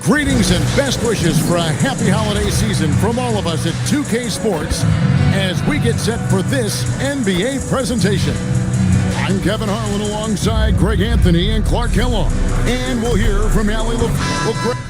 Greetings and best wishes for a happy holiday season from all of us at 2K Sports as we get set for this NBA presentation. I'm Kevin Harlan alongside Greg Anthony and Clark Kellogg, and we'll hear from Allie LeBron.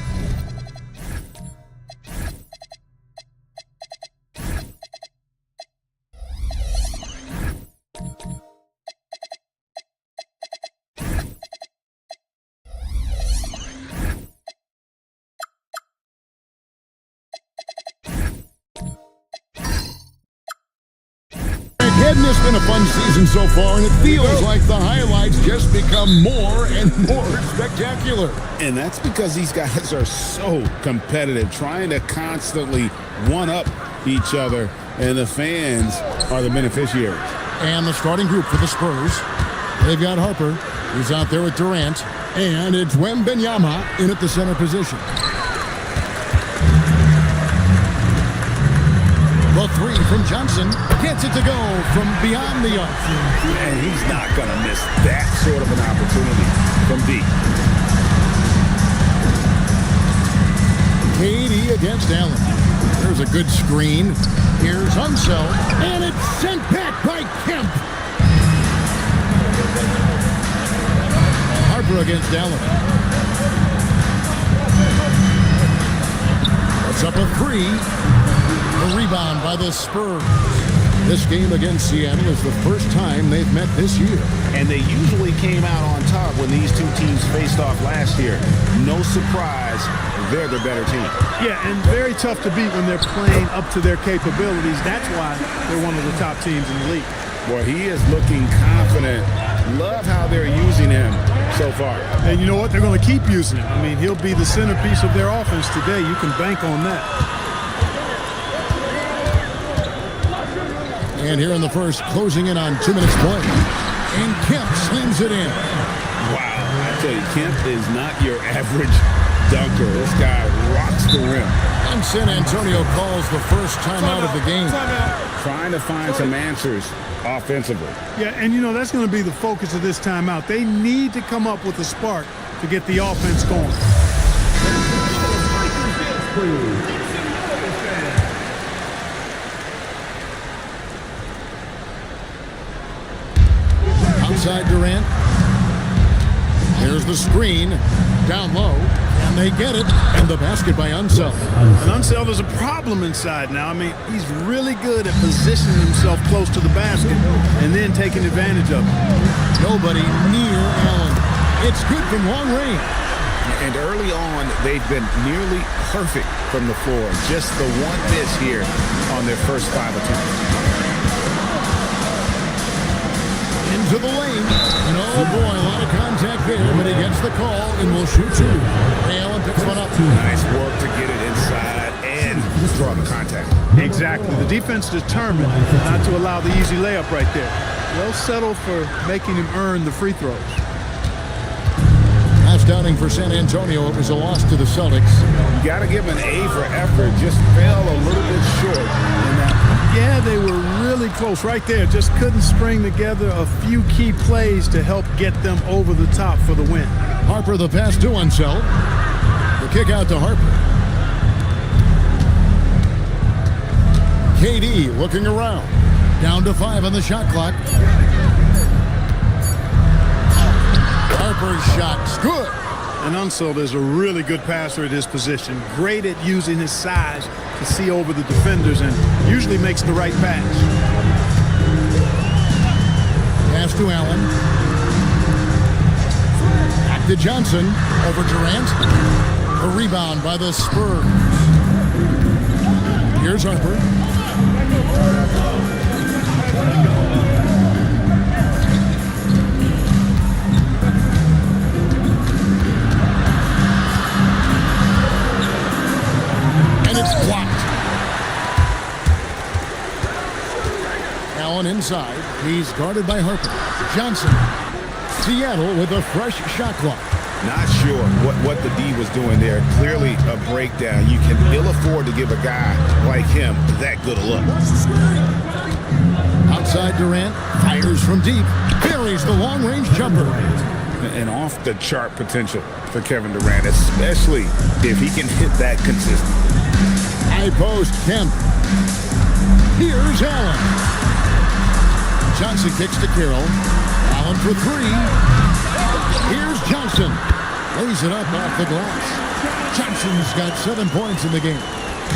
It's been a fun season so far, and it feels like the highlights just become more and more spectacular. And that's because these guys are so competitive, trying to constantly one-up each other, and the fans are the beneficiaries. And the starting group for the Spurs, they've got Harper, who's out there with Durant, and it's Wembanyama in at the center position. The three from Johnson gets it to go from beyond the arc. And he's not going to miss that sort of an opportunity from deep. KD against Allen. There's a good screen. Here's Unseld, and it's sent back by Kemp. Harper against Allen. That's up a three. A rebound by the Spurs. This game against Seattle is the first time they've met this year. And they usually came out on top when these two teams faced off last year. No surprise, they're the better team. Yeah, and very tough to beat when they're playing up to their capabilities. That's why they're one of the top teams in the league. Boy, he is looking confident. Love how they're using him so far. And you know what? They're going to keep using him. I mean, he'll be the centerpiece of their offense today. You can bank on that. And here in the first, closing in on 2 minutes play. And Kemp slams it in. Wow, I tell you, Kemp is not your average dunker. This guy rocks the rim. And San Antonio calls the first timeout of the game. Trying to find some answers offensively. Yeah, and you know, that's going to be the focus of this timeout. They need to come up with a spark to get the offense going. Outside Durant. There's the screen. Down low. And they get it. And the basket by Unseld. And Unseld is a problem inside now. I mean, he's really good at positioning himself close to the basket and then taking advantage of it. Nobody near Allen. It's good from long range. And early on, they've been nearly perfect from the floor. Just the one miss here on their first 5 attempts. Into the lane, and oh boy, a lot of contact there, but he gets the call and will shoot two. Allen picks one up. Nice work to get it inside and draw the contact. Exactly. The defense determined not to allow the easy layup right there. They'll settle for making him earn the free throws. Last outing for San Antonio, it was a loss to the Celtics. You got to give him an A for effort. Just fell a little bit short in that. Yeah, they were really close right there. Just couldn't string together a few key plays to help get them over the top for the win. Harper the pass to Unseld. The kick out to Harper. KD looking around. Down to 5 on the shot clock. Harper's shot's good. And Unseld is a really good passer at his position. Great at using his size to see over the defenders and usually makes the right pass. Pass to Allen. Back to Johnson. Over Durant. A rebound by the Spurs. Here's Harper. Blocked. Allen inside. He's guarded by Harper. Johnson. Seattle with a fresh shot clock. Not sure what the D was doing there. Clearly a breakdown. You can ill afford to give a guy like him that good a look. Outside Durant. Fires from deep. Buries the long-range jumper. and off-the-chart potential for Kevin Durant, especially if he can hit that consistently. High post, Kemp. Here's Allen. Johnson kicks to Carroll. Allen for three. Here's Johnson. Lays it up off the glass. Johnson's got 7 points in the game.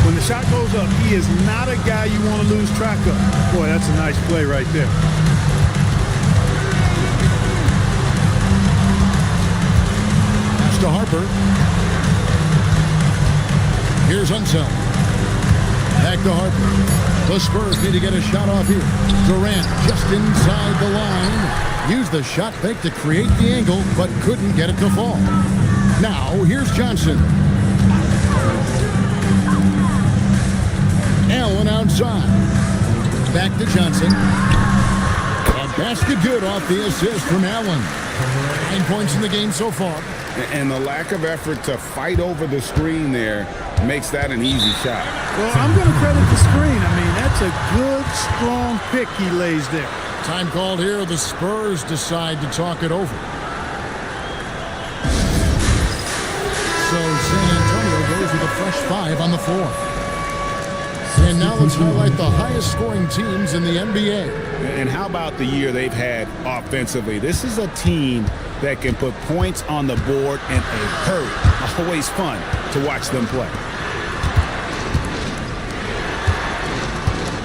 When the shot goes up, he is not a guy you want to lose track of. Boy, that's a nice play right there. Pass to Harper. Here's Unseld. Back to Harper. The Spurs need to get a shot off here. Durant just inside the line. Used the shot fake to create the angle, but couldn't get it to fall. Now, here's Johnson. Allen outside. Back to Johnson. A basket good off the assist from Allen. 9 points in the game so far. And the lack of effort to fight over the screen there makes that an easy shot. Well, I'm going to credit the screen. I mean, that's a good, strong pick he lays there. Time called here. The Spurs decide to talk it over. So San Antonio goes with a fresh 5 on the floor. And now let's highlight the highest scoring teams in the NBA. And how about the year they've had offensively? This is a team that can put points on the board in a hurry. Always fun to watch them play.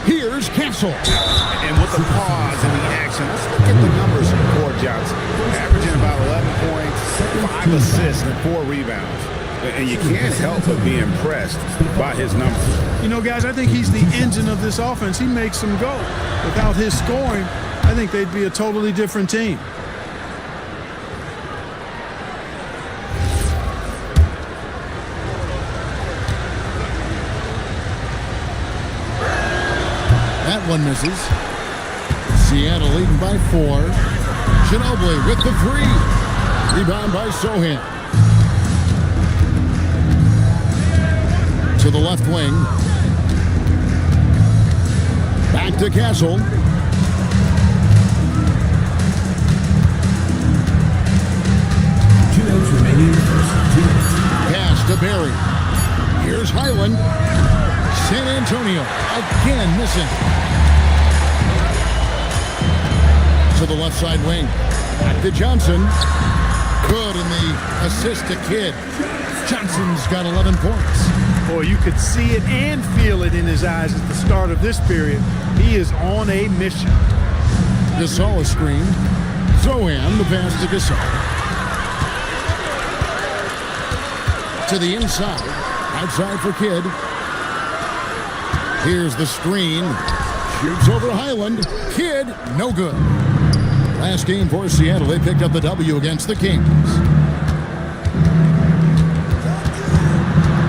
Here's Castle. And with the pause and the action, let's look at the numbers for Johnson. Averaging about 11 points, 5 assists, and 4 rebounds. And you can't help but be impressed by his numbers. You know, guys, I think he's the engine of this offense. He makes them go. Without his scoring, I think they'd be a totally different team. That one misses. Seattle leading by 4. Ginobili with the 3. Rebound by Sohan. To the left wing. Back to Castle. 2 minutes remaining in the first. 2 minutes. Pass to Barry. Here's Highland. San Antonio again missing. To the left side wing. Back to Johnson. Good in the assist to Kidd. Johnson's got 11 points. Boy, you could see it and feel it in his eyes at the start of this period. He is on a mission. Gasol is screened. Zohan, the pass to Gasol. To the inside. Outside for Kidd. Here's the screen. Shoots over Highland. Kidd, no good. Last game for Seattle, they picked up the W against the Kings.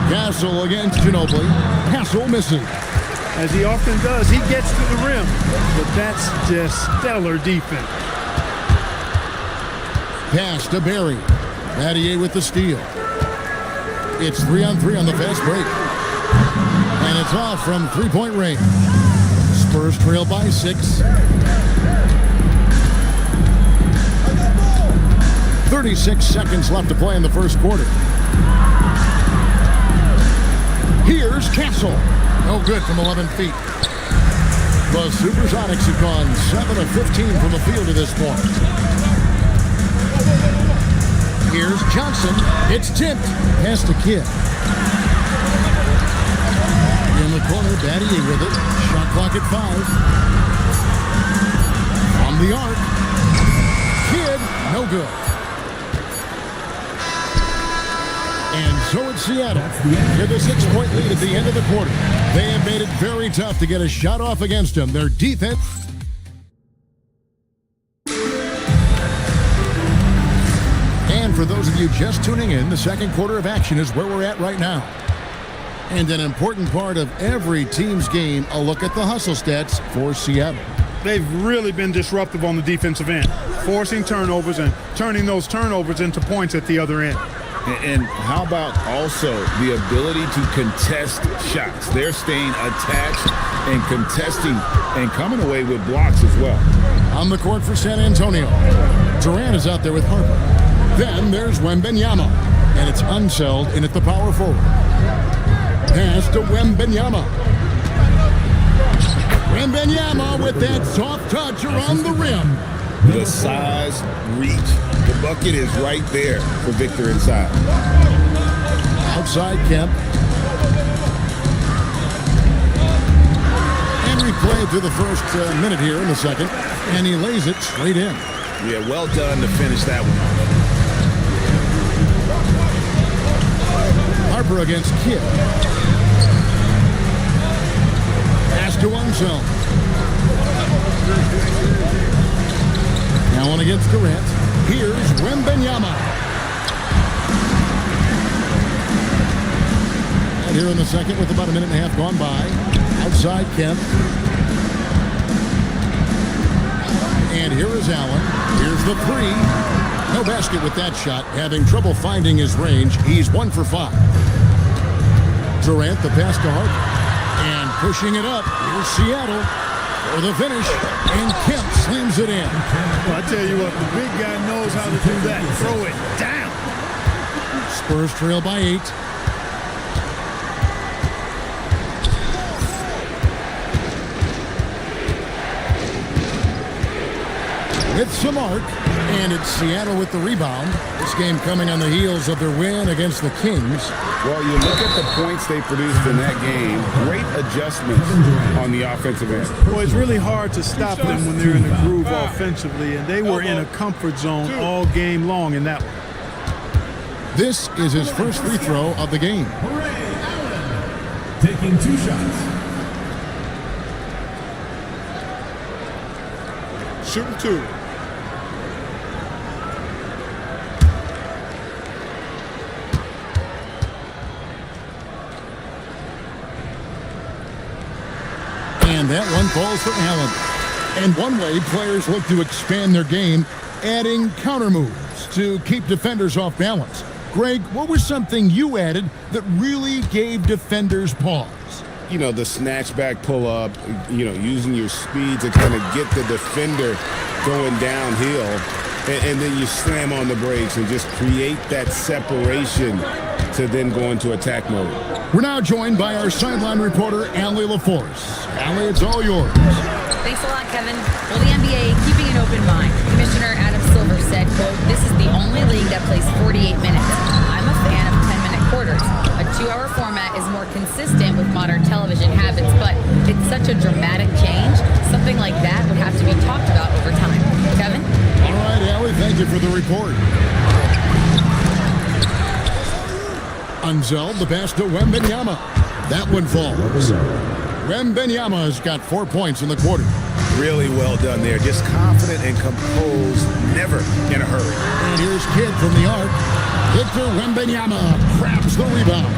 Castle against Ginobili. Castle missing. As he often does, he gets to the rim. But that's just stellar defense. Pass to Barry. Battier with the steal. It's 3-on-3 on the fast break. And it's off from three-point range. Spurs trail by 6. 36 seconds left to play in the first quarter. Here's Castle. No good from 11 feet. The Supersonics have gone 7 of 15 from the field to this point. Here's Johnson. It's tipped. Pass to Kidd. In the corner, Battier with it. Shot clock at 5. On the arc. Kidd, no good. And so it's Seattle with a 6-point lead at the end of the quarter. They have made it very tough to get a shot off against them. Their defense. And for those of you just tuning in, the second quarter of action is where we're at right now. And an important part of every team's game, a look at the hustle stats for Seattle. They've really been disruptive on the defensive end, forcing turnovers and turning those turnovers into points at the other end. And how about also the ability to contest shots? They're staying attached and contesting and coming away with blocks as well. On the court for San Antonio. Durant is out there with Harper. Then there's Wembanyama, and it's Unseld in at the power forward. Pass to Wembanyama. Wembanyama with that soft touch around the rim. The size, reach. The bucket is right there for Victor inside. Outside Kemp. And replay through the first minute here in the second. And he lays it straight in. Yeah, well done to finish that one off. Harper against Kidd. Pass to Unseld. Now on against Durant. Here's Wembanyama. And here in the second with about a minute and a half gone by. Outside Kemp. And here is Allen. Here's the three. No basket with that shot. Having trouble finding his range. He's 1 for 5. Durant, the pass to Harper. And pushing it up. Here's Seattle for the finish. And Kemp slams it in. Well, I tell you what, the big guy knows how to do that. Throw it down. Spurs trail by 8. With some arc, and it's Seattle with the rebound. This game coming on the heels of their win against the Kings. Well, you look at the points they produced in that game. Great adjustments on the offensive end. Well, it's really hard to stop them when they're in a groove offensively, and they were in a comfort zone all game long in that one. This is his first free throw of the game. Taking 2 shots. Shooting 2. And that one falls for Allen. And one way players look to expand their game, adding counter moves to keep defenders off balance. Greg, what was something you added that really gave defenders pause? You know, the snatch back pull up, you know, using your speed to kind of get the defender going downhill. And then you slam on the brakes and just create that separation to then go into attack mode. We're now joined by our sideline reporter, Allie LaForce. Allie, it's all yours. Thanks a lot, Kevin. Well, the NBA keeping an open mind. Commissioner Adam Silver said, quote, "This is the only league that plays 48 minutes. I'm a fan of 10-minute quarters. A 2-hour format is more consistent with modern television habits, but it's such a dramatic change. Something like that would have to be talked about over time." Kevin? All right, Allie, thank you for the report. Unseld, the pass to Wembanyama. That one falls. Wembanyama has got 4 points in the quarter. Really well done there. Just confident and composed, never in a hurry. And here's Kidd from the arc. Victor Wembanyama grabs the rebound.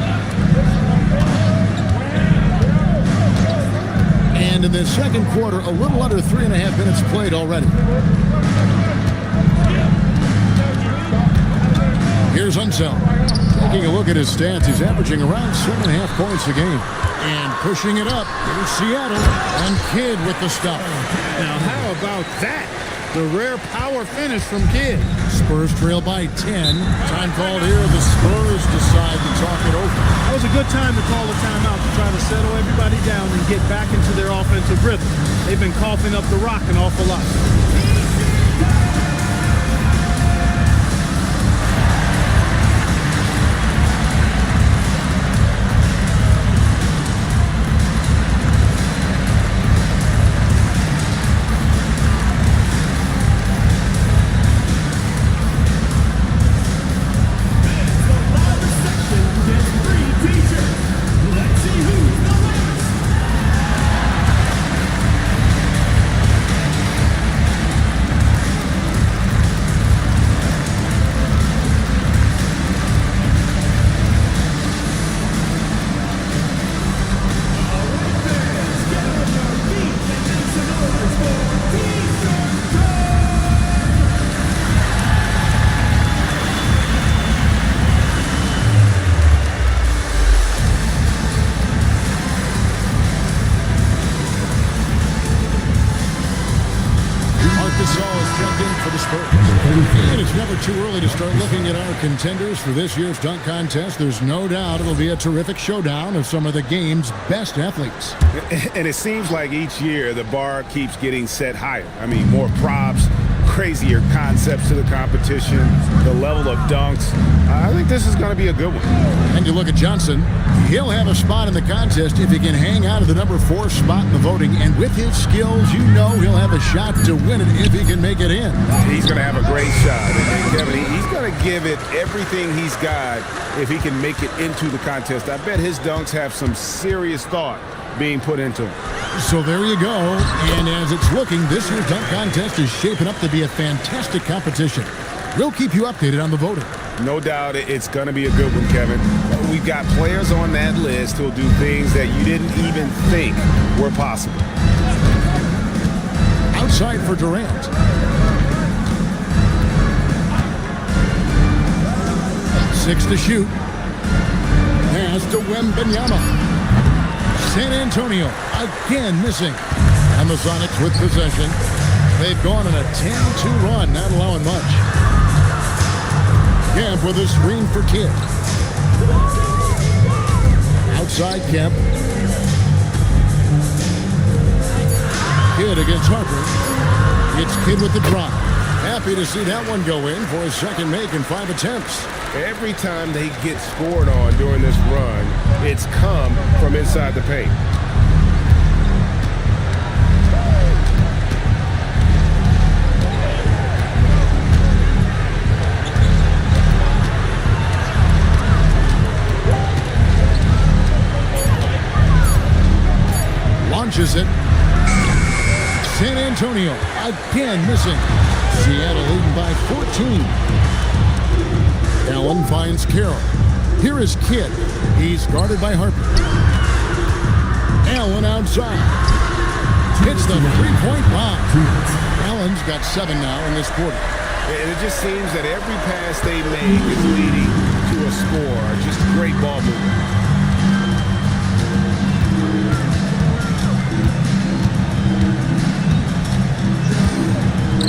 And in the second quarter, a little under 3.5 minutes played already. Here's Unseld. Taking a look at his stats, he's averaging around 7.5 points a game. And pushing it up, here's Seattle, and Kidd with the stop. Now, how about that? The rare power finish from Kidd. Spurs trail by 10. Time called here. The Spurs decide to talk it over. That was a good time to call a timeout to try to settle everybody down and get back into their offensive rhythm. They've been coughing up the rock an awful lot. And it's never too early to start looking at our contenders for this year's dunk contest. There's no doubt it'll be a terrific showdown of some of the game's best athletes. And it seems like each year the bar keeps getting set higher. I mean, more props, crazier concepts to the competition, the level of dunks. I think this is going to be a good one. And you look at Johnson, he'll have a spot in the contest if he can hang out of the number 4 spot in the voting. And with his skills, you know he'll have a shot to win it if he can make it in. He's going to have a great shot. And Kevin, he's going to give it everything he's got if he can make it into the contest. I bet his dunks have some serious thought being put into them. So there you go. And as it's looking, this year's dunk contest is shaping up to be a fantastic competition. We'll keep you updated on the voting. No doubt it's going to be a good one, Kevin. We've got players on that list who'll do things that you didn't even think were possible. Outside for Durant. Six to shoot. Pass to Wembanyama. San Antonio again missing. And the Sonics with possession. They've gone on a 10-2 run, not allowing much. Kemp with a screen for Kidd. Outside Kemp. Kidd against Harper. It's Kidd with the drop. Happy to see that one go in for his second make in 5 attempts. Every time they get scored on during this run, it's come from inside the paint. Launches it. San Antonio again missing. Seattle leading by 14. Allen finds Carroll. Here is Kidd. He's guarded by Harper. Allen outside. Hits the three-point bomb. Allen's got 7 now in this quarter. And it just seems that every pass they make is leading to a score. Just great ball movement.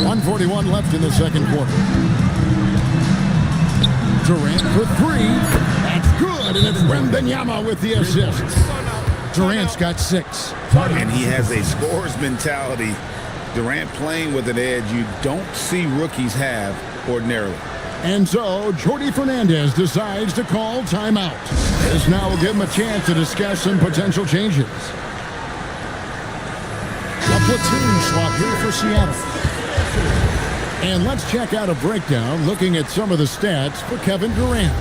1:41 left in the second quarter. Durant for 3. That's good, and it's Wembanyama with the assist. Durant's got 6. And he has a scorer's mentality. Durant playing with an edge you don't see rookies have ordinarily. And so, Jordi Fernandez decides to call timeout. This now will give him a chance to discuss some potential changes. A platoon swap here for Seattle. And let's check out a breakdown looking at some of the stats for Kevin Durant.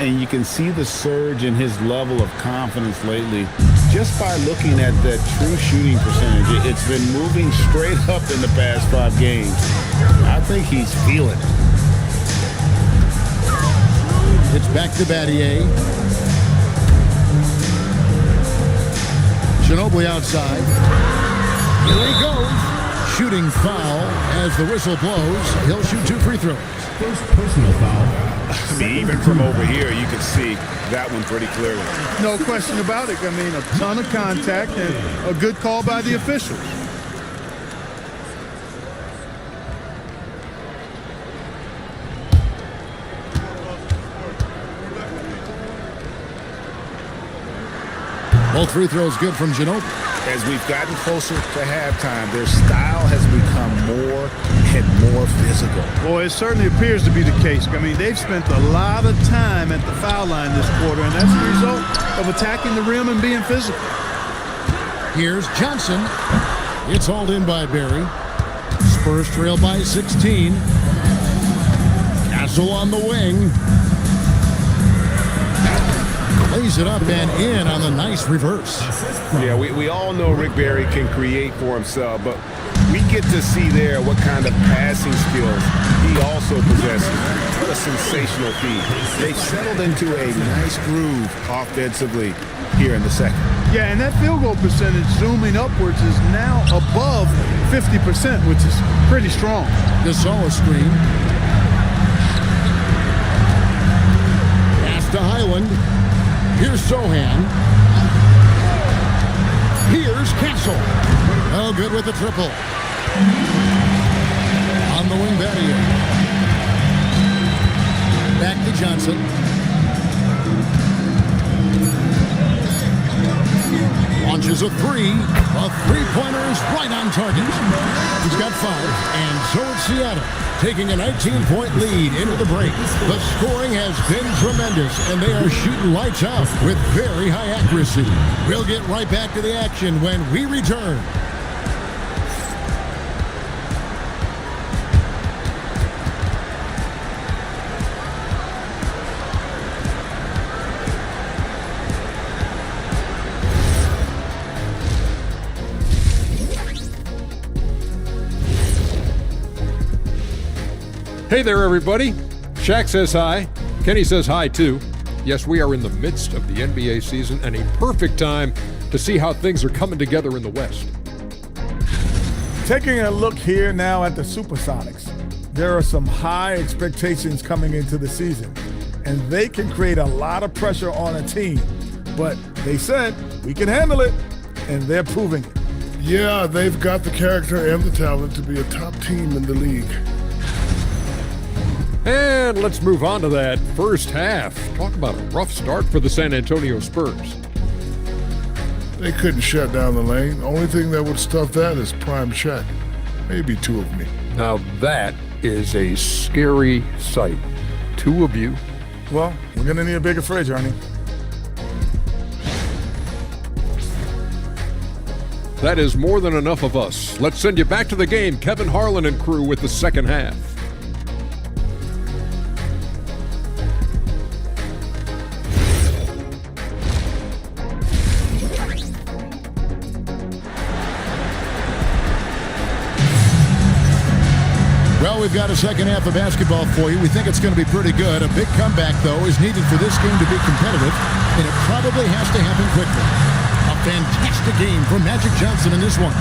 And you can see the surge in his level of confidence lately just by looking at that true shooting percentage. It's been moving straight up in the past 5 games. I think he's feeling it. It's back to Battier. Ginobili outside. Here he goes. Shooting foul as the whistle blows. He'll shoot 2 free throws. First personal foul. I mean, even from over here, you can see that one pretty clearly. No question about it. I mean, a ton of contact and a good call by the officials. Both free throws good from Ginobili. As we've gotten closer to halftime, their style has become more and more physical. Boy, it certainly appears to be the case. I mean, they've spent a lot of time at the foul line this quarter, and that's the result of attacking the rim and being physical. Here's Johnson. It's hauled in by Barry. Spurs trail by 16. Castle on the wing. Lays it up and in on the nice reverse. Yeah, we all know Rick Barry can create for himself, but we get to see there what kind of passing skills he also possesses. What a sensational feat. They've settled into a nice groove offensively here in the second. Yeah, and that field goal percentage zooming upwards is now above 50%, which is pretty strong. Gasol screen. Pass to Highland. Here's Sohan. Here's Castle. Oh, good with the triple. On the wing, Battier. a three. A three-pointer is right on target. He's got 5, and so it's Seattle, taking a 19-point lead into the break. The scoring has been tremendous, and they are shooting lights out with very high accuracy. We'll get right back to the action when we return. Hey there, everybody. Shaq says hi. Kenny says hi, too. Yes, we are in the midst of the NBA season and a perfect time to see how things are coming together in the West. Taking a look here now at the Supersonics, there are some high expectations coming into the season, and they can create a lot of pressure on a team. But they said, we can handle it, and they're proving it. Yeah, they've got the character and the talent to be a top team in the league. And let's move on to that first half. Talk about a rough start for the San Antonio Spurs. They couldn't shut down the lane. Only thing that would stuff that is prime check. Maybe 2 of me. Now that is a scary sight. 2 of you. Well, we're going to need a bigger fridge, Ernie. That is more than enough of us. Let's send you back to the game, Kevin Harlan and crew, with the second half. Well, we've got a second half of basketball for you. We think it's going to be pretty good. A big comeback, though, is needed for this game to be competitive, and it probably has to happen quickly. A fantastic game from Magic Johnson in this one.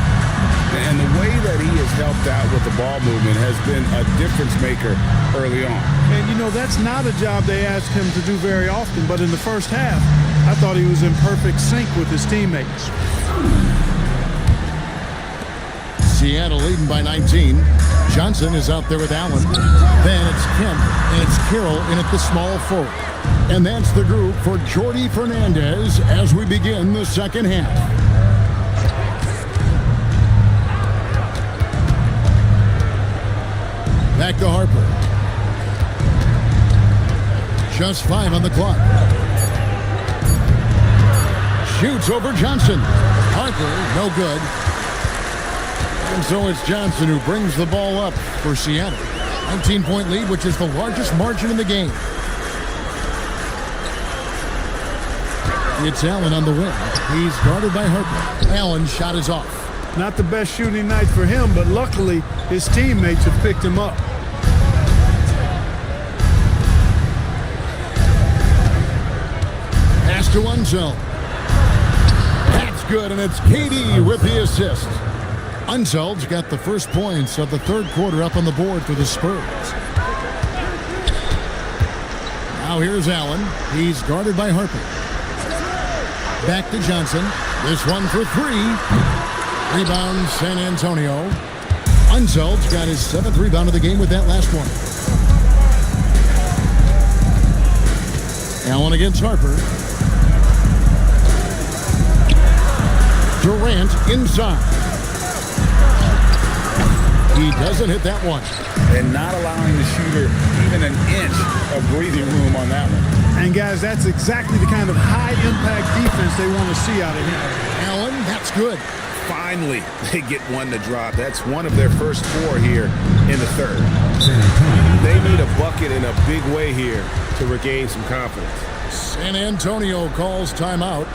And the way that he has helped out with the ball movement has been a difference maker early on. And, you know, that's not a job they ask him to do very often, but in the first half, I thought he was in perfect sync with his teammates. Seattle leading by 19. Johnson is out there with Allen. Then it's Kemp, and it's Carroll in at the small forward. And that's the group for Jordi Fernandez as we begin the second half. Back to Harper. Just 5 on the clock. Shoots over Johnson. Harper, no good. And so it's Johnson who brings the ball up for Seattle. 19-point lead, which is the largest margin in the game. It's Allen on the wing. He's guarded by Harper. Allen's shot is off. Not the best shooting night for him, but luckily his teammates have picked him up. Pass to Unseld. That's good, and it's KD with the assist. Unseld's got the first points of the third quarter up on the board for the Spurs. Now here's Allen. He's guarded by Harper. Back to Johnson. This one for 3. Rebound San Antonio. Unseld's got his 7th rebound of the game with that last one. Allen against Harper. Durant inside. He doesn't hit that one. And not allowing the shooter even an inch of breathing room on that one. And, guys, that's exactly the kind of high-impact defense they want to see out of him. Allen, that's good. Finally, they get one to drop. That's one of their first 4 here in the third. They need a bucket in a big way here to regain some confidence. San Antonio calls timeout.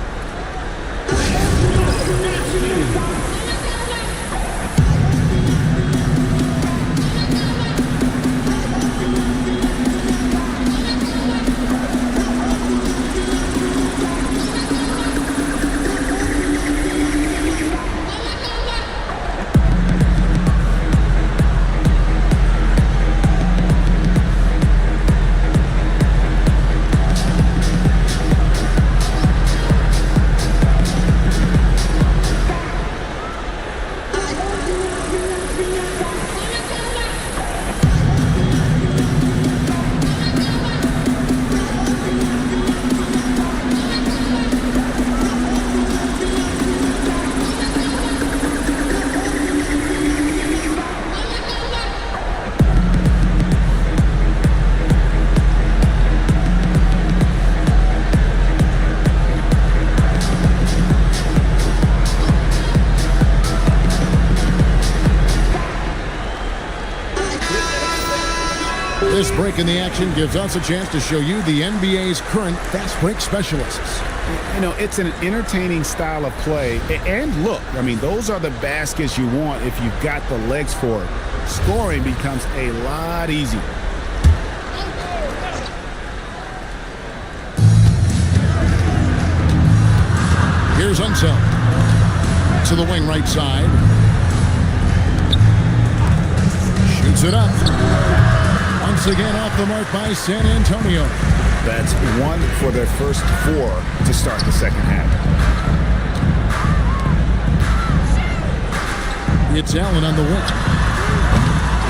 This break in the action gives us a chance to show you the NBA's current fast break specialists. You know, it's an entertaining style of play. And look, I mean, those are the baskets you want if you've got the legs for it. Scoring becomes a lot easier. Here's Unseld to the wing right side. Shoots it up. Once again off the mark by San Antonio. That's one for their first 4 to start the second half. It's Allen on the wing.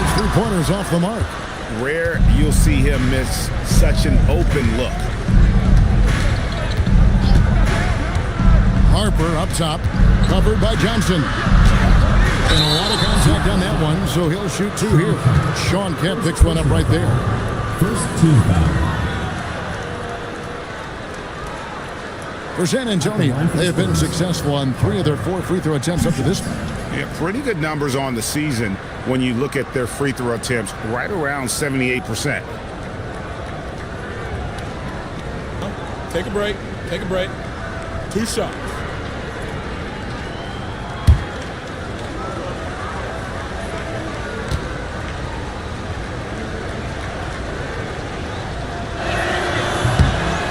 His 3-pointers off the mark. Rare you'll see him miss such an open look. Harper up top, covered by Johnson. And a lot of contact on that one, so he'll shoot 2 here. Sean Kemp picks one up right there. First team foul. For San Antonio, they have been successful on 3 of their 4 free throw attempts up to this point. Yeah, pretty good numbers on the season when you look at their free throw attempts, right around 78%. Take a break. Take a break. 2 shots.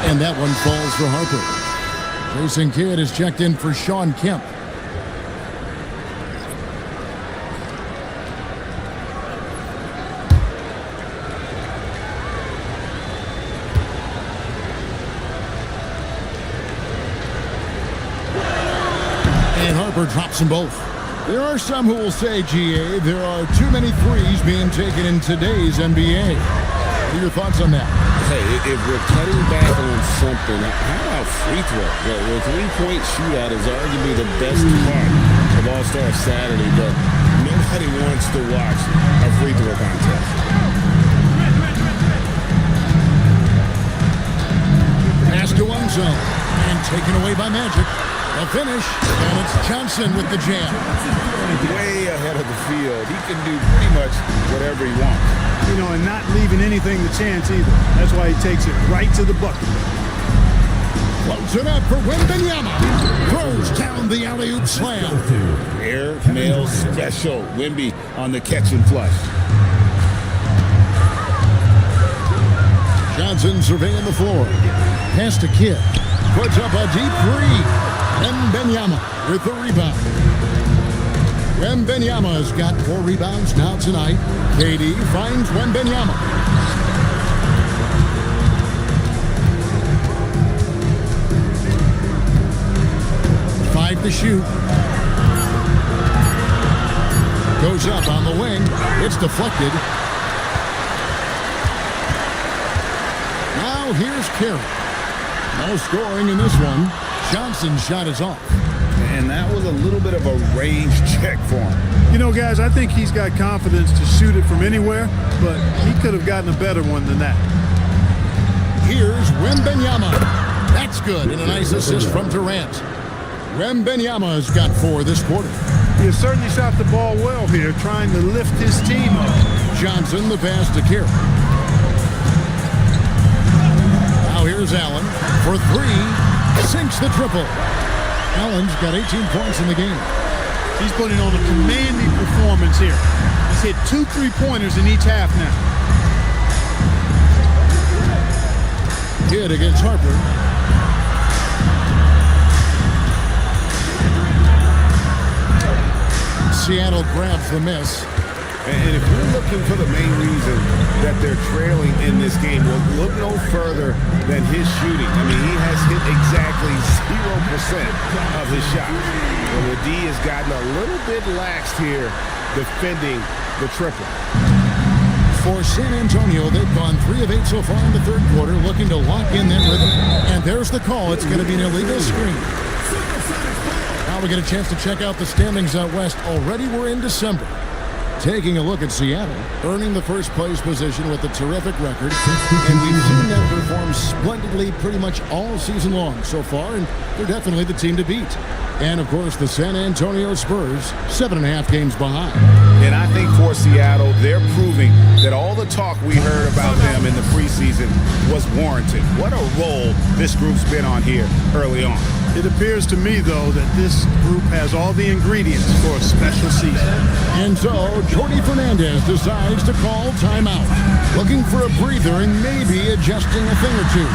And that one falls for Harper. Jason Kidd is checked in for Sean Kemp. And Harper drops them both. There are some who will say, GA, there are too many threes being taken in today's NBA. What are your thoughts on that? Hey, if we're cutting back on something, how about free throw? The 3-point shootout is arguably the best part of All-Star Saturday, but nobody wants to watch a free throw contest. Pass to one zone and taken away by Magic. A finish, and it's Johnson with the jam. Way ahead of the field. He can do pretty much whatever he wants. You know, and not leaving anything to chance either. That's why he takes it right to the bucket. Floats it up for Wembanyama. Throws down the alley-oop slam. Air mail special. Wemby on the catch and flush. Johnson surveying the floor. Pass to Kidd. Puts up a deep 3. Wembanyama with the rebound. Wembanyama's got 4 rebounds now tonight. KD finds Wembanyama. Five to shoot. Goes up on the wing. It's deflected. Now here's Carey. No scoring in this one. Johnson's shot is off. And that was a little bit of a range check for him. You know, guys, I think he's got confidence to shoot it from anywhere, but he could have gotten a better one than that. Here's Wembanyama. That's good, and a nice assist from Durant. Wembanyama's got 4 this quarter. He has certainly shot the ball well here, trying to lift his team up. Johnson, the pass to Carey. Now here's Allen for 3. Sinks the triple. Allen's got 18 points in the game. He's putting on a commanding performance here. He's hit 2 3-pointers in each half now. Kidd against Harper. Seattle grabs the miss. And if you're looking for the main reason that they're trailing in this game, well, look no further than his shooting. I mean, he has hit exactly 0% of his shots. Well, the D has gotten a little bit laxed here defending the triple. For San Antonio, they've gone 3 of 8 so far in the third quarter, looking to lock in that rhythm. And there's the call. It's going to be an illegal screen. Now we get a chance to check out the standings out west. Already we're in December. Taking a look at Seattle, earning the first place position with a terrific record, and we've seen them perform splendidly pretty much all season long so far, and they're definitely the team to beat. And, of course, the San Antonio Spurs, 7.5 games behind. And I think for Seattle, they're proving that all the talk we heard about them in the preseason was warranted. What a role this group's been on here early on. It appears to me, though, that this group has all the ingredients for a special season. And so, Jordy Fernandez decides to call timeout, looking for a breather and maybe adjusting a thing or two.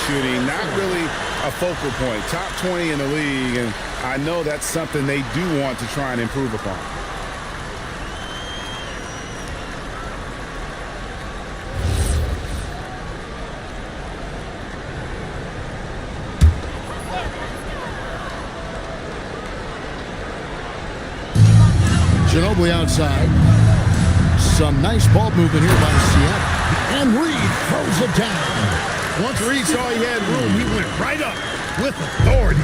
Shooting, not really a focal point. Top 20 in the league, and I know that's something they do want to try and improve upon. Ginobili outside. Some nice ball movement here by Seattle. And Reed throws it down. Once Reed saw he had room, he went right up with authority.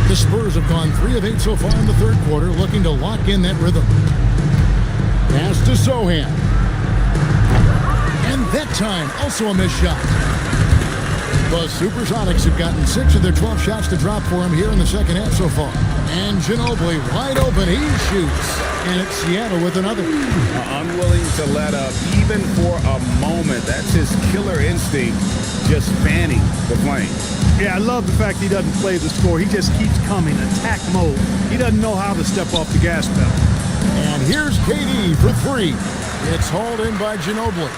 The Spurs have gone 3 of 8 so far in the third quarter, looking to lock in that rhythm. Pass to Sohan. And that time, also a missed shot. The Supersonics have gotten 6 of their 12 shots to drop for him here in the second half so far. And Ginobili wide open, he shoots. And it's Seattle with another. Unwilling to let up even for a moment. That's his killer instinct, just fanning the flame. Yeah, I love the fact he doesn't play the score. He just keeps coming, attack mode. He doesn't know how to step off the gas pedal. And here's KD for 3. It's hauled in by Ginobili.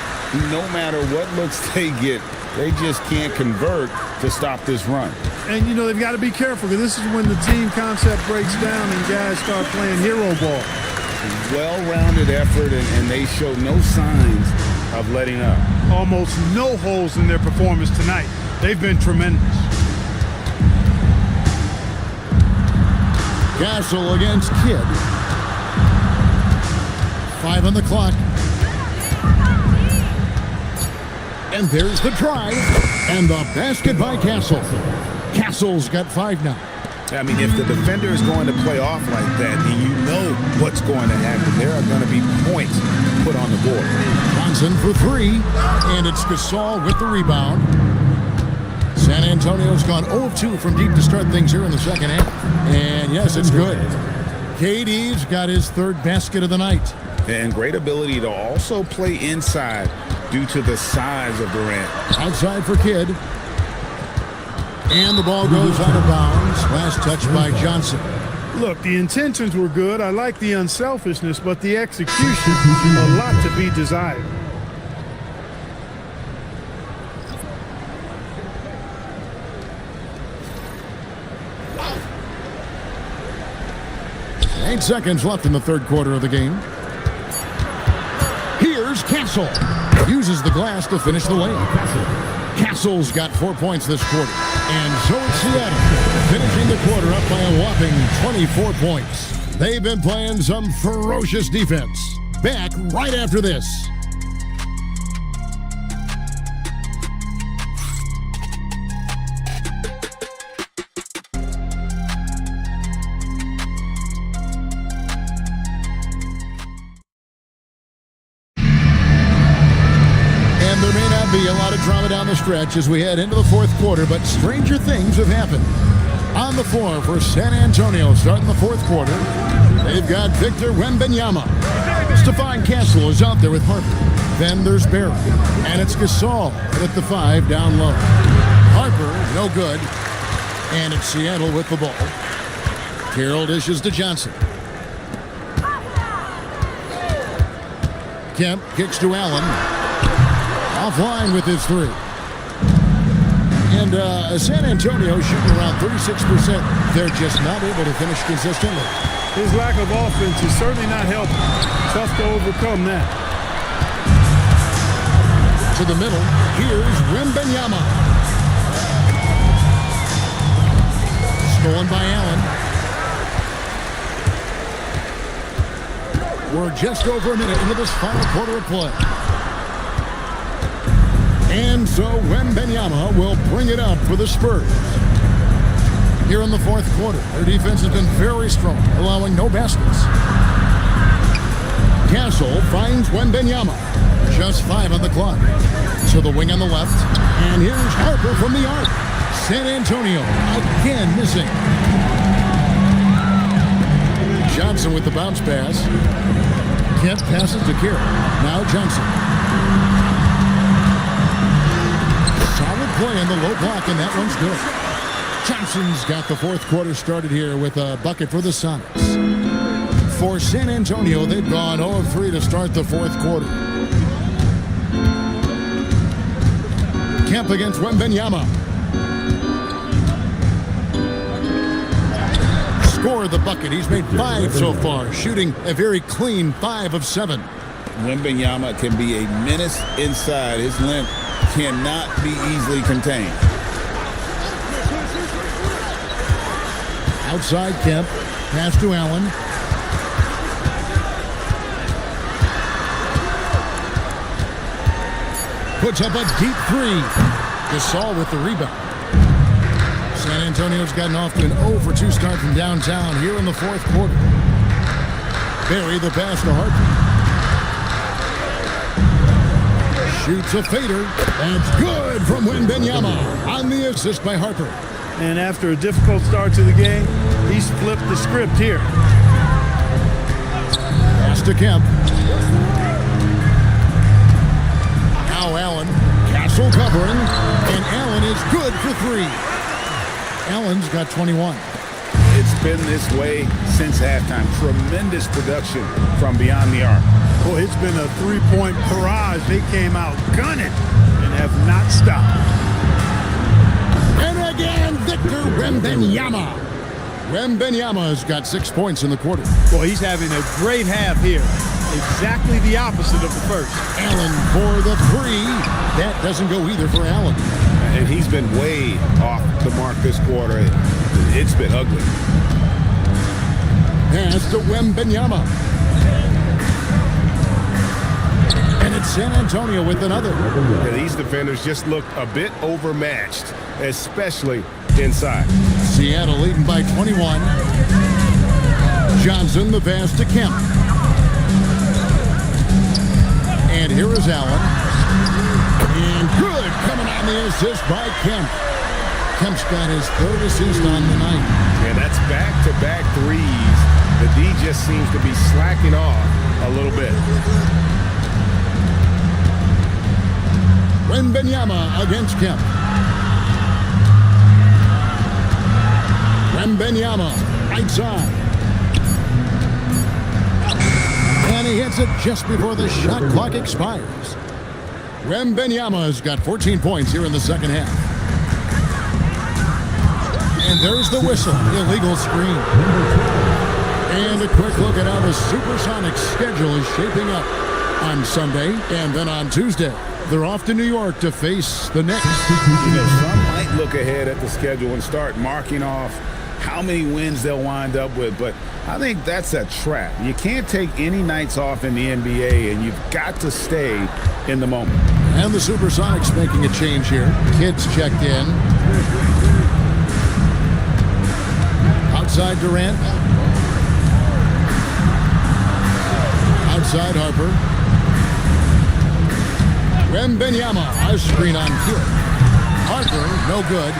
No matter what looks they get, they just can't convert to stop this run. And, you know, they've got to be careful because this is when the team concept breaks down and guys start playing hero ball. Well-rounded effort, and they show no signs of letting up. Almost no holes in their performance tonight. They've been tremendous. Castle against Kidd. 5 on the clock. And there's the drive. And the basket by Castle. Castle's got 5 now. I mean, if the defender is going to play off like that, then you know what's going to happen. There are going to be points put on the board. Johnson for 3. And it's Gasol with the rebound. San Antonio's gone 0 of 2 from deep to start things here in the second half. And yes, it's good. KD's got his 3rd basket of the night. And great ability to also play inside due to the size of Durant. Outside for Kidd. And the ball goes out of bounds. Last touch by Johnson. Look, the intentions were good. I like the unselfishness, but the execution, a lot to be desired. Eight seconds left in the third quarter of the game. Here's Castle. Uses the glass to finish the layup. Castle's got 4 points this quarter. And so it's Seattle, finishing the quarter up by a whopping 24 points. They've been playing some ferocious defense. Back right after this. Be a lot of drama down the stretch as we head into the fourth quarter, but stranger things have happened. On the floor for San Antonio starting the fourth quarter, they've got Victor Wembanyama. Stephon Castle is out there with Harper. Then there's Barry. And it's Gasol at the 5 down low. Harper, no good. And it's Seattle with the ball. Carroll dishes to Johnson. Kemp kicks to Allen. Offline with his 3. And San Antonio shooting around 36%. They're just not able to finish consistently. His lack of offense is certainly not helping. Tough to overcome that. To the middle, here's Wembanyama. Stolen by Allen. We're just over a minute into this final quarter of play. And so Wembanyama will bring it up for the Spurs. Here in the fourth quarter, their defense has been very strong, allowing no baskets. Castle finds Wembanyama. Just 5 on the clock. So the wing on the left. And here's Harper from the arc. San Antonio again missing. Johnson with the bounce pass. Kemp passes to Carroll. Now Johnson. Solid play on the low block, and that one's good. Johnson's got the fourth quarter started here with a bucket for the Sonics. For San Antonio, they've gone 0 of 3 to start the fourth quarter. Kemp against Wembanyama. Scored the bucket. He's made 5 so far, shooting a very clean 5 of 7. Wembanyama can be a menace inside. His length cannot be easily contained. Outside Kemp. Pass to Allen. Puts up a deep 3. Gasol with the rebound. San Antonio's gotten off to an 0 for 2 start from downtown here in the fourth quarter. Barry the pass to Harper. Shoots a fader. That's good from Wembanyama on the assist by Harper. And after a difficult start to the game, he's flipped the script here. Pass to Kemp. Now Allen. Castle covering. And Allen is good for 3. Allen's got 21. It's been this way since halftime. Tremendous production from beyond the arc. Boy, it's been a 3-point barrage. They came out gunning and have not stopped. And again, Victor Wembanyama. Wembanyama's got 6 points in the quarter. Boy, he's having a great half here. Exactly the opposite of the first. Allen for the 3. That doesn't go either for Allen. And he's been way off the mark this quarter. It's been ugly. Pass to Wembanyama. And it's San Antonio with another. And these defenders just look a bit overmatched, especially inside. Seattle leading by 21. Johnson the pass to Kemp. And here is Allen. And good coming on the assist by Kemp. Kemp's got his 3rd assist on the night. And that's back-to-back threes. The D just seems to be slacking off a little bit. Wembanyama against Kemp. Wembanyama, right side. And he hits it just before the shot clock expires. Wembanyama's got 14 points here in the second half. And there's the whistle, illegal screen. And a quick look at how the Supersonics schedule is shaping up. On Sunday and then on Tuesday, they're off to New York to face the Knicks. You know, some might look ahead at the schedule and start marking off how many wins they'll wind up with, but I think that's a trap. You can't take any nights off in the NBA, and you've got to stay in the moment. And the Supersonics making a change here. Kids checked in. Outside Durant. Outside Harper. Wembanyama, a screen on Kidd. Harper, no good.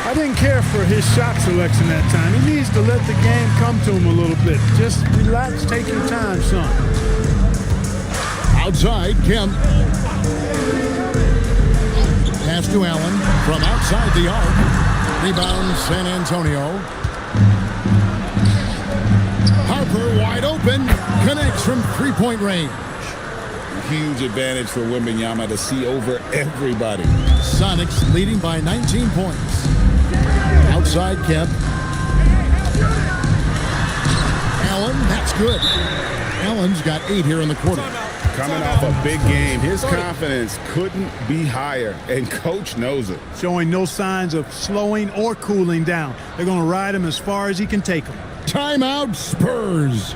I didn't care for his shot selection that time. He needs to let the game come to him a little bit. Just relax, take your time, son. Outside, Kemp. Pass to Allen from outside the arc. Rebound, San Antonio. Harper wide open. Connects from three-point range. Huge advantage for Wembanyama to see over everybody. Sonics leading by 19 points. Outside Kemp. Allen, that's good. Allen's got 8 here in the quarter. Coming off a big game, his confidence couldn't be higher, and coach knows it. Showing no signs of slowing or cooling down. They're going to ride him as far as he can take him. Timeout, Spurs.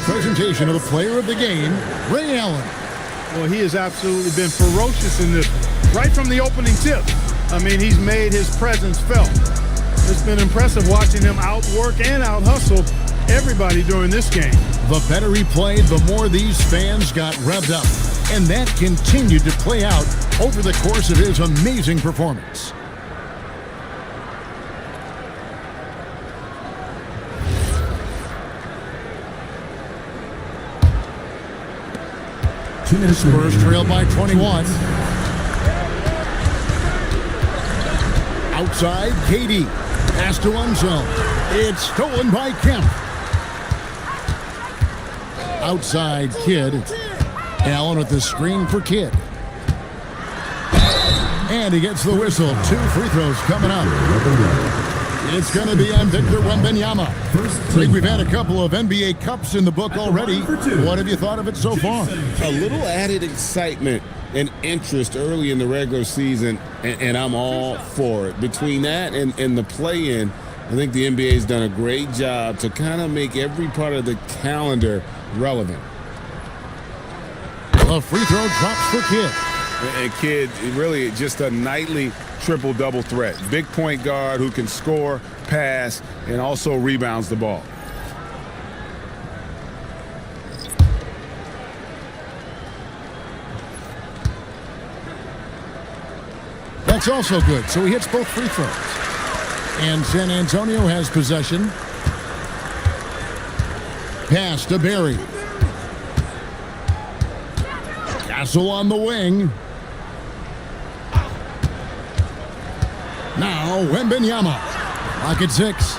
Presentation of the player of the game, Ray Allen. Well, he has absolutely been ferocious in this one. Right from the opening tip. I mean, he's made his presence felt. It's been impressive watching him outwork and out-hustle everybody during this game. The better he played, the more these fans got revved up. And that continued to play out over the course of his amazing performance. Spurs trail by 21. Outside, KD. Pass to Unzone. It's stolen by Kemp. Outside, Kidd. Allen with the screen for Kidd. And he gets the whistle. 2 free throws coming up. It's going to be on Victor Wembanyama. I think we've had a couple of NBA Cups in the book already. What have you thought of it so far? A little added excitement and interest early in the regular season, and I'm all for it. Between that and the play-in, I think the NBA's done a great job to kind of make every part of the calendar relevant. A free throw drops for Kidd. And Kidd, really just a nightly triple-double threat. Big point guard who can score, pass, and also rebounds the ball. That's also good. So he hits both free throws. And San Antonio has possession. Pass to Barry. Castle on the wing. Now Wembanyama. Lock at 6.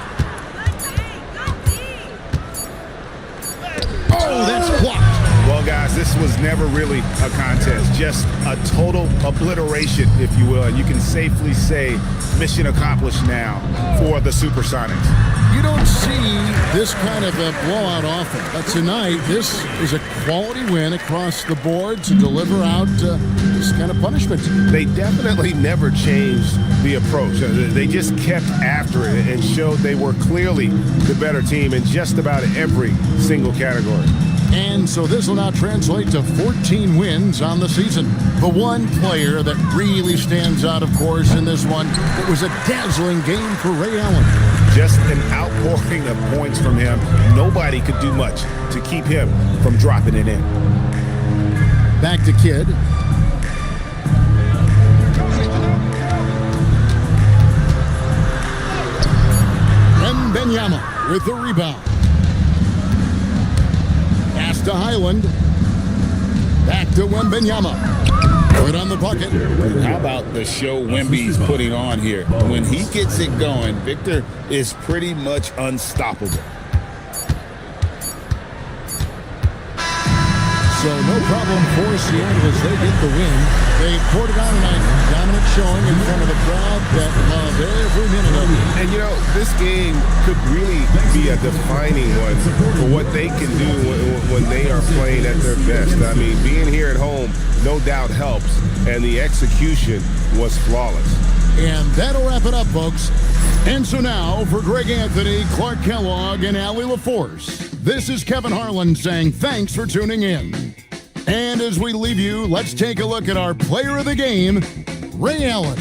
Oh, that's blocked. Well, guys, this was never really a contest. Just a total obliteration, if you will. And you can safely say mission accomplished now for the Supersonics. You don't see this kind of a blowout often. But tonight, this is a quality win across the board to deliver out this kind of punishment. They definitely never changed the approach. They just kept after it and showed they were clearly the better team in just about every single category. And so this will now translate to 14 wins on the season. The one player that really stands out, of course, in this one, it was a dazzling game for Ray Allen. Just an outpouring of points from him. Nobody could do much to keep him from dropping it in. Back to Kidd. Wembanyama with the rebound. Pass to Highland. Back to Wembanyama. Right on the bucket. How about the show Wemby's putting on here? When he gets it going, Victor is pretty much unstoppable. So no problem for Seattle as they get the win. They poured it on tonight. Dominant showing in front of the crowd that loved every minute of it. And, you know, this game could really be a defining one for what they can do when they are playing at their best. I mean, being here at home no doubt helps, and the execution was flawless. And that'll wrap it up, folks. And so now, for Greg Anthony, Clark Kellogg, and Allie LaForce, this is Kevin Harlan saying thanks for tuning in. And as we leave you, let's take a look at our player of the game, Ray Allen.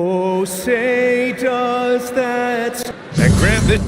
Oh, say does that. And grab it.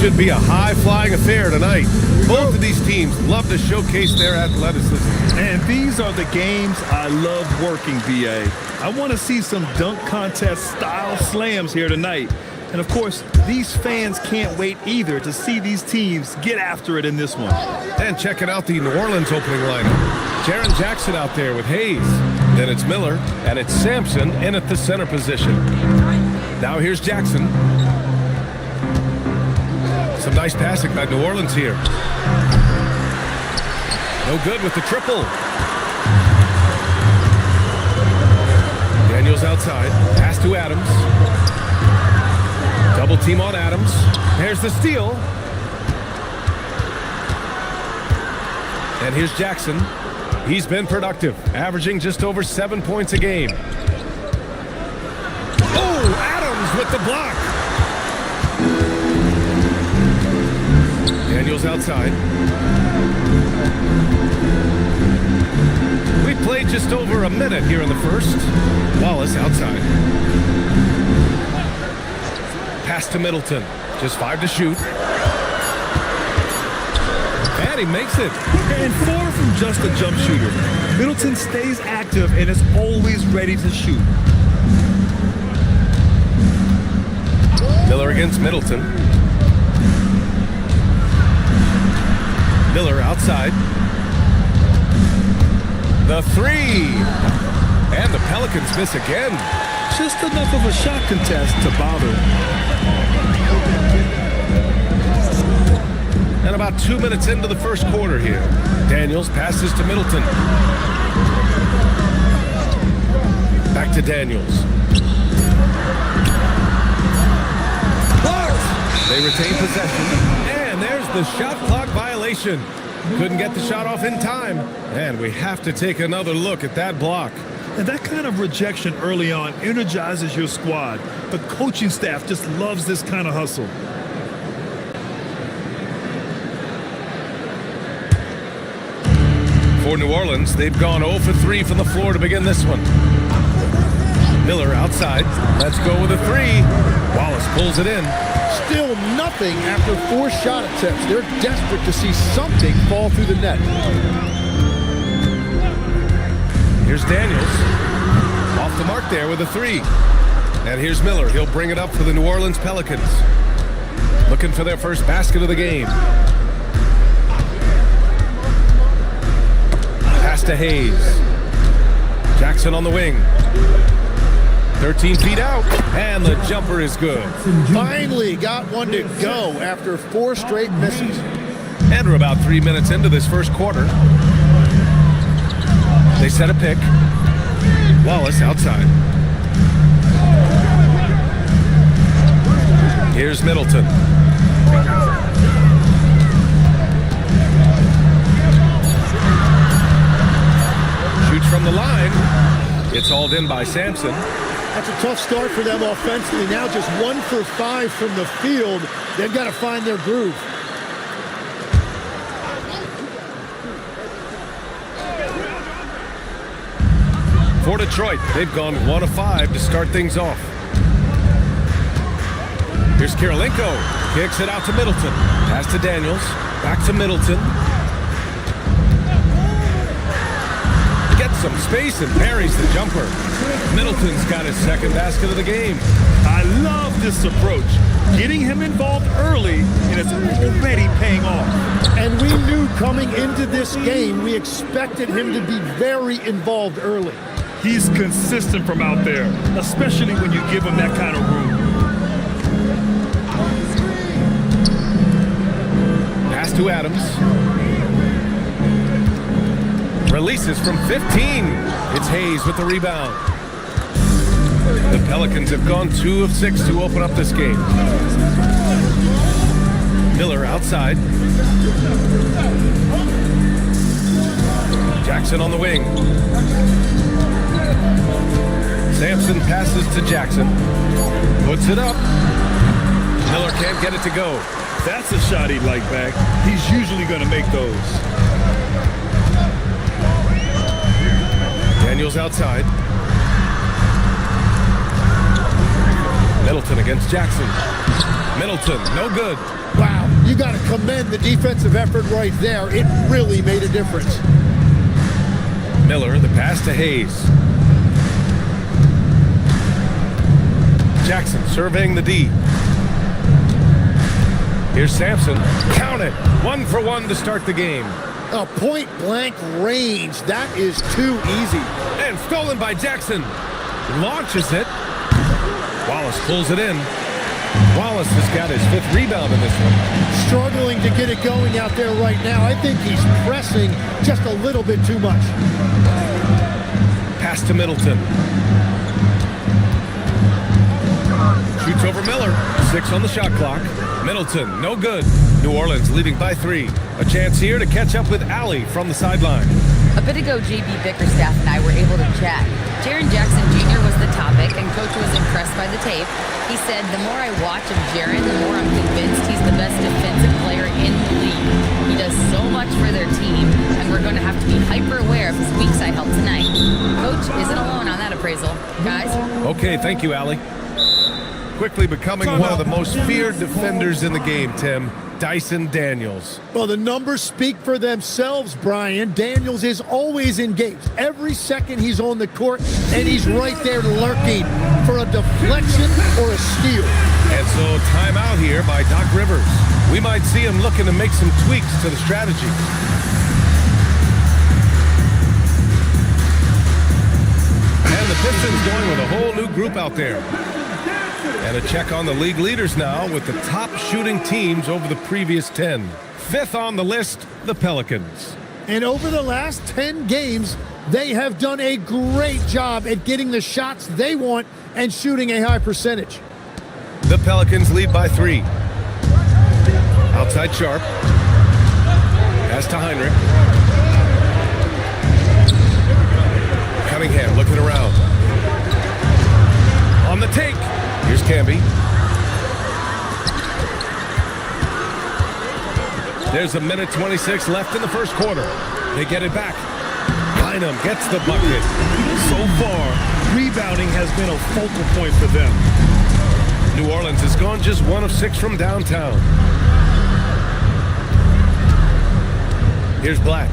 Should be a high-flying affair tonight. Both of these teams love to showcase their athleticism. And these are the games I love working, VA. I want to see some dunk contest style slams here tonight. And of course, these fans can't wait either to see these teams get after it in this one. And checking out the New Orleans opening lineup. Jaren Jackson out there with Hayes. Then it's Miller, and it's Sampson in at the center position. Now here's Jackson. Some nice passing by New Orleans here. No good with the triple. Daniels outside. Pass to Adams. Double team on Adams. There's the steal. And here's Jackson. He's been productive, averaging just over 7 points a game. Oh, Adams with the block. Daniels outside. We played just over a minute here in the first. Wallace outside. Pass to Middleton. Just 5 to shoot. And he makes it. And far from just a jump shooter, Middleton stays active and is always ready to shoot. Miller against Middleton. Miller outside. The three. And the Pelicans miss again. Just enough of a shot contest to bother. And about 2 minutes into the first quarter here. Daniels passes to Middleton. Back to Daniels. They retain possession. And there's the shot clock violation. Couldn't get the shot off in time. And we have to take another look at that block. And that kind of rejection early on energizes your squad. The coaching staff just loves this kind of hustle. For New Orleans, they've gone 0 for 3 from the floor to begin this one. Miller outside. Let's go with a three. Wallace pulls it in. Still nothing after 4 shot attempts. They're desperate to see something fall through the net. Here's Daniels. Off the mark there with a three. And here's Miller. He'll bring it up for the New Orleans Pelicans. Looking for their first basket of the game. Pass to Hayes. Jackson on the wing. 13 feet out, and the jumper is good. Finally got one to go after 4 straight misses. And we're about 3 minutes into this first quarter. They set a pick. Wallace outside. Here's Middleton. Shoots from the line. It's hauled in by Sampson. That's a tough start for them offensively. Now just 1 for 5 from the field. They've got to find their groove. For Detroit, they've gone 1 of 5 to start things off. Here's Kirilenko. Kicks it out to Middleton. Pass to Daniels. Back to Middleton. Gets some space and parries the jumper. Middleton's got his second basket of the game. I love this approach. Getting him involved early, and it's already paying off. And we knew coming into this game, we expected him to be very involved early. He's consistent from out there, especially when you give him that kind of room. Pass to Adams. Releases from 15. It's Hayes with the rebound. The Pelicans have gone 2 of 6 to open up this game. Miller outside. Jackson on the wing. Sampson passes to Jackson. Puts it up. Miller can't get it to go. That's a shot he'd like back. He's usually going to make those. Daniels outside. Middleton against Jackson. Middleton, no good. Wow, you got to commend the defensive effort right there. It really made a difference. Miller, the pass to Hayes. Jackson surveying the D. Here's Sampson. Count it. 1 for 1 to start the game. A point-blank range. That is too easy. And stolen by Jackson. Launches it. Wallace pulls it in. Wallace has got his 5th rebound in this one. Struggling to get it going out there right now. I think he's pressing just a little bit too much. Pass to Middleton. Shoots over Miller. 6 on the shot clock. Middleton, no good. New Orleans leading by 3. A chance here to catch up with Allie from the sideline. A bit ago, JB Bickerstaff and I were able to chat. Jaren Jackson Jr. was the topic, and Coach was impressed by the tape. He said, the more I watch of Jaren, the more I'm convinced he's the best defensive player in the league. He does so much for their team, and we're going to have to be hyper-aware of his weak side help tonight. Coach isn't alone on that appraisal. Guys? Okay, thank you, Allie. Quickly becoming one of the most feared defenders in the game, Tim. Dyson Daniels. Well, the numbers speak for themselves, Brian. Daniels is always engaged. Every second he's on the court, and he's right there lurking for a deflection or a steal. And so timeout here by Doc Rivers. We might see him looking to make some tweaks to the strategy. And the Pistons going with a whole new group out there. And a check on the league leaders now with the top shooting teams over the previous 10. 5th on the list, the Pelicans. And over the last 10 games, they have done a great job at getting the shots they want and shooting a high percentage. The Pelicans lead by 3. Outside Sharp. Pass to Heinrich. Cunningham looking around. On the take. Here's Camby. There's a minute 26 left in the first quarter. They get it back. Bynum gets the bucket. So far, rebounding has been a focal point for them. New Orleans has gone just 1 of 6 from downtown. Here's Blatch.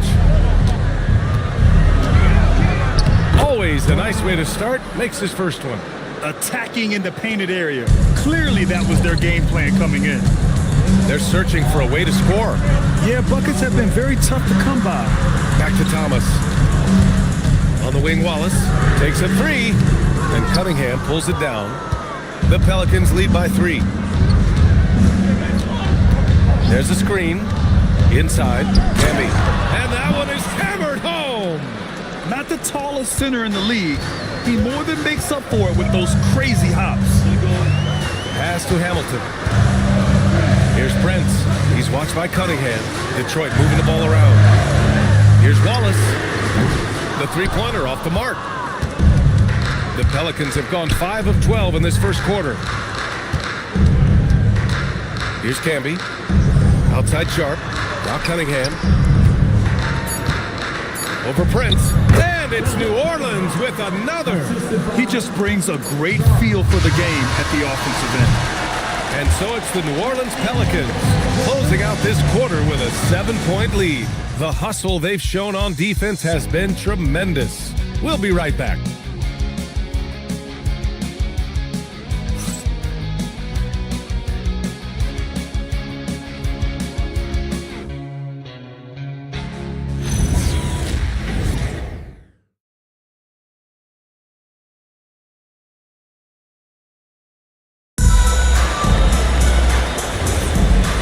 Always a nice way to start. Makes his first one. Attacking in the painted area. Clearly that was their game plan coming in. They're searching for a way to score. Yeah, buckets have been very tough to come by. Back to Thomas. On the wing, Wallace takes a 3, and Cunningham pulls it down. The Pelicans lead by 3. There's a screen. Inside, Camby. And that one is hammered home. Not the tallest center in the league. He more than makes up for it with those crazy hops. Pass to Hamilton. Here's Prince. He's watched by Cunningham. Detroit moving the ball around. Here's Wallace. The three-pointer off the mark. The Pelicans have gone 5 of 12 in this first quarter. Here's Camby. Outside Sharp. Now Cunningham. Over Prince. And it's New Orleans with another. He just brings a great feel for the game at the offensive end. And so it's the New Orleans Pelicans closing out this quarter with a 7-point lead. The hustle they've shown on defense has been tremendous. We'll be right back.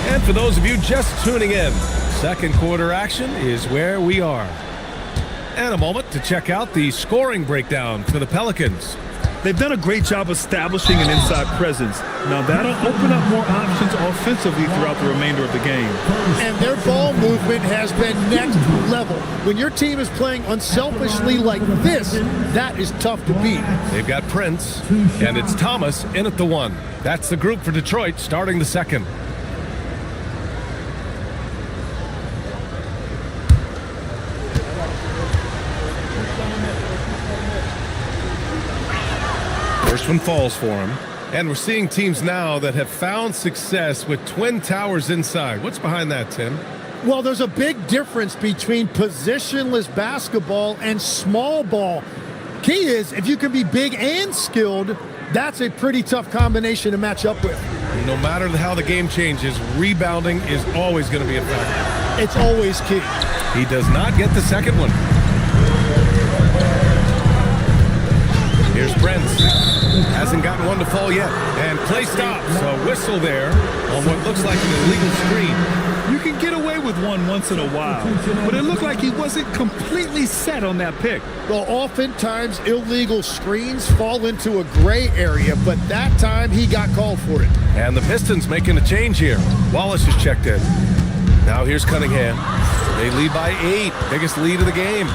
And for those of you just tuning in, second quarter action is where we are. And a moment to check out the scoring breakdown for the Pelicans. They've done a great job establishing an inside presence. Now that'll open up more options offensively throughout the remainder of the game. And their ball movement has been next level. When your team is playing unselfishly like this, that is tough to beat. They've got Prince, and it's Thomas in at the 1. That's the group for Detroit starting the second. First one falls for him. And we're seeing teams now that have found success with twin towers inside. What's behind that, Tim? Well, there's a big difference between positionless basketball and small ball. Key is, if you can be big and skilled, that's a pretty tough combination to match up with. No matter how the game changes, rebounding is always going to be a factor. It's always key. He does not get the second one. Here's Prince. Hasn't gotten one to fall yet. And play stops. A whistle there on what looks like an illegal screen. You can get away with one once in a while, but it looked like he wasn't completely set on that pick. Well, oftentimes illegal screens fall into a gray area, but that time he got called for it. And the Pistons making a change here. Wallace is checked in. Now here's Cunningham. They lead by 8. Biggest lead of the game.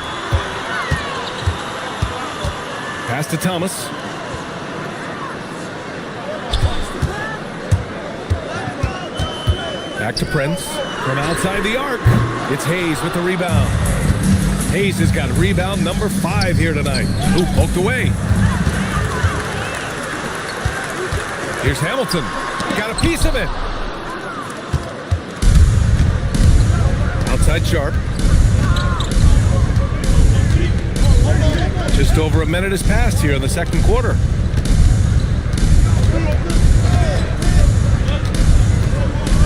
Pass to Thomas. Back to Prince. From outside the arc, it's Hayes with the rebound. Hayes has got rebound number 5 here tonight. Ooh, poked away. Here's Hamilton. Got a piece of it. Outside Sharp. Just over a minute has passed here in the second quarter.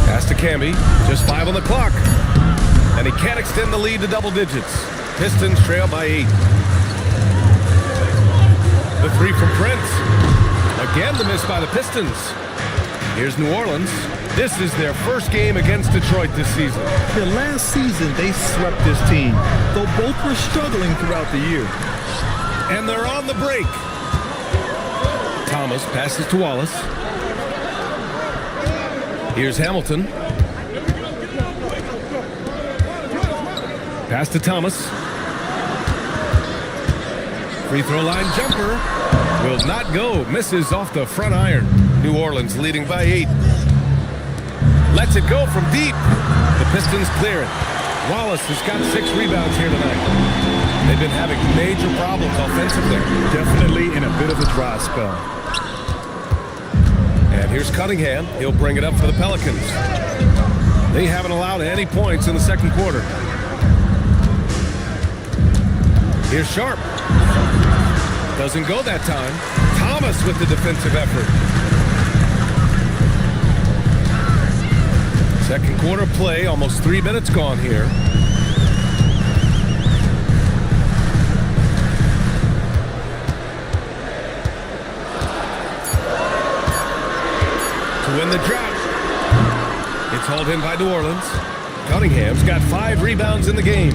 Pass to Camby. Just 5 on the clock. And he can't extend the lead to double digits. Pistons trail by 8. The 3 from Prince. Again the miss by the Pistons. Here's New Orleans. This is their first game against Detroit this season. The last season they swept this team, though both were struggling throughout the year. And they're on the break. Thomas passes to Wallace. Here's Hamilton. Pass to Thomas. Free throw line jumper. Will not go. Misses off the front iron. New Orleans leading by 8. Lets it go from deep. The Pistons clear it. Wallace has got 6 rebounds here tonight. They've been having major problems offensively. Definitely in a bit of a dry spell. And here's Cunningham. He'll bring it up for the Pelicans. They haven't allowed any points in the second quarter. Here's Sharp. Doesn't go that time. Thomas with the defensive effort. Second quarter play, almost 3 minutes gone here. To win the drought. It's hauled in by New Orleans. Cunningham's got 5 rebounds in the game.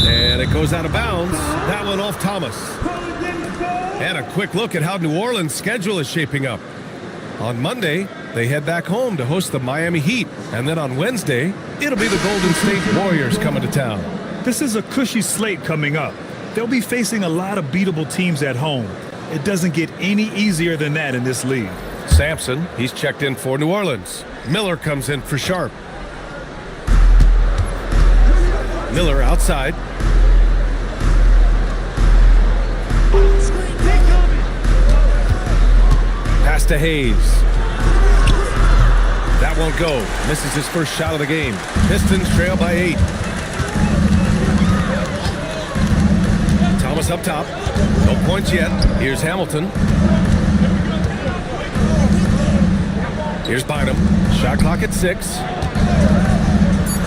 And it goes out of bounds. That one off Thomas. And a quick look at how New Orleans' schedule is shaping up. On Monday, they head back home to host the Miami Heat. And then on Wednesday, it'll be the Golden State Warriors coming to town. This is a cushy slate coming up. They'll be facing a lot of beatable teams at home. It doesn't get any easier than that in this league. Sampson, he's checked in for New Orleans. Miller comes in for Sharp. Miller outside. Pass to Hayes. That won't go. Misses his first shot of the game. Pistons trail by 8. Thomas Thomas up top. No points yet. Here's Hamilton. Here's Bynum. Shot clock at 6.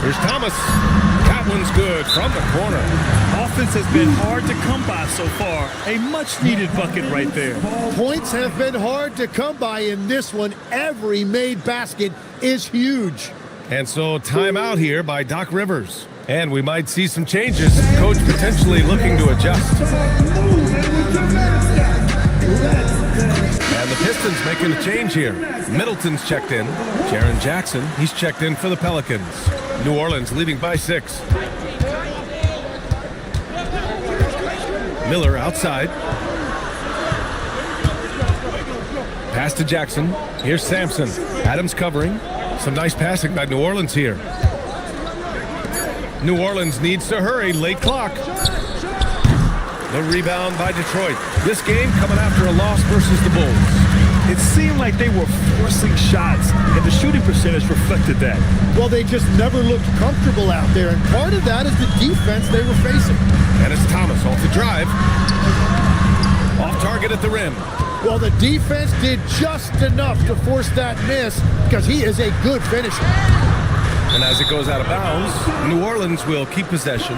Here's Thomas. That one's good from the corner. Offense has been hard to come by so far. A much-needed bucket right there. Points have been hard to come by in this one. Every made basket is huge. And so timeout here by Doc Rivers. And we might see some changes. Coach potentially looking to adjust. And the Pistons making a change here. Middleton's checked in. Jaren Jackson, he's checked in for the Pelicans. New Orleans leading by 6. Miller outside. Pass to Jackson. Here's Sampson. Adams covering. Some nice passing by New Orleans here. New Orleans needs to hurry. Late clock. The rebound by Detroit. This game coming after a loss versus the Bulls. It seemed like they were forcing shots, and the shooting percentage reflected that. Well, they just never looked comfortable out there, and part of that is the defense they were facing. And it's Thomas off the drive. Off target at the rim. Well, the defense did just enough to force that miss because he is a good finisher. And as it goes out of bounds, New Orleans will keep possession.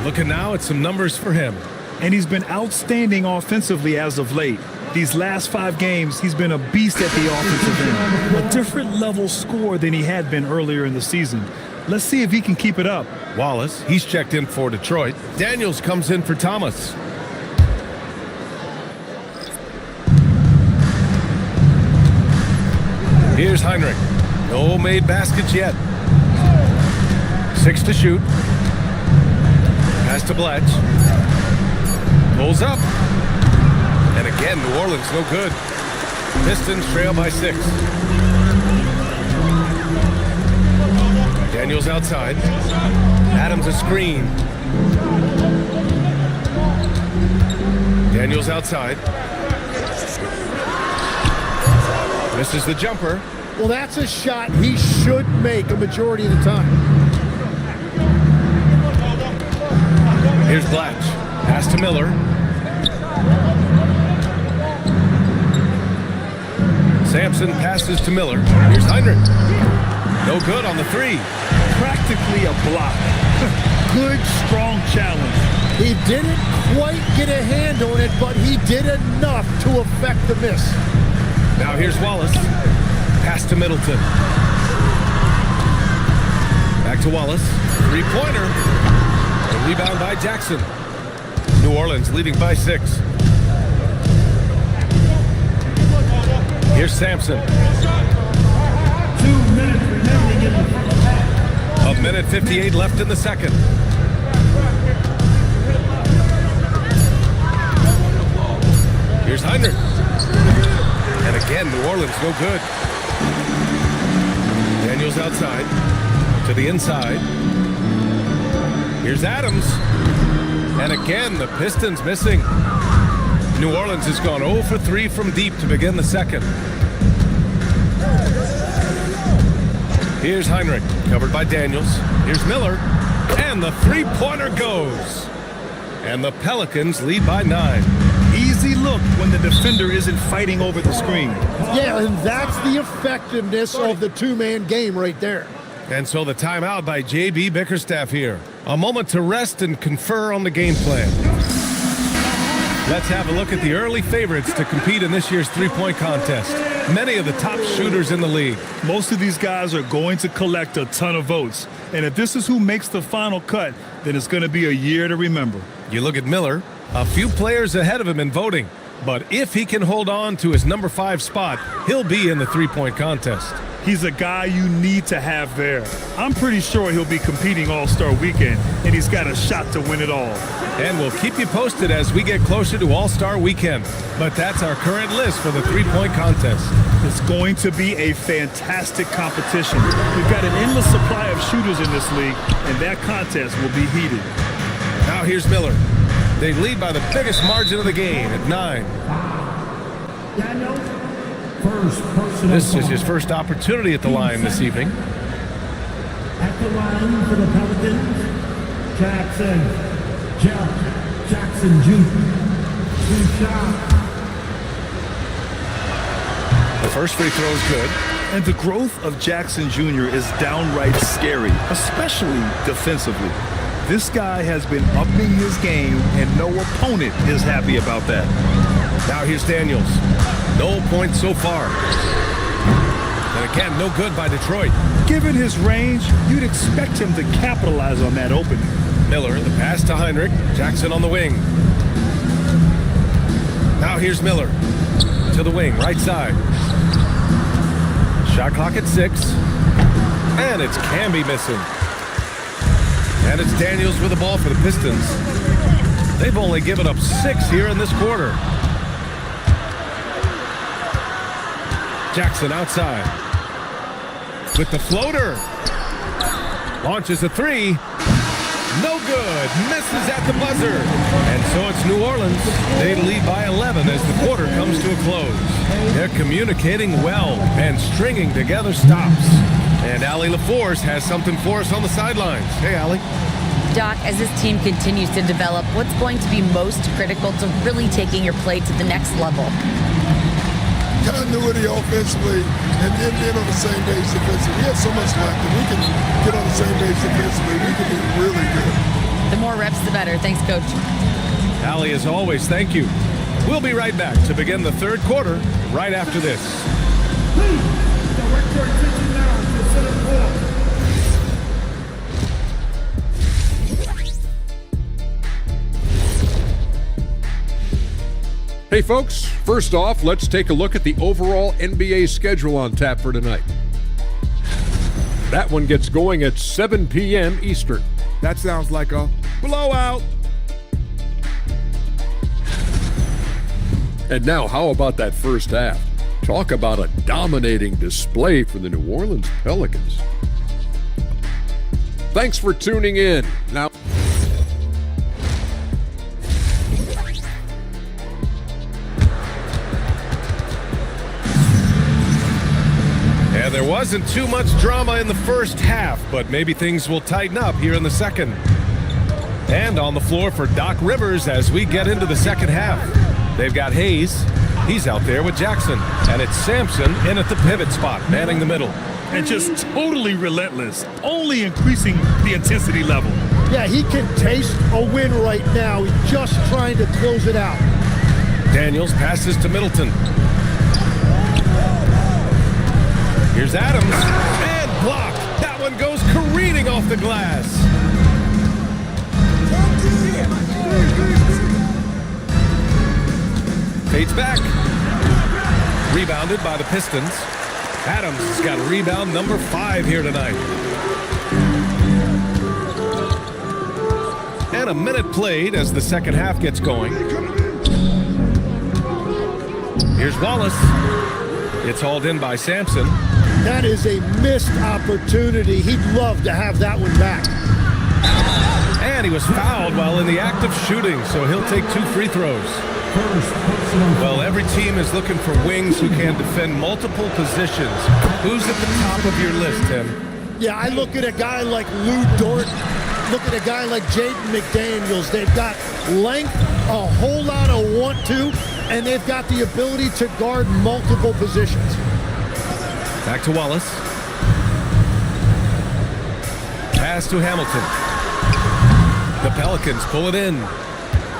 Looking now at some numbers for him. And he's been outstanding offensively as of late. These last 5 games, he's been a beast at the offensive end. A different level scorer than he had been earlier in the season. Let's see if he can keep it up. Wallace, he's checked in for Detroit. Daniels comes in for Thomas. Here's Heinrich. No made baskets yet. 6 to shoot. Pass to Blatch. Pulls up. And again, New Orleans no good. Pistons trail by 6. Daniels outside. Adams a screen. Daniels outside. Misses the jumper. Well, that's a shot he should make a majority of the time. Here's Blatch. Pass to Miller. Sampson passes to Miller. Here's Heinrich. No good on the 3. Practically a block. Good, strong challenge. He didn't quite get a hand on it, but he did enough to affect the miss. Now here's Wallace. Pass to Middleton. Back to Wallace. 3-pointer. A rebound by Jackson. New Orleans leading by 6. Here's Sampson. 2 minutes remaining in the first half. 1:58 left in the second. Here's Heinrich. And again, New Orleans no good. Daniels outside. To the inside. Here's Adams. And again, the Pistons missing. New Orleans has gone 0 for 3 from deep to begin the second. Here's Heinrich, covered by Daniels. Here's Miller. And the 3-pointer goes. And the Pelicans lead by 9. Easy look when the defender isn't fighting over the screen. Yeah, and that's the effectiveness of the 2-man game right there. And so the timeout by J.B. Bickerstaff here. A moment to rest and confer on the game plan. Let's have a look at the early favorites to compete in this year's 3-point contest. Many of the top shooters in the league. Most of these guys are going to collect a ton of votes. And if this is who makes the final cut, then it's going to be a year to remember. You look at Miller, a few players ahead of him in voting. But if he can hold on to his number 5 spot, he'll be in the 3-point contest. He's a guy you need to have there. I'm pretty sure he'll be competing All-Star Weekend, and he's got a shot to win it all. And we'll keep you posted as we get closer to All-Star Weekend. But that's our current list for the 3-point contest. It's going to be a fantastic competition. We've got an endless supply of shooters in this league, and that contest will be heated. Now here's Miller. They lead by the biggest margin of the game at 9. This is his first opportunity at the line this evening. At the line for the Pelicans, Jackson. Jackson Jr. 2 shots. The first free throw is good. And the growth of Jackson Jr. is downright scary, especially defensively. This guy has been upping his game, and no opponent is happy about that. Now here's Daniels. No points so far. And again, no good by Detroit. Given his range, you'd expect him to capitalize on that opening. Miller, the pass to Heinrich. Jackson on the wing. Now here's Miller. To the wing, right side. Shot clock at 6. And it's Camby missing. And it's Daniels with the ball for the Pistons. They've only given up 6 here in this quarter. Jackson outside. With the floater. Launches a 3. No good. Misses at the buzzer. And so it's New Orleans. They lead by 11 as the quarter comes to a close. They're communicating well and stringing together stops. And Allie LaForce has something for us on the sidelines. Hey, Allie. Doc, as this team continues to develop, what's going to be most critical to really taking your play to the next level? Continuity offensively and then being on the same page defensively. We have so much left. If we can get on the same page defensively, we can be really good. The more reps, the better. Thanks, Coach. Allie, as always, thank you. We'll be right back to begin the third quarter right after this. Please, direct your attention now to center court. Hey folks, first off, let's take a look at the overall NBA schedule on tap for tonight. That one gets going at 7 p.m. Eastern. That sounds like a blowout. And now, how about that first half? Talk about a dominating display for the New Orleans Pelicans. Thanks for tuning in. Now, and there wasn't too much drama in the first half, but maybe things will tighten up here in the second. And on the floor for Doc Rivers as we get into the second half. They've got Hayes. He's out there with Jackson. And it's Sampson in at the pivot spot, manning the middle. And just totally relentless, only increasing the intensity level. Yeah, he can taste a win right now. He's just trying to close it out. Daniels passes to Middleton. Here's Adams. And blocked. That one goes careening off the glass. Fades back. Rebounded by the Pistons. Adams has got rebound number 5 here tonight. And a minute played as the second half gets going. Here's Wallace. It's hauled in by Sampson. That is a missed opportunity. He'd love to have that one back. And he was fouled while in the act of shooting, so he'll take 2 free throws. Well, every team is looking for wings who can defend multiple positions. Who's at the top of your list, Tim? Yeah, I look at a guy like Lou Dort. Look at a guy like Jaden McDaniels. They've got length, a whole lot of want to, and they've got the ability to guard multiple positions. Back to Wallace. Pass to Hamilton. The Pelicans pull it in.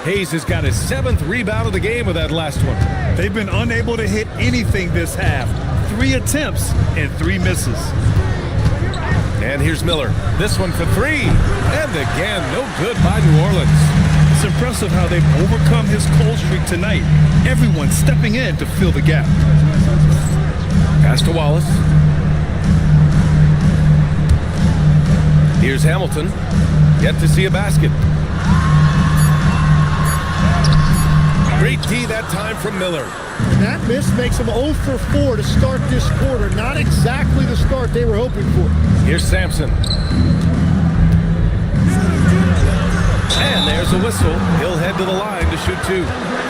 Hayes has got his 7th rebound of the game with that last one. They've been unable to hit anything this half. 3 attempts and 3 misses. And here's Miller. This one for 3. And again, no good by New Orleans. It's impressive how they've overcome his cold streak tonight. Everyone stepping in to fill the gap. Pass to Wallace. Here's Hamilton. Yet to see a basket. Great D that time from Miller. And that miss makes them 0 for 4 to start this quarter. Not exactly the start they were hoping for. Here's Sampson. And there's a whistle. He'll head to the line to shoot 2.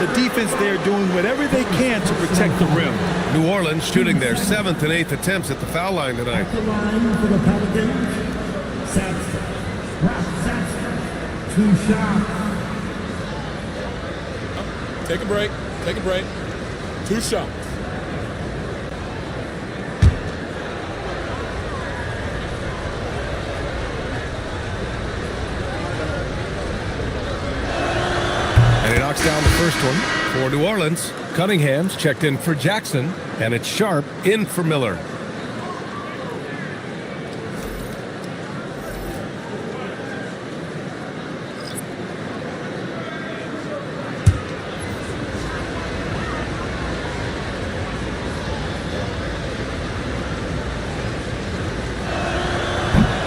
The defense there doing whatever they can to protect the rim. New Orleans shooting their 7th and 8th attempts at the foul line tonight. At the line for the Pelicans, Sampson. 2 shots. Take a break. Take a break. 2 shots. And he knocks down the first one for New Orleans. Cunningham's checked in for Jackson, and it's Sharp in for Miller.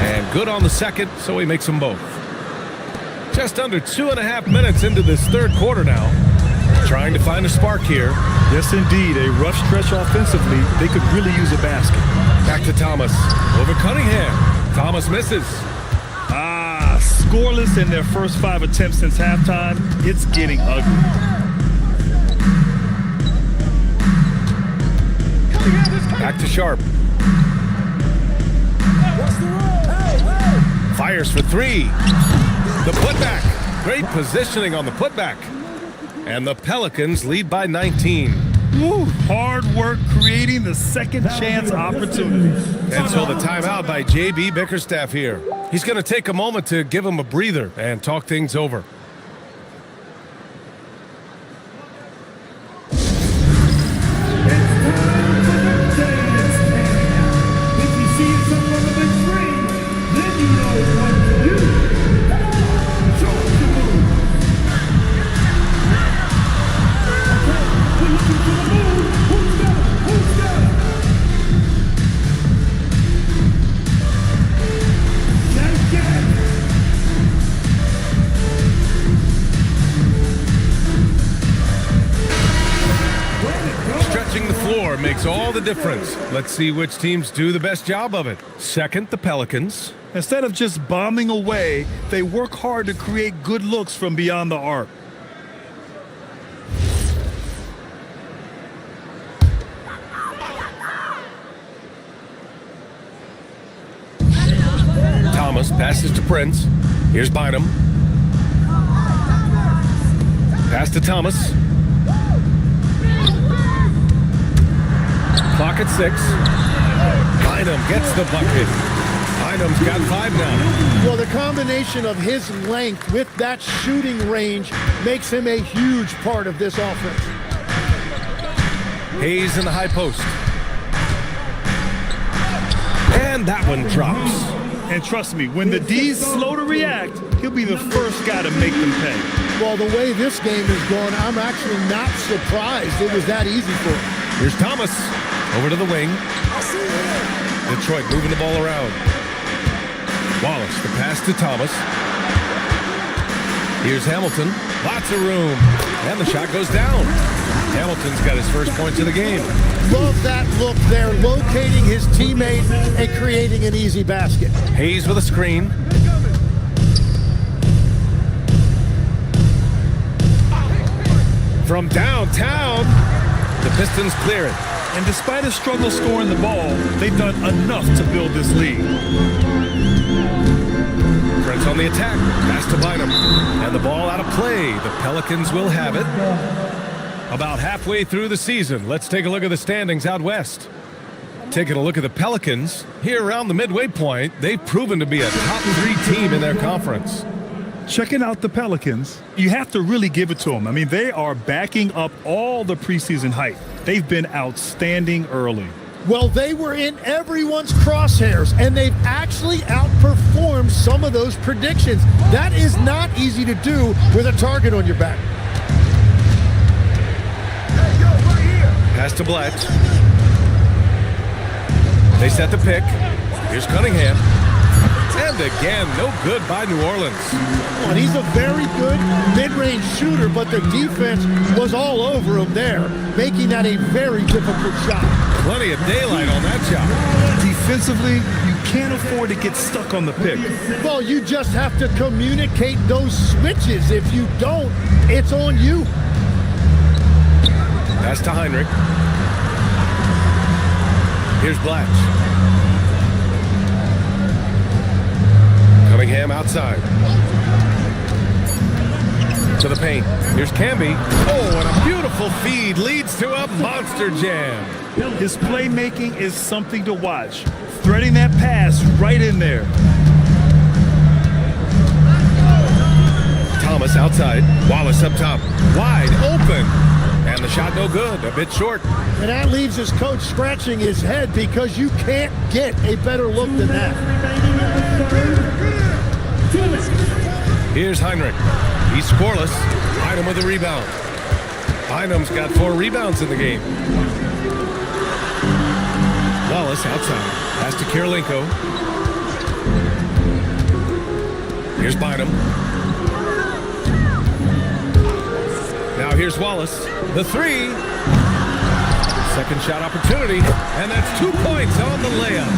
And good on the second, so he makes them both. Just under 2.5 minutes into this third quarter now. Trying to find a spark here. Yes, indeed. A rough stretch offensively. They could really use a basket. Back to Thomas. Over Cunningham. Thomas misses. Scoreless in their first 5 attempts since halftime. It's getting ugly. Back to Sharp. Fires for 3. The putback. Great positioning on the putback. And the Pelicans lead by 19. Woo, hard work creating the second chance opportunity. And so the timeout by J.B. Bickerstaff here. He's going to take a moment to give him a breather and talk things over. Makes all the difference. Let's see which teams do the best job of it. Second, the Pelicans. Instead of just bombing away, they work hard to create good looks from beyond the arc. Thomas passes to Prince. Here's Bynum. Pass to Thomas. Clock at 6. Bynum gets the bucket. Bynum's got 5 now. Well, the combination of his length with that shooting range makes him a huge part of this offense. Hayes in the high post. And that one drops. And trust me, when the D's slow to react, he'll be the first guy to make them pay. Well, the way this game is going, I'm actually not surprised it was that easy for him. Here's Thomas. Over to the wing. Detroit moving the ball around. Wallace, the pass to Thomas. Here's Hamilton. Lots of room. And the shot goes down. Hamilton's got his first points of the game. Love that look there, locating his teammate and creating an easy basket. Hayes with a screen. From downtown, the Pistons clear it. And despite a struggle scoring the ball, they've done enough to build this lead. Prince on the attack. Pass to Bynum. And the ball out of play. The Pelicans will have it. About halfway through the season, let's take a look at the standings out west. Taking a look at the Pelicans, here around the midway point, they've proven to be a top 3 team in their conference. Checking out the Pelicans, you have to really give it to them. I mean, they are backing up all the preseason hype. They've been outstanding early. Well, they were in everyone's crosshairs, and they've actually outperformed some of those predictions. That is not easy to do with a target on your back. Pass to Black. They set the pick. Here's Cunningham. And again, no good by New Orleans. And he's a very good mid-range shooter, but the defense was all over him there, making that a very difficult shot. Plenty of daylight on that shot. Defensively, you can't afford to get stuck on the pick. Well, you just have to communicate those switches. If you don't, it's on you. Pass to Heinrich. Here's Blatch. Cunningham outside. To the paint. Here's Camby. Oh, and a beautiful feed leads to a monster jam. His playmaking is something to watch. Threading that pass right in there. Thomas outside. Wallace up top. Wide open. And the shot no good. A bit short. And that leaves his coach scratching his head because you can't get a better look than that. Here's Heinrich. He's scoreless. Bynum with a rebound. Bynum's got 4 rebounds in the game. Wallace outside. Pass to Kirilenko. Here's Bynum. Now here's Wallace. The 3. Second shot opportunity. And that's 2 points on the layup.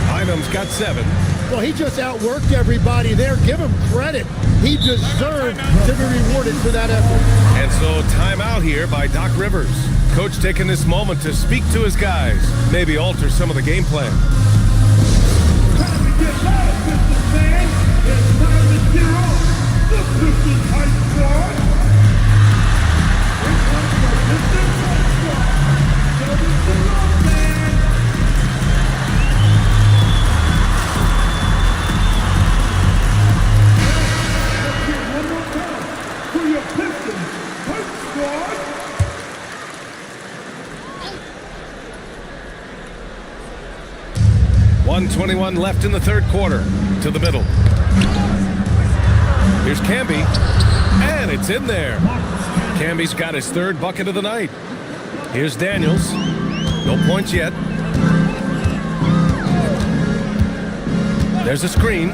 Bynum's got 7. Well, he just outworked everybody there. Give him credit. He deserved to be rewarded for that effort. And so timeout here by Doc Rivers. Coach taking this moment to speak to his guys. Maybe alter some of the game plan. Time to get loud, Pistons fans. It's time to cheer on the Pistons High Squad. Here comes the Pistons High Squad. Show them some love, man. Let's hear it one more time for your Pistons High Squad. 1:21 left in the third quarter. To the middle. Here's Camby. And it's in there. Camby's got his 3rd bucket of the night. Here's Daniels. No points yet. There's a screen.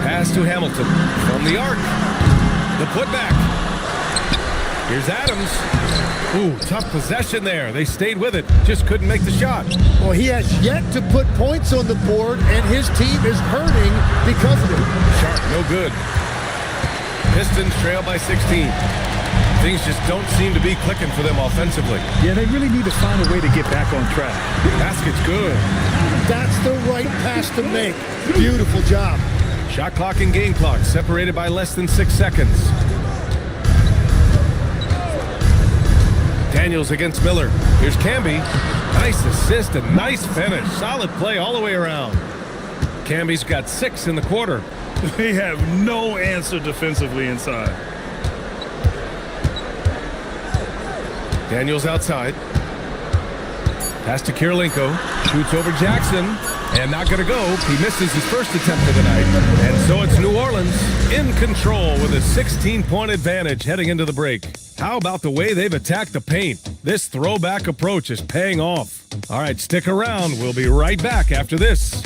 Pass to Hamilton. From the arc. The putback. Here's Adams. Ooh, tough possession there. They stayed with it. Just couldn't make the shot. Well, he has yet to put points on the board, and his team is hurting because of it. Sharp, no good. Pistons trail by 16. Things just don't seem to be clicking for them offensively. Yeah, they really need to find a way to get back on track. Basket's good. That's the right pass to make. Beautiful job. Shot clock and game clock separated by less than 6 seconds. Daniels against Miller. Here's Camby. Nice assist and nice finish. Solid play all the way around. Camby's got 6 in the quarter. They have no answer defensively inside. Daniels outside. Pass to Kirilenko. Shoots over Jackson. And not going to go. He misses his first attempt of the night. And so it's New Orleans in control with a 16-point advantage heading into the break. How about the way they've attacked the paint? This throwback approach is paying off. All right, stick around. We'll be right back after this.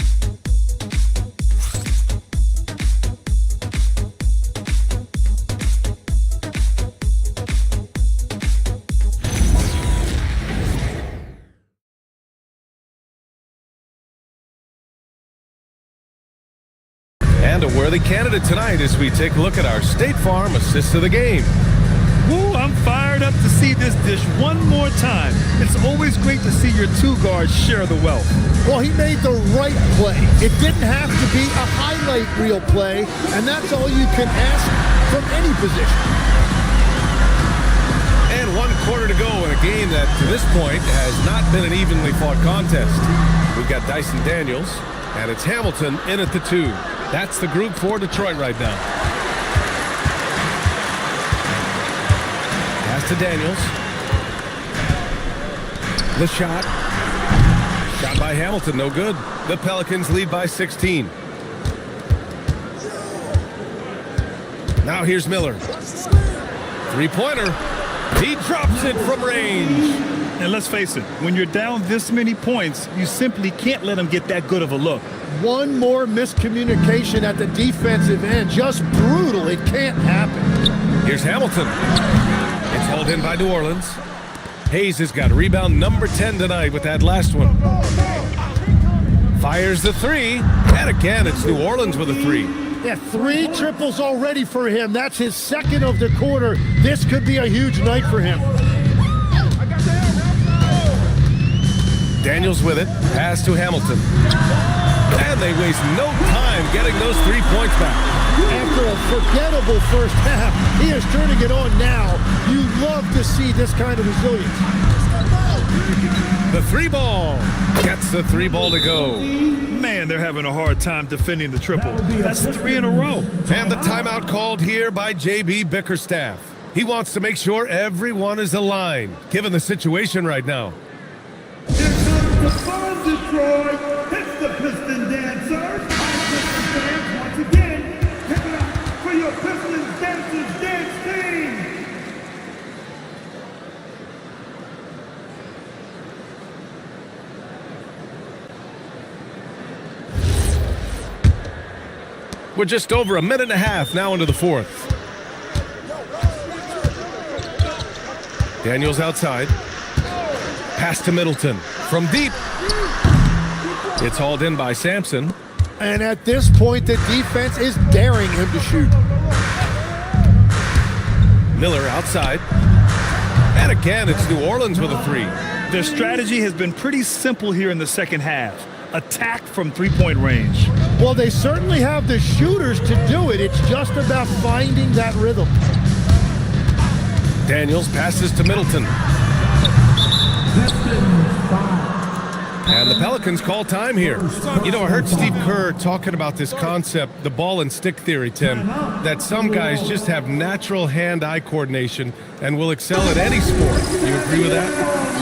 And a worthy candidate tonight as we take a look at our State Farm assist of the game. Woo, I'm fired up to see this dish one more time. It's always great to see your 2 guards share the wealth. Well, he made the right play. It didn't have to be a highlight reel play, and that's all you can ask from any position. And 1 quarter to go in a game that, to this point, has not been an evenly fought contest. We've got Dyson Daniels, and it's Hamilton in at the 2. That's the group for Detroit right now. Pass to Daniels. The shot. Shot by Hamilton, no good. The Pelicans lead by 16. Now here's Miller. 3-pointer. He drops it from range. And let's face it, when you're down this many points, you simply can't let them get that good of a look. One more miscommunication at the defensive end. Just brutal. It can't happen. Here's Hamilton. It's hauled in by New Orleans. Hayes has got rebound number 10 tonight with that last one. Fires the 3. And again, it's New Orleans with a 3. Yeah, 3 triples already for him. That's his 2nd of the quarter. This could be a huge night for him. Daniels with it. Pass to Hamilton. And they waste no time getting those 3 points back. After a forgettable first half, he is turning it on now. You love to see this kind of resilience. The 3 ball gets the 3 ball to go. Man, they're having a hard time defending the triple. That's 3 in a row. And the timeout called here by JB Bickerstaff. He wants to make sure everyone is aligned, given the situation right now. Here comes the fun, Detroit. It's the Piston Dancers. Fans once again, give it up for your Pistons Dancers dance team. We're just over a minute and a half now into the fourth. Daniels outside. Pass to Middleton. From deep. It's hauled in by Sampson. And at this point, the defense is daring him to shoot. Miller outside. And again, it's New Orleans with a 3. Their strategy has been pretty simple here in the second half. Attack from 3-point range. Well, they certainly have the shooters to do it. It's just about finding that rhythm. Daniels passes to Middleton. And the Pelicans call time here. You know, I heard Steve Kerr talking about this concept, the ball and stick theory, Tim, that some guys just have natural hand-eye coordination and will excel at any sport. You agree with that?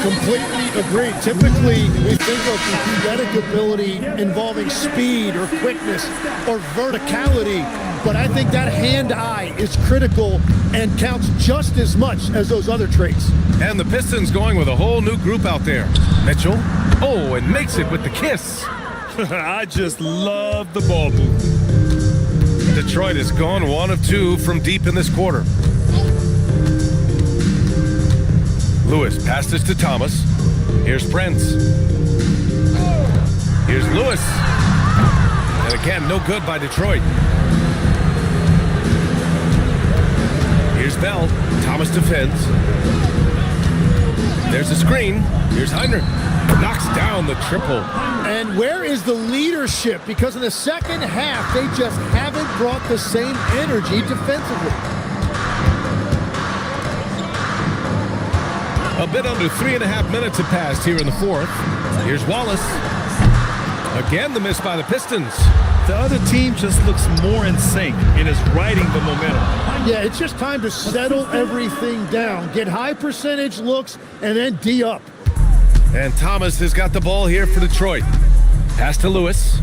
Completely agree. Typically, we think of athletic ability involving speed or quickness or verticality, but I think that hand-eye is critical and counts just as much as those other traits. And the Pistons going with a whole new group out there. Mitchell, oh, and makes it with the kiss. I just love the ball move. Detroit has gone 1 of 2 from deep in this quarter. Lewis passes to Thomas. Here's Prince. Here's Lewis. And again, no good by Detroit. Here's Bell. Thomas defends. There's a screen. Here's Heinrich. Knocks down the triple. And where is the leadership? Because in the second half, they just haven't brought the same energy defensively. A bit under 3.5 minutes have passed here in the fourth. Here's Wallace. Again, the miss by the Pistons. The other team just looks more in sync and is riding the momentum. Yeah, it's just time to settle everything down. Get high percentage looks and then D up. And Thomas has got the ball here for Detroit. Pass to Lewis.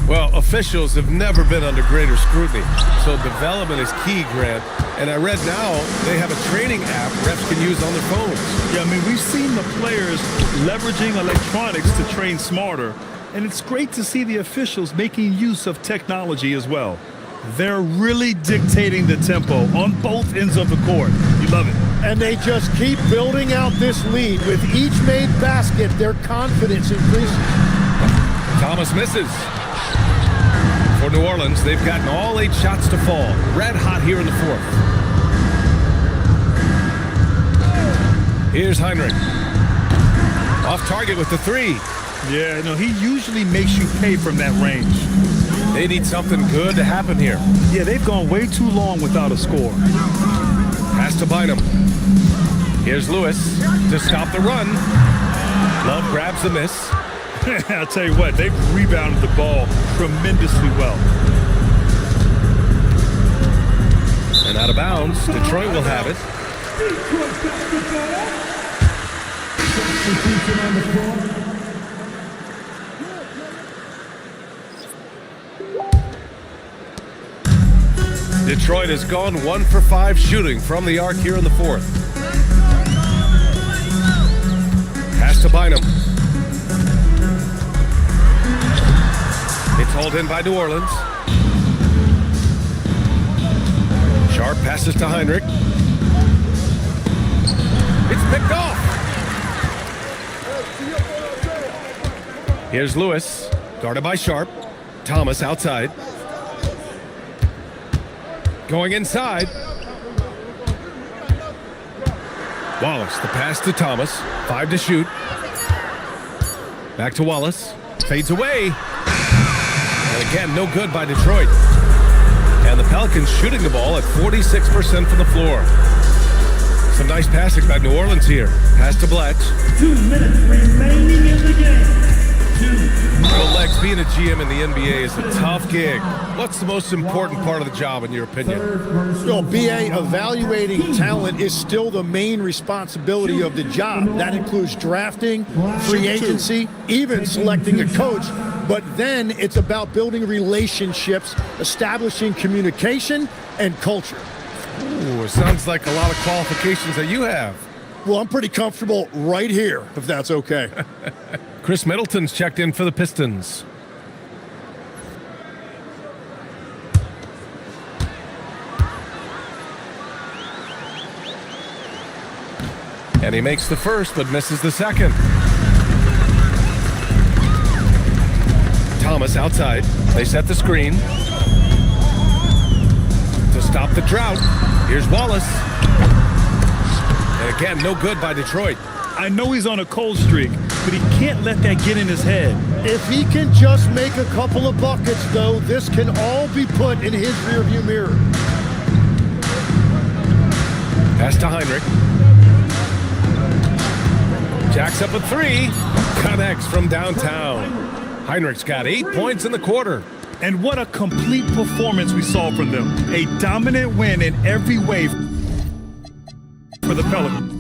Well, officials have never been under greater scrutiny, so development is key, Grant. And I read now they have a training app refs can use on their phones. Yeah, I mean, we've seen the players leveraging electronics to train smarter, and it's great to see the officials making use of technology as well. They're really dictating the tempo on both ends of the court. You love it. And they just keep building out this lead. With each made basket, their confidence increases. Thomas misses. For New Orleans, they've gotten all 8 shots to fall. Red hot here in the fourth. Here's Heinrich. Off target with the 3. Yeah, no, he usually makes you pay from that range. They need something good to happen here. Yeah, they've gone way too long without a score. Pass to Bynum. Here's Lewis to stop the run. Love grabs the miss. I'll tell you what, they've rebounded the ball tremendously well. And out of bounds, Detroit will have it. Detroit has gone 1 for 5 shooting from the arc here in the fourth. Pass to Bynum. It's hauled in by New Orleans. Sharp passes to Heinrich. It's picked off. Here's Lewis, guarded by Sharp. Thomas outside. Going inside. Wallace, the pass to Thomas. 5 to shoot. Back to Wallace. Fades away. And again, no good by Detroit. And the Pelicans shooting the ball at 46% from the floor. Some nice passing by New Orleans here. Pass to Bletch. 2 minutes remaining in the game. Well, Lex, being a GM in the NBA is a tough gig. What's the most important part of the job, in your opinion? Well, BA, evaluating talent is still the main responsibility of the job. That includes drafting, free agency, even selecting a coach. But then it's about building relationships, establishing communication, and culture. Ooh, it sounds like a lot of qualifications that you have. Well, I'm pretty comfortable right here, if that's okay. Chris Middleton's checked in for the Pistons. And he makes the first, but misses the second. Thomas outside. They set the screen. To stop the drought, here's Wallace. And again, no good by Detroit. I know he's on a cold streak, but he can't let that get in his head. If he can just make a couple of buckets, though, this can all be put in his rearview mirror. Pass to Heinrich. Jacks up a three. Connects from downtown. Heinrich's got 8 points in the quarter. And what a complete performance we saw from them. A dominant win in every way for the Pelicans.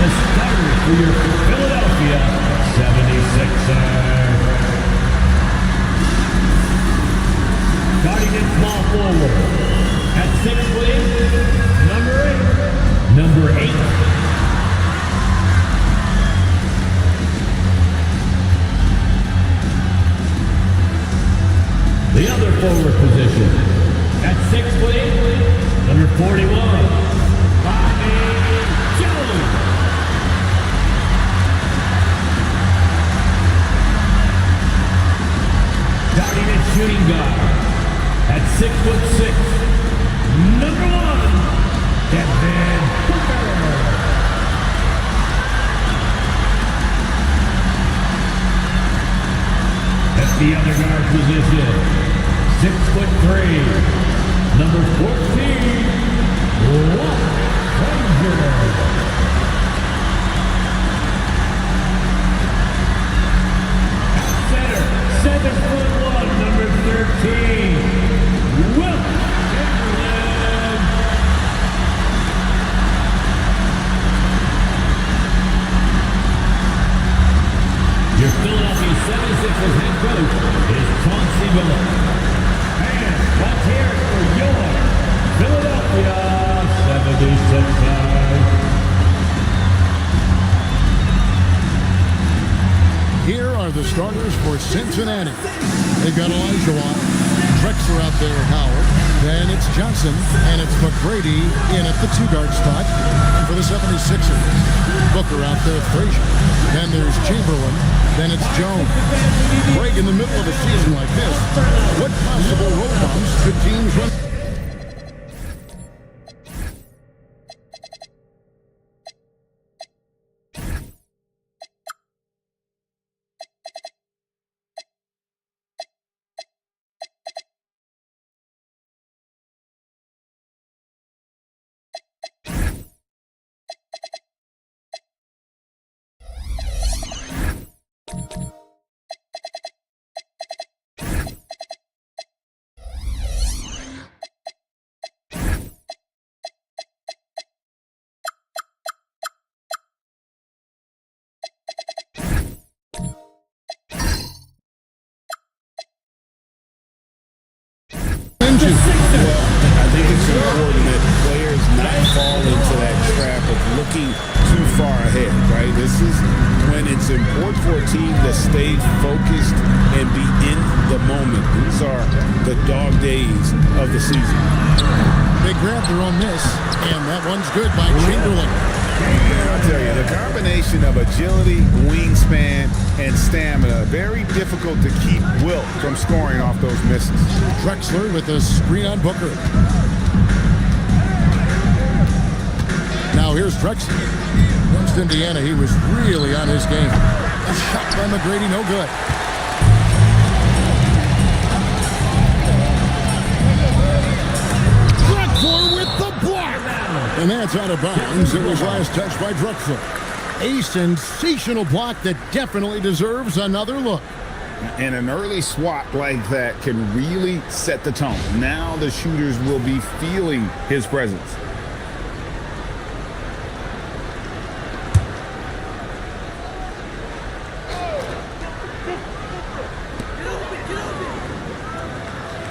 the starters for your Philadelphia 76ers. Starting in small forward. At 6 foot, number 8. The other forward position. At 6 foot, number 41. Starting at shooting guard. At 6'6", number 1, Devin Booker. At the other guard position, 6'3", number 14, center, 7'1", number 13. Your Philadelphia 76ers head coach is Chauncey Billups. And let's hear it for your Philadelphia 76ers. Here are the starters for Cincinnati. They've got Elijah, Drexler out there, Howard. Then it's Johnson, and it's McGrady in at the 2-guard spot. And for the 76ers, Booker out there, Frazier. Then there's Chamberlain. Then it's Jones. Greg, in the middle of a season like this, what possible road bumps could teams run? Well, I think it's important that players not fall into that trap of looking too far ahead, right? This is when it's important for a team to stay focused and be in the moment. These are the dog days of the season. They grabbed their own miss, and that one's good by Chamberlain. And I'll tell you, the combination of agility, wingspan, and stamina, very difficult to keep Wilt from scoring off those misses. Drexler with a screen on Booker. Now here's Drexler. Against Indiana, he was really on his game. A shot by McGrady, no good. Drexler with the block. And that's out of bounds. It was last touched by Drexler. A sensational block that definitely deserves another look. And an early swat like that can really set the tone. Now the shooters will be feeling his presence.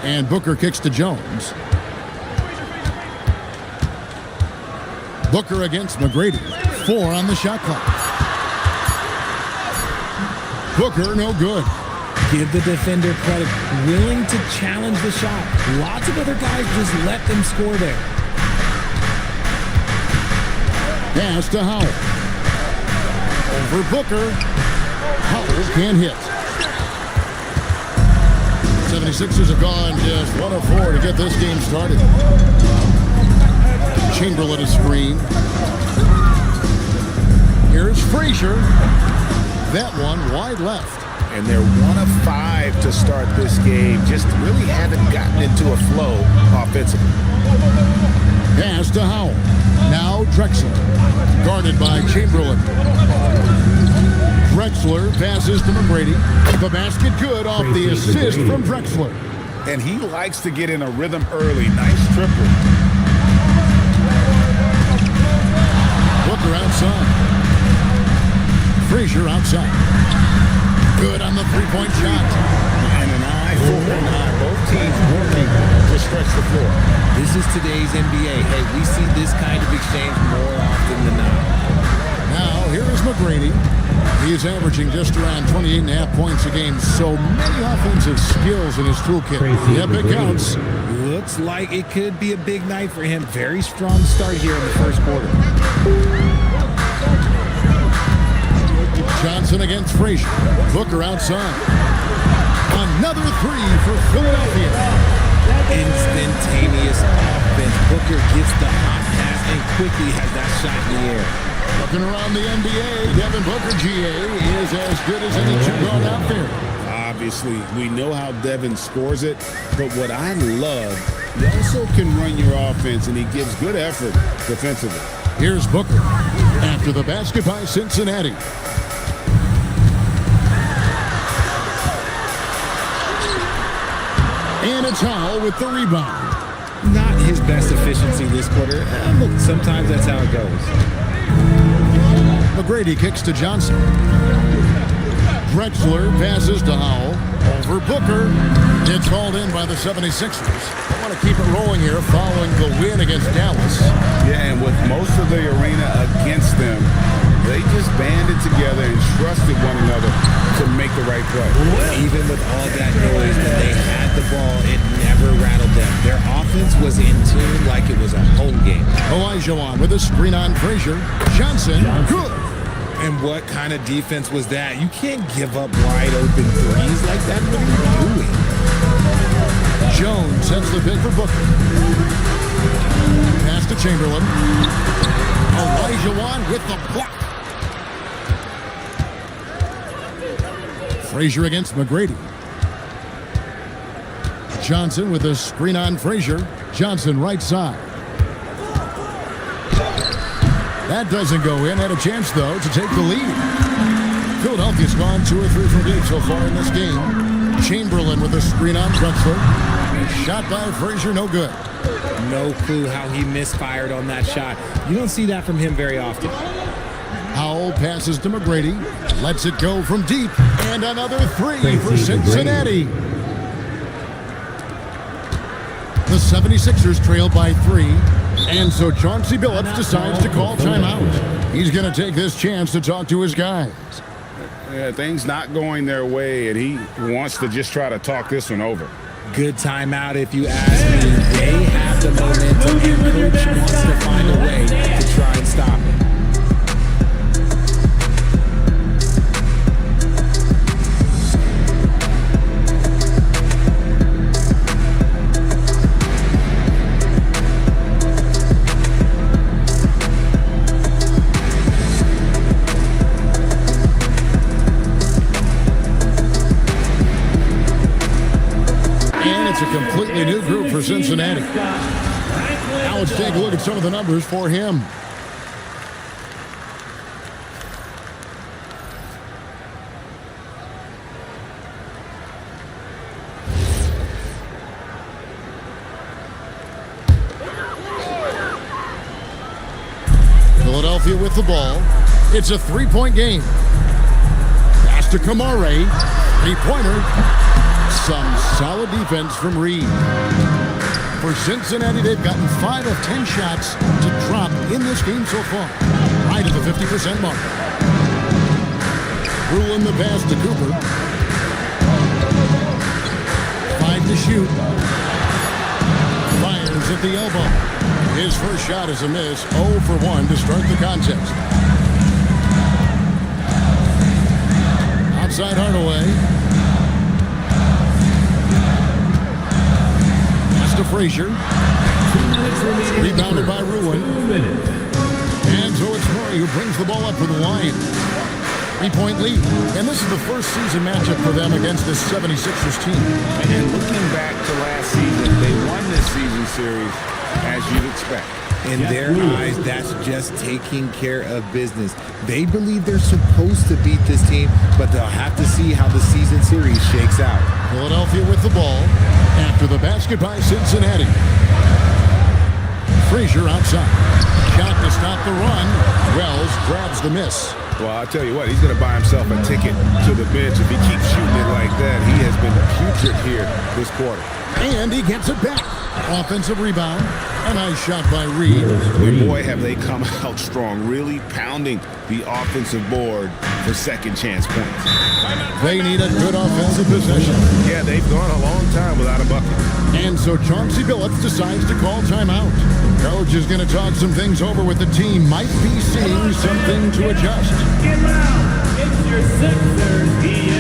And Booker kicks to Jones. Booker against McGrady. 4 on the shot clock. Booker, no good. Give the defender credit. Willing to challenge the shot. Lots of other guys just let them score there. Pass to Howell. Over Booker. Howell can't hit. 76ers have gone just 1 of 4 to get this game started. Chamberlain a screen. Here's Frazier. That one wide left. And they're 1 of 5 to start this game. Just really haven't gotten into a flow offensively. Pass to Howell. Now Drexler. Guarded by Chamberlain. Drexler passes to McGrady. The basket good off the assist from Drexler. And he likes to get in a rhythm early. Nice triple. Booker outside. Frazier outside. Good on the three-point shot. And an eye for an eye. Both teams working to stretch the floor. This is today's NBA. Hey, we see this kind of exchange more often than not. Now, here is McGrady. He is averaging just around 28.5 points a game. So many offensive skills in his toolkit. Yep, it counts. Looks like it could be a big night for him. Very strong start here in the first quarter. Johnson against Frazier. Booker outside. Another three for Philadelphia. Instantaneous offense. Booker gets the hot pass and quickly has that shot in the air. Looking around the NBA, Devin Booker, GA, is as good as any two-guard out there. Obviously, we know how Devin scores it, but what I love, he also can run your offense, and he gives good effort defensively. Here's Booker after the basket by Cincinnati. And it's Howell with the rebound. Not his best efficiency this quarter. Look, sometimes that's how it goes. McGrady kicks to Johnson. Drexler passes to Howell. Over Booker. It's called in by the 76ers. They want to keep it rolling here following the win against Dallas. Yeah, and with most of the arena against them, they just banded together and trusted one another to make the right play. Even with all that noise, when they had the ball, it never rattled them. Their offense was in tune like it was a home game. Olajuwon with a screen on Frazier. Johnson, good. And what kind of defense was that? You can't give up wide open threes like that. What are you doing? Jones sets the pick for Booker. Pass to Chamberlain. Olajuwon with the block. Frazier against McGrady. Johnson with a screen on Frazier. Johnson right side. That doesn't go in. Had a chance, though, to take the lead. Philadelphia's gone 2 or 3 from deep so far in this game. Chamberlain with a screen on Drexler. Shot by Frazier, no good. No clue how he misfired on that shot. You don't see that from him very often. Howell passes to McGrady. Lets it go from deep. And another three for Cincinnati. The 76ers trail by 3. And so Chauncey Billups decides to call timeout. He's going to take this chance to talk to his guys. Yeah, things not going their way, and he wants to just try to talk this one over. Good timeout if you ask me. They have the momentum, and coach wants to find a way to try and stop it. Completely new group for Cincinnati. Now let's take a look at some of the numbers for him. Philadelphia with the ball. It's a three-point game. Pass to Kamare. Three-pointer. Some solid defense from Reed. For Cincinnati, they've gotten 5 of 10 shots to drop in this game so far. Right at the 50% mark. Rule in the pass to Cooper. 5 to shoot. Fires at the elbow. His first shot is a miss. 0 for 1 to start the contest. Outside Hardaway. To Frazier. Rebounded by Ruin. And so it's Murray who brings the ball up for the line. 3-point lead. And this is the first season matchup for them against this 76ers team. And looking back to last season, they won this season series as you'd expect. In their eyes, that's just taking care of business. They believe they're supposed to beat this team, but they'll have to see how the season series shakes out. Philadelphia with the ball after the basket by Cincinnati. Frazier outside. shot to stop the run. Wells grabs the miss. Well, I'll tell you what, he's going to buy himself a ticket to the bench if he keeps shooting it like that. He has been putrid here this quarter. And he gets it back. Offensive rebound. A nice shot by Reed. And boy, have they come out strong, really pounding the offensive board for second chance points. They need a good offensive possession. Yeah, they've gone a long time without a bucket. And so Chauncey Billups decides to call timeout. Coach is going to talk some things over with the team. Might be seeing something to adjust. Get loud. It's your CINvsPhi.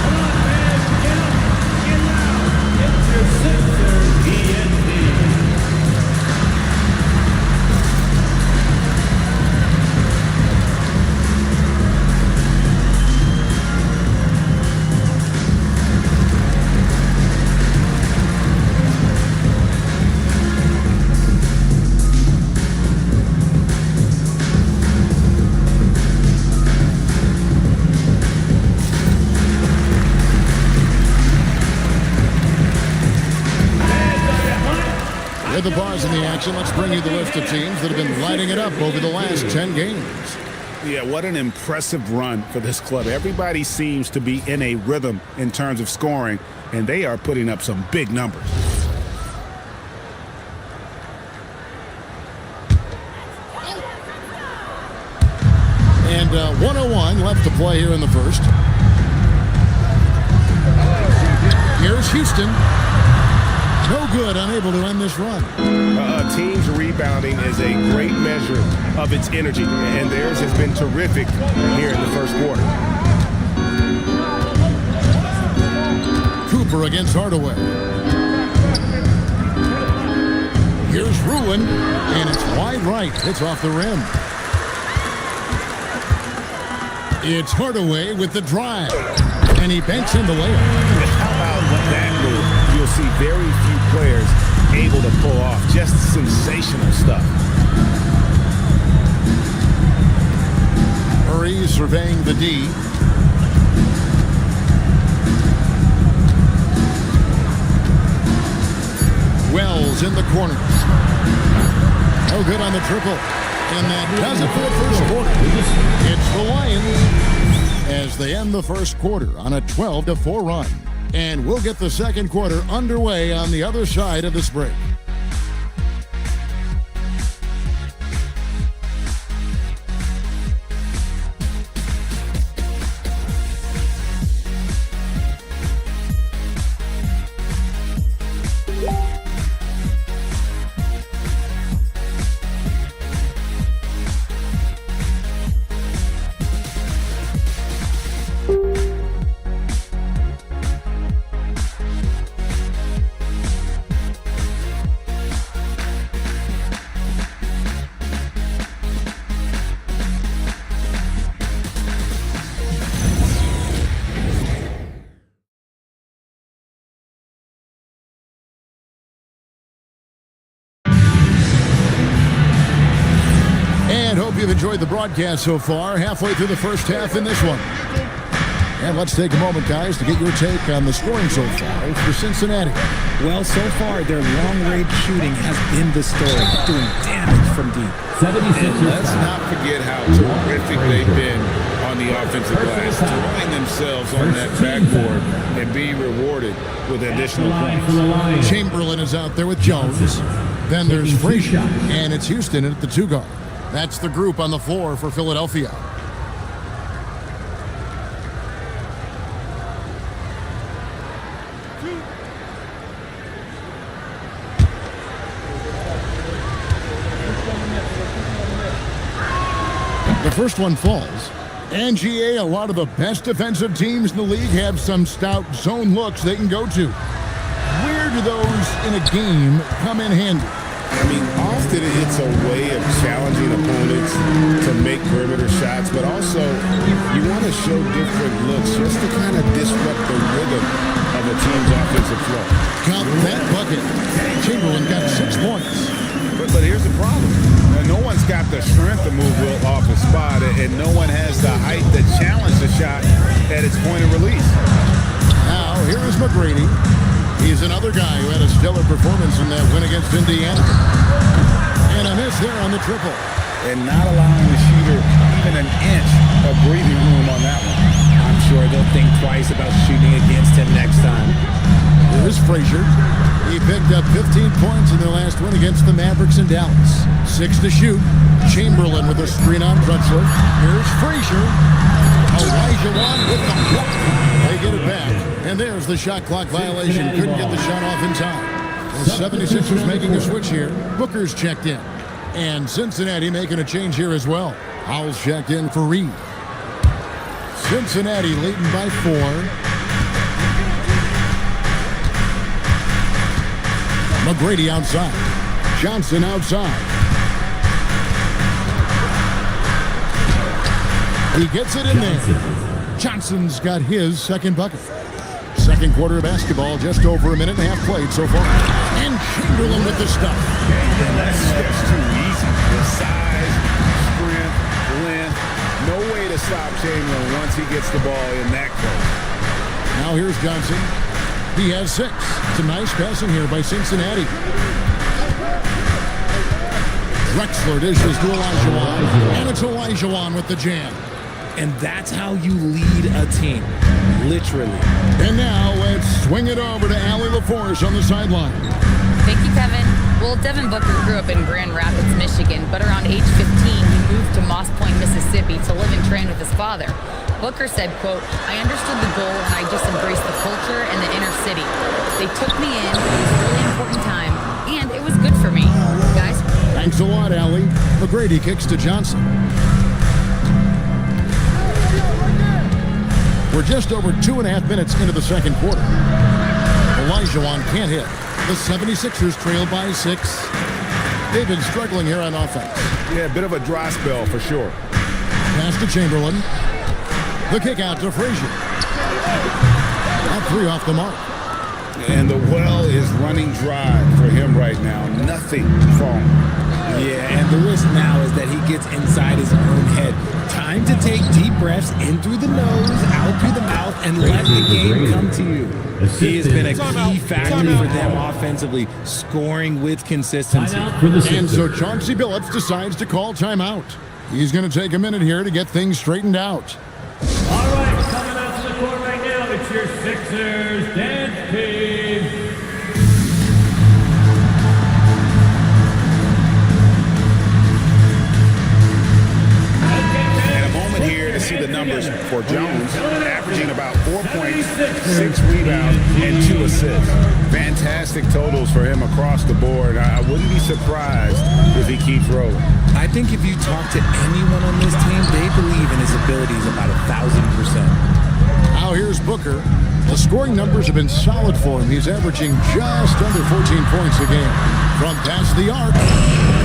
Come on, fans. Get up. Get loud. It's your CINvsPhi. With the pause in the action, let's bring you the list of teams that have been lighting it up over the last 10 games. Yeah, what an impressive run for this club. Everybody seems to be in a rhythm in terms of scoring, and they are putting up some big numbers. And 101 left to play here in the first. Here's Houston. No good, unable to end this run. A team's rebounding is a great measure of its energy, and theirs has been terrific here in the first quarter. Cooper against Hardaway. Here's Ruin, and it's wide right. It's off the rim. It's Hardaway with the drive, and he banks in the layup. How about that move? You'll see very few players able to pull off just sensational stuff. Murray surveying the D. Wells in the corner. No good on the triple. And that does it for the first quarter. It's the Lions as they end the first quarter on a 12-4 run. And we'll get the second quarter underway on the other side of this break. Hope you've enjoyed the broadcast so far. Halfway through the first half in this one. And let's take a moment, guys, to get your take on the scoring so far for Cincinnati. Well, so far, their long-range shooting has been the story, doing damage from deep. And let's not forget how terrific they've been on the offensive glass, throwing themselves on that backboard and being rewarded with additional points. Chamberlain is out there with Jones. Then there's Frazier, and it's Houston at the 2 guard. That's the group on the floor for Philadelphia. The first one falls. And GA, a lot of the best defensive teams in the league have some stout zone looks they can go to. Where do those in a game come in handy? I mean, often it's a way of challenging opponents to make perimeter shots, but also you want to show different looks just to kind of disrupt the rhythm of a team's offensive flow. Count that bucket. Chamberlain got 6 points. But here's the problem. No one's got the strength to move Will off his spot, and no one has the height to challenge the shot at its point of release. Now, here is McGrady. He's another guy who had a stellar performance in that win against Indiana. And a miss there on the triple. And not allowing the shooter even an inch of breathing room on that one. I'm sure they'll think twice about shooting against him next time. Here's Frazier. He picked up 15 points in their last win against the Mavericks in Dallas. 6 to shoot. Chamberlain with a screen on Drexler. Here's Frazier. Elijah with the block. They get it back. And there's the shot clock violation. Couldn't get the shot off in time. The 76ers making a switch here. Booker's checked in. And Cincinnati making a change here as well. Howell's checked in for Reed. Cincinnati leading by 4. McGrady outside. Johnson outside. He gets it in there. Johnson's got his second bucket. Second quarter of basketball, just over a minute and a half played so far. And Chamberlain with the stuff. That's too easy. The size, strength, length. No way to stop Chamberlain once he gets the ball in that close. Now here's Johnson. He has 6. It's a nice passing here by Cincinnati. Drexler dishes to Olajuwon. And it's Olajuwon with the jam. And that's how you lead a team. Literally. And now let's swing it over to Allie LaForce on the sideline. Thank you, Kevin. Well, Devin Booker grew up in Grand Rapids, Michigan, but around age 15, he moved to Moss Point, Mississippi to live and train with his father. Booker said, quote, "I understood the goal and I just embraced the culture and the inner city. They took me in. It was a really important time, and it was good for me." Guys? Thanks a lot, Allie. McGrady kicks to Johnson. We're just over 2.5 minutes into the second quarter. Olajuwon can't hit. The 76ers trail by 6. They've been struggling here on offense. Yeah, a bit of a dry spell for sure. Pass to Chamberlain. The kick out to Frazier. That 3 off the mark. And the well is running dry for him right now. Nothing falling. Yeah, and the risk now is that he gets inside his own head. Time to take deep breaths in through the nose, out through the mouth, and let the game come to you. He has been a key factor for them offensively, scoring with consistency. And so Chauncey Billups decides to call timeout. He's going to take a minute here to get things straightened out. All right, coming out to the court right now, it's your Sixers dance team. Here to see the numbers for Jones, averaging about 4 points, 6 rebounds, and 2 assists. Fantastic totals for him across the board. I wouldn't be surprised if he keeps rolling. I think if you talk to anyone on this team, they believe in his abilities about 1,000%. Now here's Booker. The scoring numbers have been solid for him. He's averaging just under 14 points a game. From past the arc,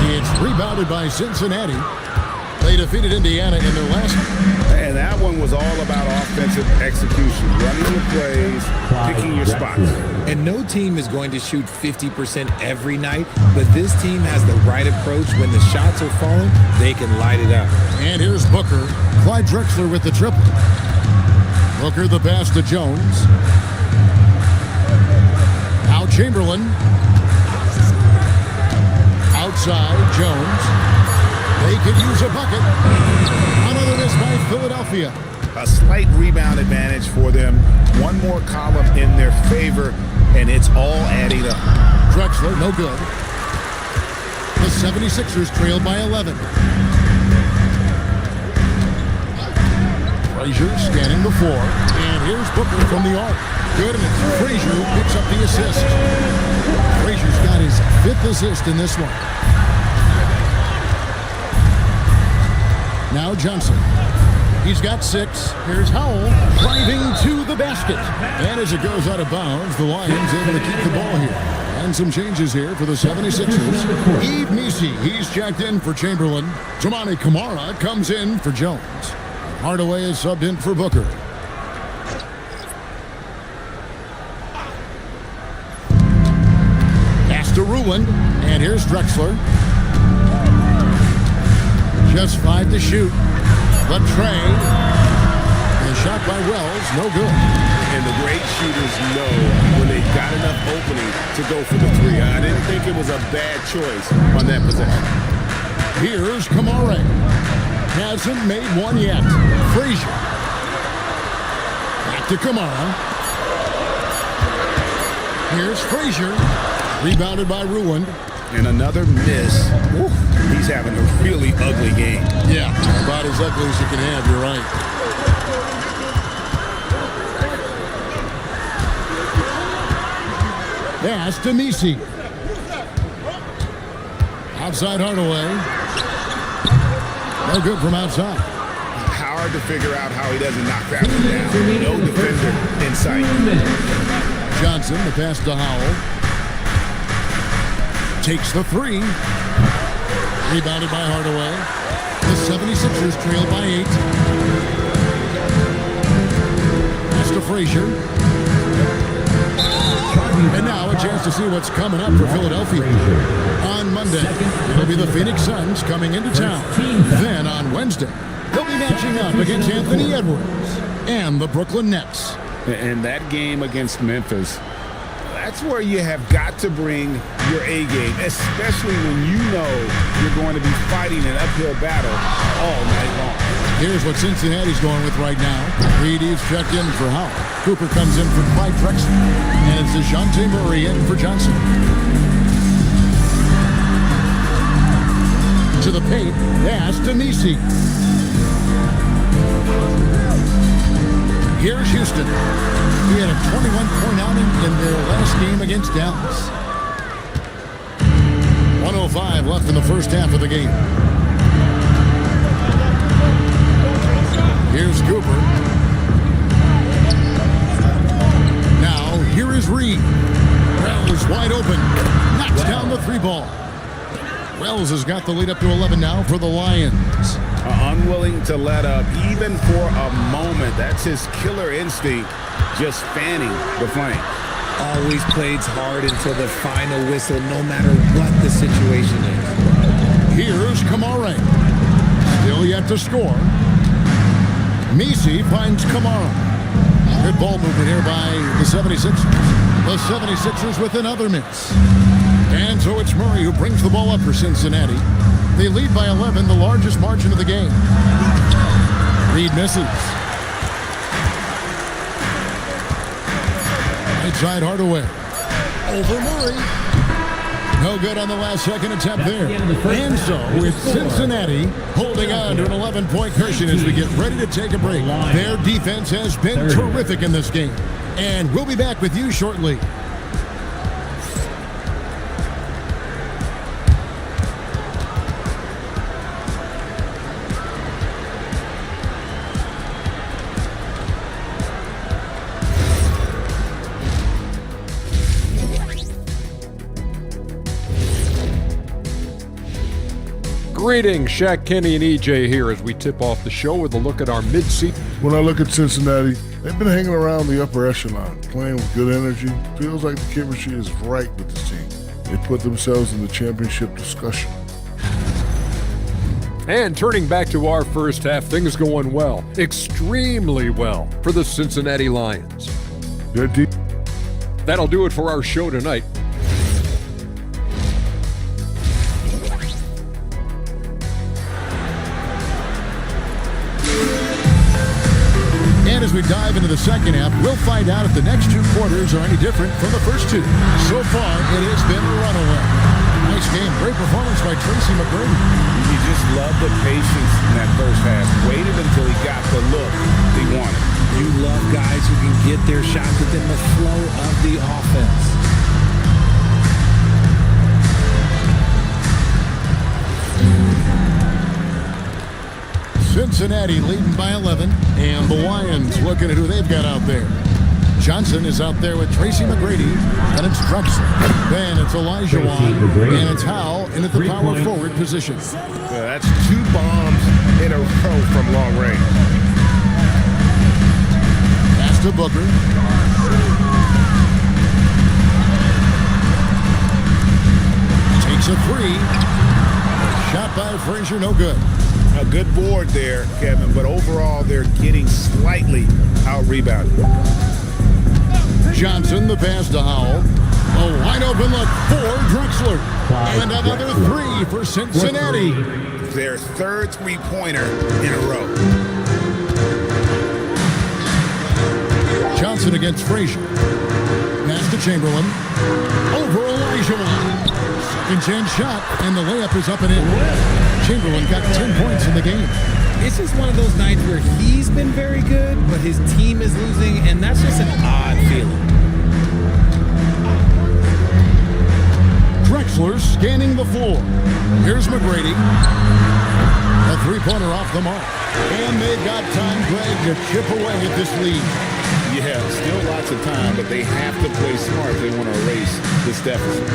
it's rebounded by Cincinnati. They defeated Indiana in their last. And that one was all about offensive execution, running your plays, picking your spots. And no team is going to shoot 50% every night, but this team has the right approach. When the shots are falling, they can light it up. And here's Booker. Clyde Drexler with the triple. Booker the pass to Jones. Out Chamberlain. Outside Jones. They could use a bucket. Another miss by Philadelphia. A slight rebound advantage for them. One more column in their favor, and it's all adding up. Drexler, no good. The 76ers trail by 11. Frazier scanning the floor. And here's Booker from the arc. Good, and it's Frazier who picks up the assist. Frazier's got his 5th assist in this one. Now Johnson. He's got 6. Here's Howell driving to the basket. And as it goes out of bounds, the Lions able to keep the ball here. And some changes here for the 76ers. Yves Missi, he's checked in for Chamberlain. Toumani Camara comes in for Jones. Hardaway is subbed in for Booker. Pass to Ruland. And here's Drexler. Just 5 to shoot. The trade. The shot by Wells, no good. And the great shooters know when they've got enough opening to go for the three. I didn't think it was a bad choice on that possession. Here's Kamara. Hasn't made one yet. Frazier. Back to Kamara. Here's Frazier. Rebounded by Ruland. And another miss. Woo. He's having a really ugly game. Yeah, about as ugly as you can have, you're right. Pass to Misi. Outside Hardaway. No good from outside. Hard to figure out how he doesn't knock that one down. No defender in sight. Johnson, the pass to Howell. Takes the three. Rebounded by Hardaway. The 76ers trail by 8. Pass to Frazier. And now a chance to see what's coming up for Philadelphia. On Monday, it'll be the Phoenix Suns coming into town. Then on Wednesday, they'll be matching up against Anthony Edwards and the Brooklyn Nets. And that game against Memphis, that's where you have got to bring your A game, especially when you know you're going to be fighting an uphill battle all night long. Here's what Cincinnati's going with right now. Reedy's checked in for Howell. Cooper comes in for Clyde Drexler. And it's DeJounte Murray in for Johnson. To the paint, pass to Misi. Here's Houston. He had a 21-point outing in their last game against Dallas. 1:05 left in the first half of the game. Here's Cooper. Now, here is Reed. Wells wide open. Knocks down the three ball. Wells has got the lead up to 11 now for the Lions. Unwilling to let up even for a moment. That's his killer instinct, just fanning the flame. Always plays hard until the final whistle, no matter what the situation is. Here's Kamara. Still yet to score. Misi finds Kamara. Good ball movement here by the 76ers. The 76ers with another miss. And so it's Murray who brings the ball up for Cincinnati. They lead by 11, the largest margin of the game. Reed misses. Right side Hardaway. Over Murray. No good on the last second attempt there. And so with Cincinnati holding on to an 11-point cushion as we get ready to take a break. Their defense has been terrific in this game. And we'll be back with you shortly. Greetings, Shaq, Kenny, and EJ here as we tip off the show with a look at our mid-season. When I look at Cincinnati, they've been hanging around the upper echelon, playing with good energy. Feels like the chemistry is right with this team. They put themselves in the championship discussion. And turning back to our first half, things going well, extremely well for the Cincinnati Lions. They're deep. That'll do it for our show tonight. And as we dive into the second half, we'll find out if the next two quarters are any different from the first two. So far, it has been a runaway. Nice game. Great performance by Tracy McGrady. You just love the patience in that first half. Waited until he got the look he wanted. You love guys who can get their shot within the flow of the offense. Cincinnati leading by 11, and the Lions looking at who they've got out there. Johnson is out there with Tracy McGrady, and it's Drexler. Then it's Elijah Wan, and it's Howell in at the power forward position. That's 2 bombs in a row from long range. Pass to Booker. Takes a 3. Shot by Frazier, no good. A good board there, Kevin, but overall they're getting slightly out-rebounded. Johnson, the pass to Howell. A wide open look for Drexler. And another three for Cincinnati. Their third three-pointer in a row. Johnson against Frazier. Pass to Chamberlain. Over Olajuwon. Second chance shot, and the layup is up and in. Chamberlain got 10 points in the game. It's just one of those nights where he's been very good, but his team is losing, and that's just an odd feeling. Drexler scanning the floor. Here's McGrady. A three-pointer off the mark. And they've got time, Greg, to chip away at this lead. Yeah, still lots of time, but they have to play smart if they want to erase this deficit.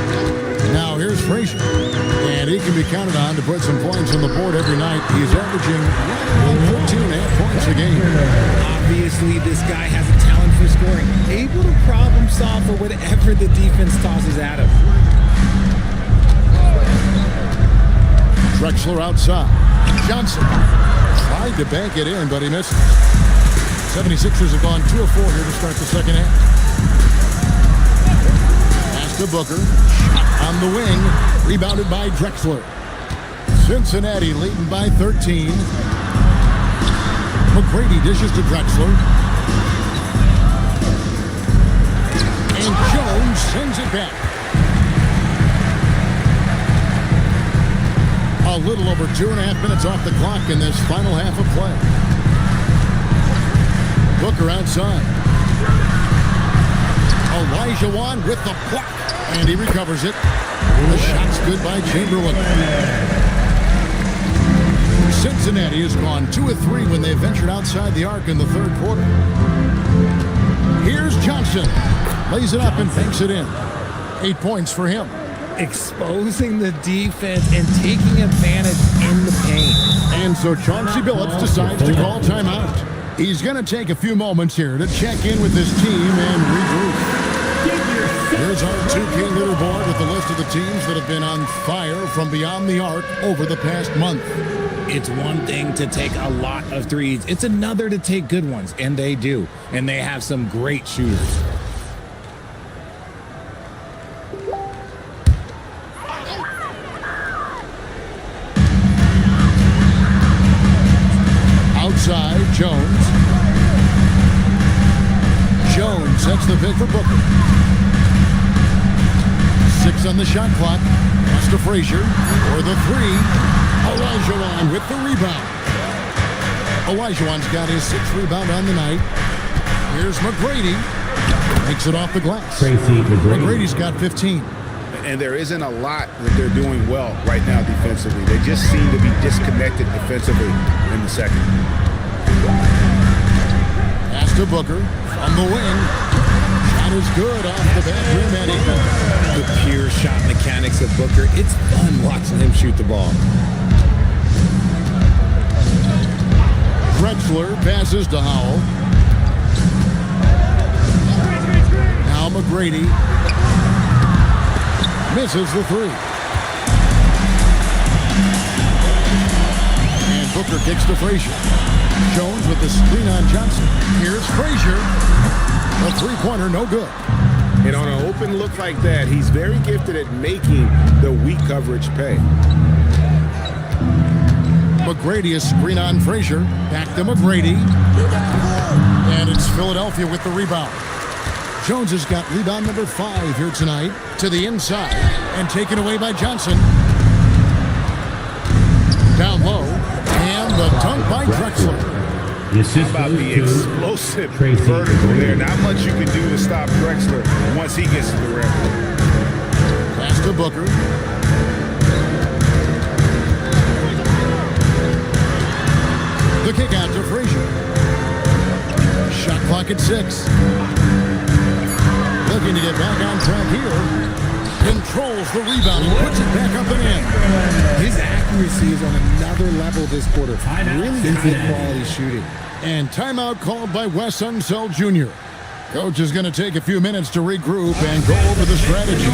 Now here's Frazier. And he can be counted on to put some points on the board every night. He's averaging 14.5 points a game. Obviously, this guy has a talent for scoring. Able to problem solve for whatever the defense tosses at him. Drexler outside. Johnson tried to bank it in, but he misses. 76ers have gone 2 of 4 here to start the second half. Pass to Booker. Shot on the wing. Rebounded by Drexler. Cincinnati leading by 13. McGrady dishes to Drexler. And Jones sends it back. A little over 2.5 minutes off the clock in this final half of play. Booker outside. Olajuwon with the block. And he recovers it. The shot's good by Chamberlain. Cincinnati has gone 2 of 3 when they ventured outside the arc in the third quarter. Here's Johnson. Lays it up and banks it in. 8 points for him. Exposing the defense and taking advantage in the paint. And so Chauncey Billups decides to call timeout. He's going to take a few moments here to check in with his team and regroup. Here's our 2K leaderboard with the list of the teams that have been on fire from beyond the arc over the past month. It's one thing to take a lot of threes. It's another to take good ones, and they do. And they have some great shooters. Outside, Jones. Jones sets the pick for Booker. 6 on the shot clock. Pass to Frazier for the 3. Olajuwon with the rebound. Olajuwon's got his 6th rebound on the night. Here's McGrady. Makes it off the glass. McGrady's got 15. And there isn't a lot that they're doing well right now defensively. They just seem to be disconnected defensively in the second. Pass to Booker from the wing. Shot is good off the back rim and in. The pure shot mechanics of Booker. It's fun watching him shoot the ball. Drexler passes to Howell. Now McGrady misses the 3. And Booker kicks to Frazier. Jones with the screen on Johnson. Here's Frazier. A three-pointer, no good. And on an open look like that, he's very gifted at making the weak coverage pay. McGrady is screen on Frazier. Back to McGrady. And it's Philadelphia with the rebound. Jones has got rebound number 5 here tonight to the inside and taken away by Johnson. Down low, and the dunk by Drexler. How about the explosive vertical there? Not much you can do to stop Drexler once he gets to the rim. Pass to Booker. The kick out to Frazier. Shot clock at 6. Looking to get back on track here. Controls the rebound and puts it back up and in. His accuracy is on another level this quarter. Really high quality shooting. And timeout called by Wes Unseld Jr. Coach is going to take a few minutes to regroup and go over the strategy.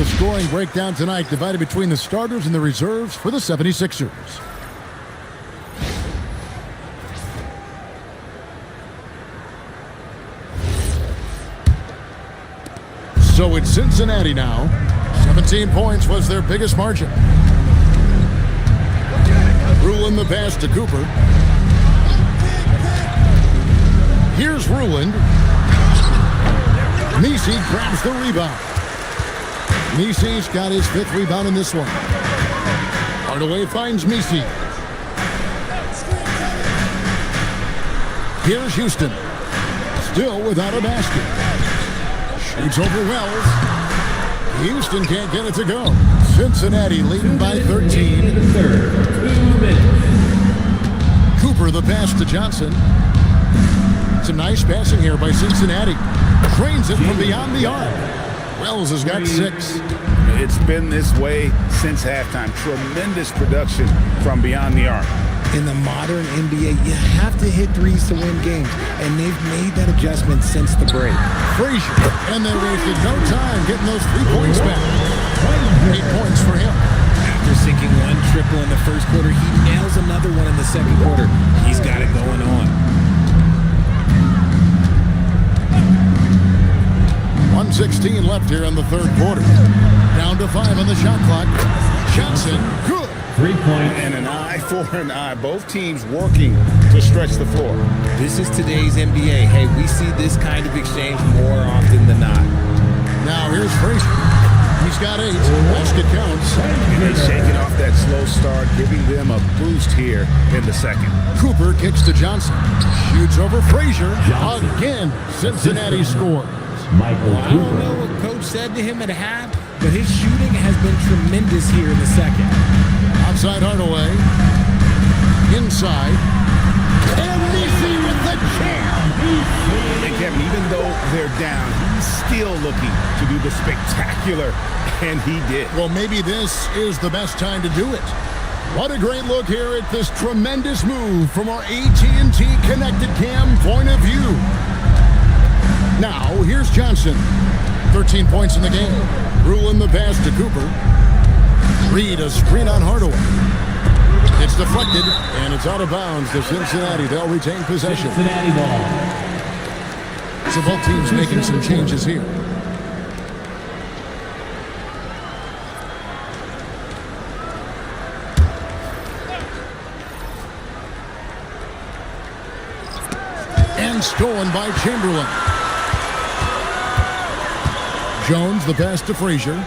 the scoring breakdown tonight, divided between the starters and the reserves for the 76ers. So it's Cincinnati now. 17 points was their biggest margin. Ruland the pass to Cooper. Here's Ruland. Messi grabs the rebound. Messi's got his 5th rebound in this one. Hardaway finds Messi. Here's Houston. Still without a basket. Shoots over Wells. Houston can't get it to go. Cincinnati leading by 13. Cooper the pass to Johnson. Some nice passing here by Cincinnati. Drains it from beyond the arc. Wells has got 6. It's been this way since halftime. Tremendous production from beyond the arc. In the modern NBA, you have to hit threes to win games, and they've made that adjustment since the break. Frazier, and they wasted no time getting those 3 points back. 8 points for him. After sinking 1 triple in the first quarter, he nails another one in the second quarter. He's got it going on. 1:16 left here in the third quarter. Down to 5 on the shot clock. Johnson, good. 3-point. And an eye for an eye. Both teams working to stretch the floor. This is today's NBA. Hey, we see this kind of exchange more often than not. Now here's Frazier. He's got 8. Basket counts. And they're shaking off that slow start, giving them a boost here in the second. Cooper kicks to Johnson. Shoots over Frazier. Again, Cincinnati scores. I don't know what coach said to him at half, but his shooting has been tremendous here in the second. Outside Hardaway. Inside. And Messi with the jam. And Kevin, even though they're down, he's still looking to do the spectacular, and he did. Well, maybe this is the best time to do it. What a great look here at this tremendous move from our AT&T Connected Cam point of view. Now, here's Johnson. 13 points in the game. Ruland the pass to Cooper. Reed a screen on Hardaway. It's deflected, and it's out of bounds to Cincinnati. They'll retain possession. Cincinnati ball. So both teams making some changes here. And stolen by Chamberlain. Jones the pass to Frazier.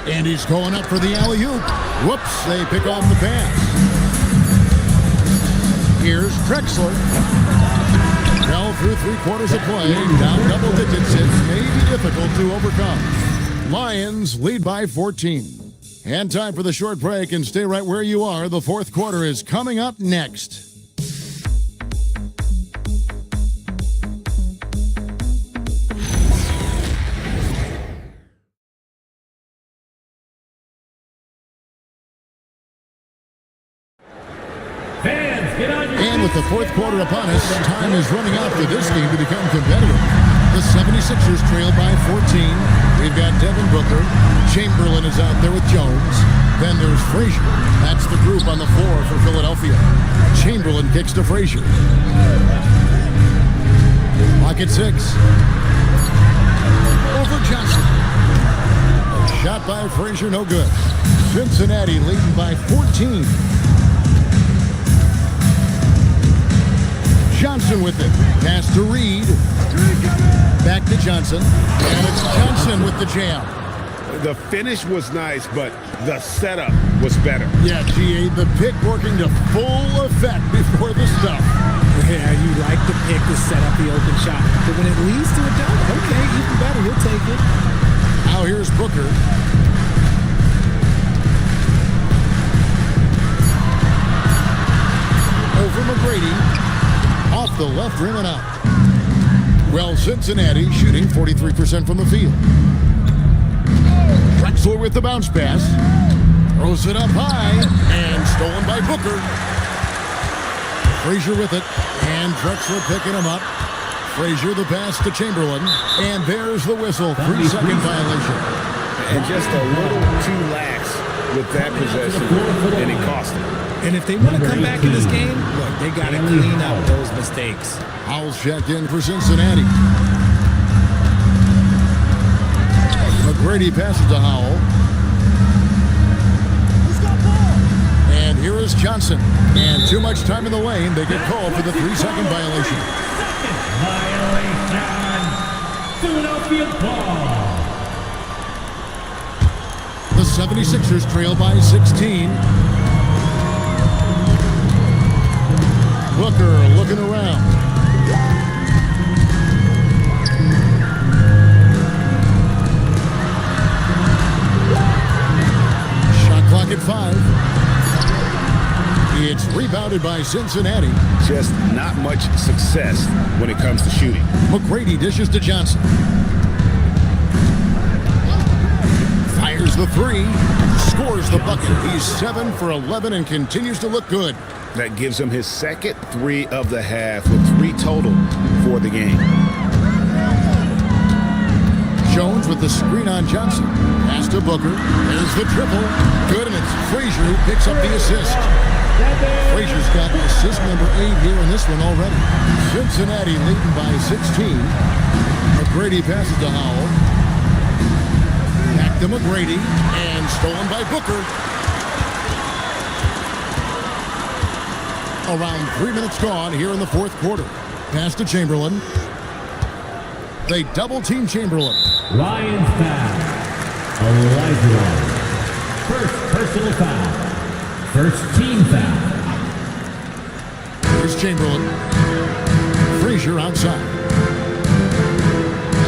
And he's going up for the alley-oop. Whoops, they pick off the pass. Here's Drexler. Fell through 3/4 of play. Down double digits. It may be difficult to overcome. Lions lead by 14. And time for the short break, and stay right where you are. The fourth quarter is coming up next. And with the fourth quarter upon us, time is running out for this game to become competitive. The 76ers trail by 14. We've got Devin Booker. Chamberlain is out there with Jones. Then there's Frazier. That's the group on the floor for Philadelphia. Chamberlain kicks to Frazier. Clock at 6. Over Johnson. A shot by Frazier, no good. Cincinnati leading by 14. Johnson with it. Pass to Reed. Back to Johnson. And it's Johnson with the jam. The finish was nice, but the setup was better. Yeah, GA, the pick working to full effect before the stuff. Yeah, you like the pick to set up the open shot. But when it leads to a dunk, okay, even better, you'll take it. Now here's Booker. Over McGrady. Off the left rim and out. Well, Cincinnati shooting 43% from the field. Drexler with the bounce pass. Throws it up high and stolen by Booker. Frazier with it, and Drexler picking him up. Frazier the pass to Chamberlain. And there's the whistle. 3-second violation. And just a little too lax with that possession, and it cost them. And if they want to come back in this game, look, they got to clean up those mistakes. Howell's checked in for Cincinnati. McGrady passes to Howell. And here is Johnson. And too much time in the lane. They get called for the 3-second violation. Violation. Philadelphia ball. The 76ers trail by 16. Booker looking around. Shot clock at 5. It's rebounded by Cincinnati. Just not much success when it comes to shooting. McGrady dishes to Johnson. Fires the 3. Scores the bucket. He's 7 for 11 and continues to look good. That gives him his second 3 of the half with 3 total for the game. Jones with the screen on Johnson. Pass to Booker. There's the triple. Good, and it's Frazier who picks up the assist. Frazier's got assist number 8 here in this one already. Cincinnati leading by 16. McGrady passes to Howell. Back to McGrady. And stolen by Booker. Around 3 minutes gone here in the fourth quarter. Pass to Chamberlain. They double-team Chamberlain. Lions foul. Elijah. First personal foul. First team foul. Here's Chamberlain. Frazier outside.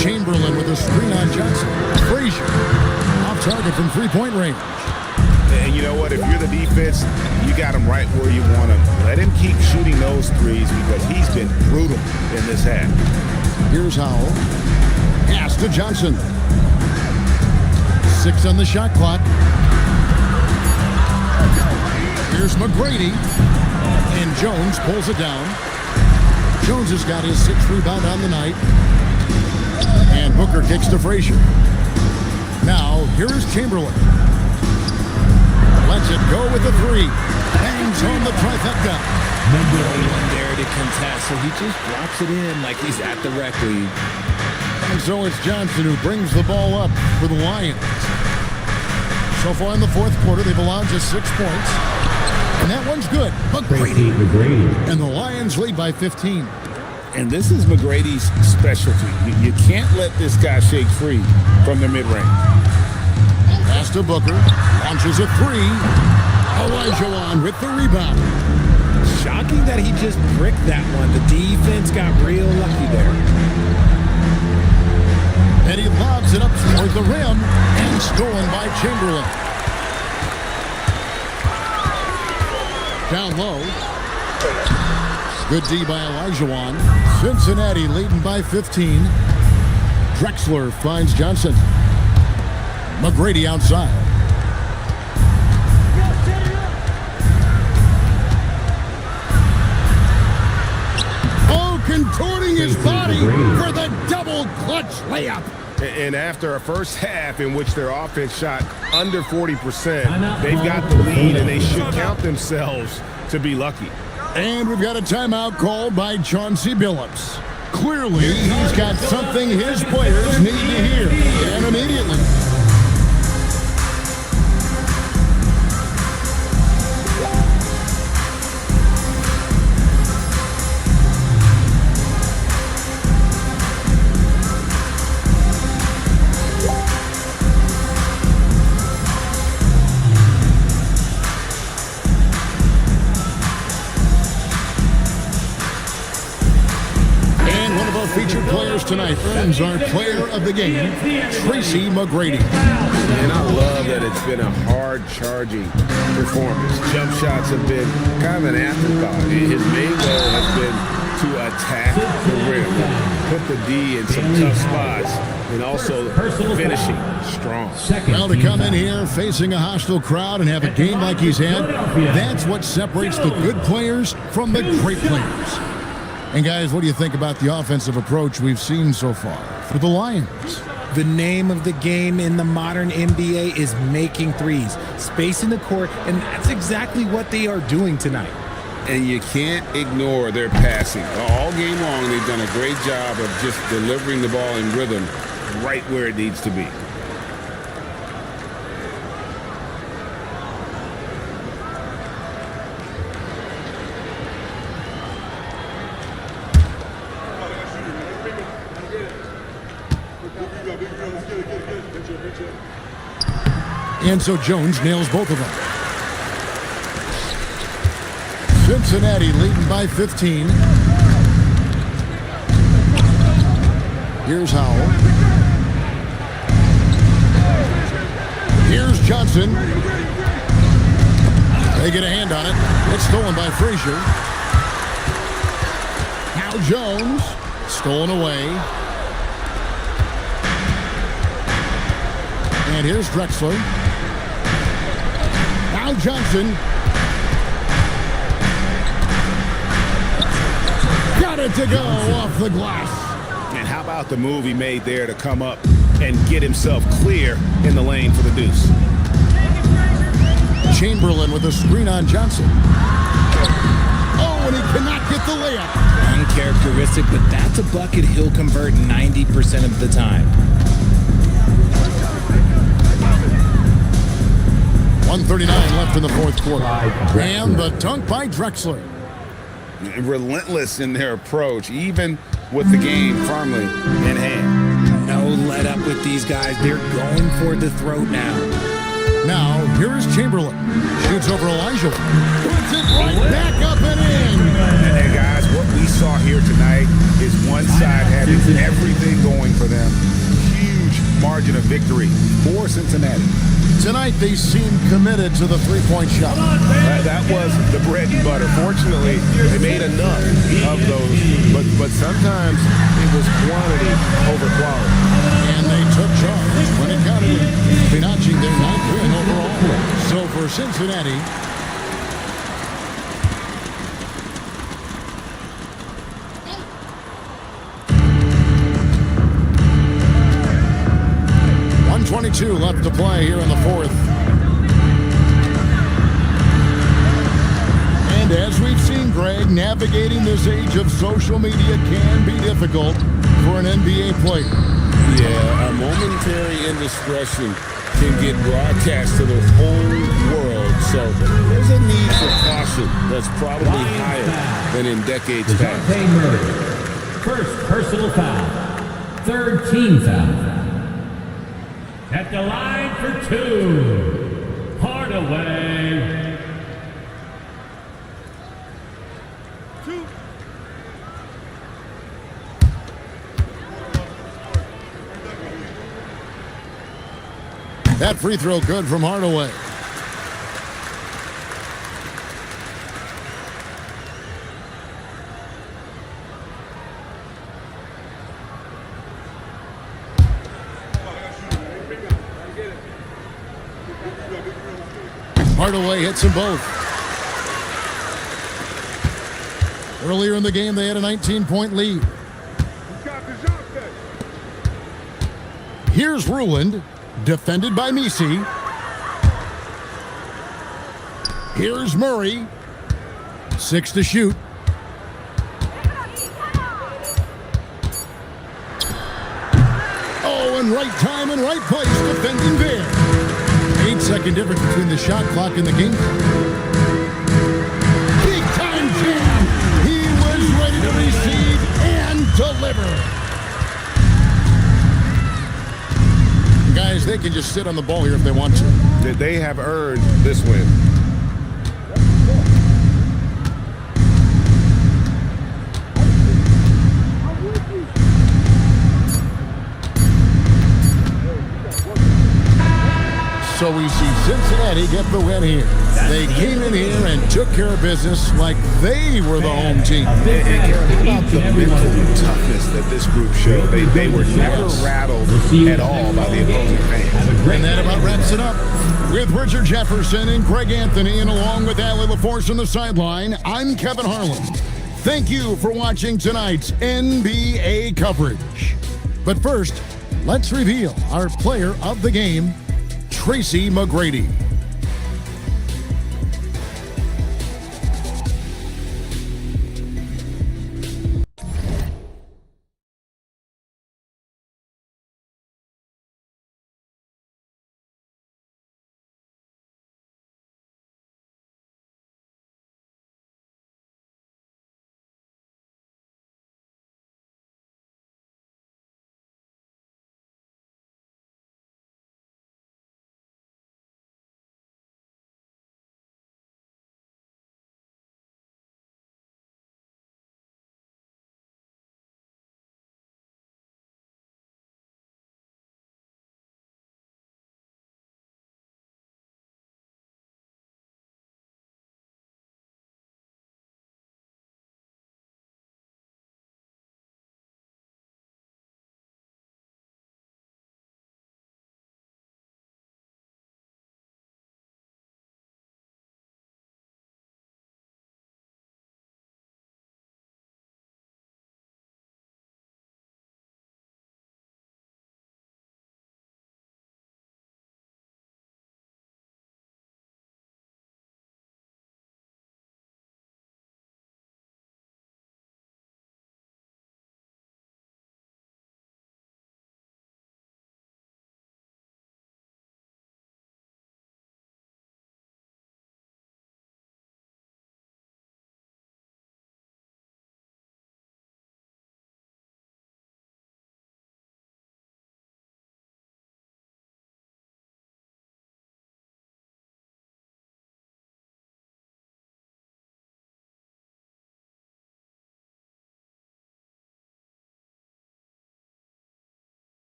Chamberlain with a screen on Johnson. Frazier off target from three-point range. And you know what? If you're the defense, you got him right where you want him. Let him keep shooting those threes because he's been brutal in this half. Here's Howell. Pass to Johnson. 6 on the shot clock. Here's McGrady. And Jones pulls it down. Jones has got his 6th rebound on the night. And Booker kicks to Frazier. Now, here is Chamberlain. Lets it go with the 3. Bangs home the trifecta. Number 1 there to contest, so he just drops it in like he's at the rec league. And so it's Johnson who brings the ball up for the Lions. So far in the fourth quarter, they've allowed just 6 points. And that one's good. McGrady. And the Lions lead by 15. And this is McGrady's specialty. You can't let this guy shake free from the mid-range. Pass to Booker. Launches a 3. Elijah with the rebound. Shocking that he just bricked that one. The defense got real lucky there. And he lobs it up toward the rim and stolen by Chamberlain. Down low. Good D by Elijah. Cincinnati leading by 15. Drexler finds Johnson. McGrady outside. Oh, contorting his body for the double clutch layup. And after a first half in which their offense shot under 40%, they've got the lead and they should count themselves to be lucky. And we've got a timeout called by Chauncey Billups. Clearly, he's got something his players need to hear, and immediately. Featured players tonight earns our player of the game, Tracy McGrady. And I love that it's been a hard-charging performance. Jump shots have been kind of an afterthought. His main goal has been to attack the rim, put the D in some tough spots, and also finishing strong. Well, to come in here facing a hostile crowd and have a game like he's had, that's what separates the good players from the great players. And guys, what do you think about the offensive approach we've seen so far for the Lions? The name of the game in the modern NBA is making threes, spacing the court, and that's exactly what they are doing tonight. And you can't ignore their passing. All game long, they've done a great job of just delivering the ball in rhythm right where it needs to be. And so Jones nails both of them. Cincinnati leading by 15. Here's Howell. Here's Johnson. They get a hand on it. It's stolen by Frazier. Now Jones. Stolen away. And here's Drexler. Now Johnson. Got it to go off the glass. And how about the move he made there to come up and get himself clear in the lane for the deuce? Chamberlain with a screen on Johnson. Oh, and he cannot get the layup. Uncharacteristic, but that's a bucket he'll convert 90% of the time. 1:39 left in the fourth quarter. And the dunk by Drexler. Relentless in their approach, even with the game firmly in hand. No let up with these guys. They're going for the throat now. Now, here is Chamberlain. Shoots over Elijah. Puts it right back up and in. And guys, what we saw here tonight is one side having everything going for them. Huge margin of victory for Cincinnati. Tonight, they seem committed to the three-point shot. That was the bread and butter. Fortunately, they made enough of those, but sometimes it was quantity over quality. And they took charge when it counted, notching their 9th win overall. So for Cincinnati, .22 left to play here in the fourth. And as we've seen, Greg, navigating this age of social media can be difficult for an NBA player. Yeah, a momentary indiscretion can get broadcast to the whole world. So there's a need for caution that's probably higher than in decades past. First personal foul. Third team foul. At the line for two, Hardaway. That free throw good from Hardaway. Hardaway hits them both. Earlier in the game, they had a 19-point lead. Here's Ruland, defended by Misi. Here's Murray. 6 to shoot. Oh, and right time and right place, defending there. 8-second difference between the shot clock and the game. Big time jam. He was ready to receive and deliver. Guys, they can just sit on the ball here if they want to. They have earned this win. So we see Cincinnati get the win here. They came in here and took care of business like they were the home team. And about the mental toughness that this group showed. They were never rattled at all by the opposing fans. And that about wraps it up. With Richard Jefferson and Greg Anthony, and along with Allie LaForce on the sideline, I'm Kevin Harlan. Thank you for watching tonight's NBA coverage. But first, let's reveal our player of the game, Tracy McGrady.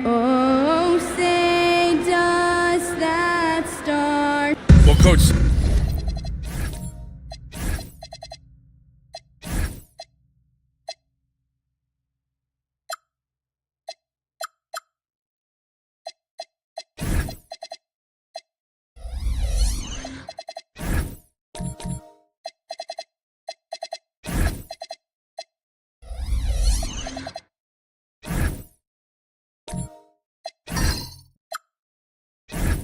Oh, say does that star. Well, Coach.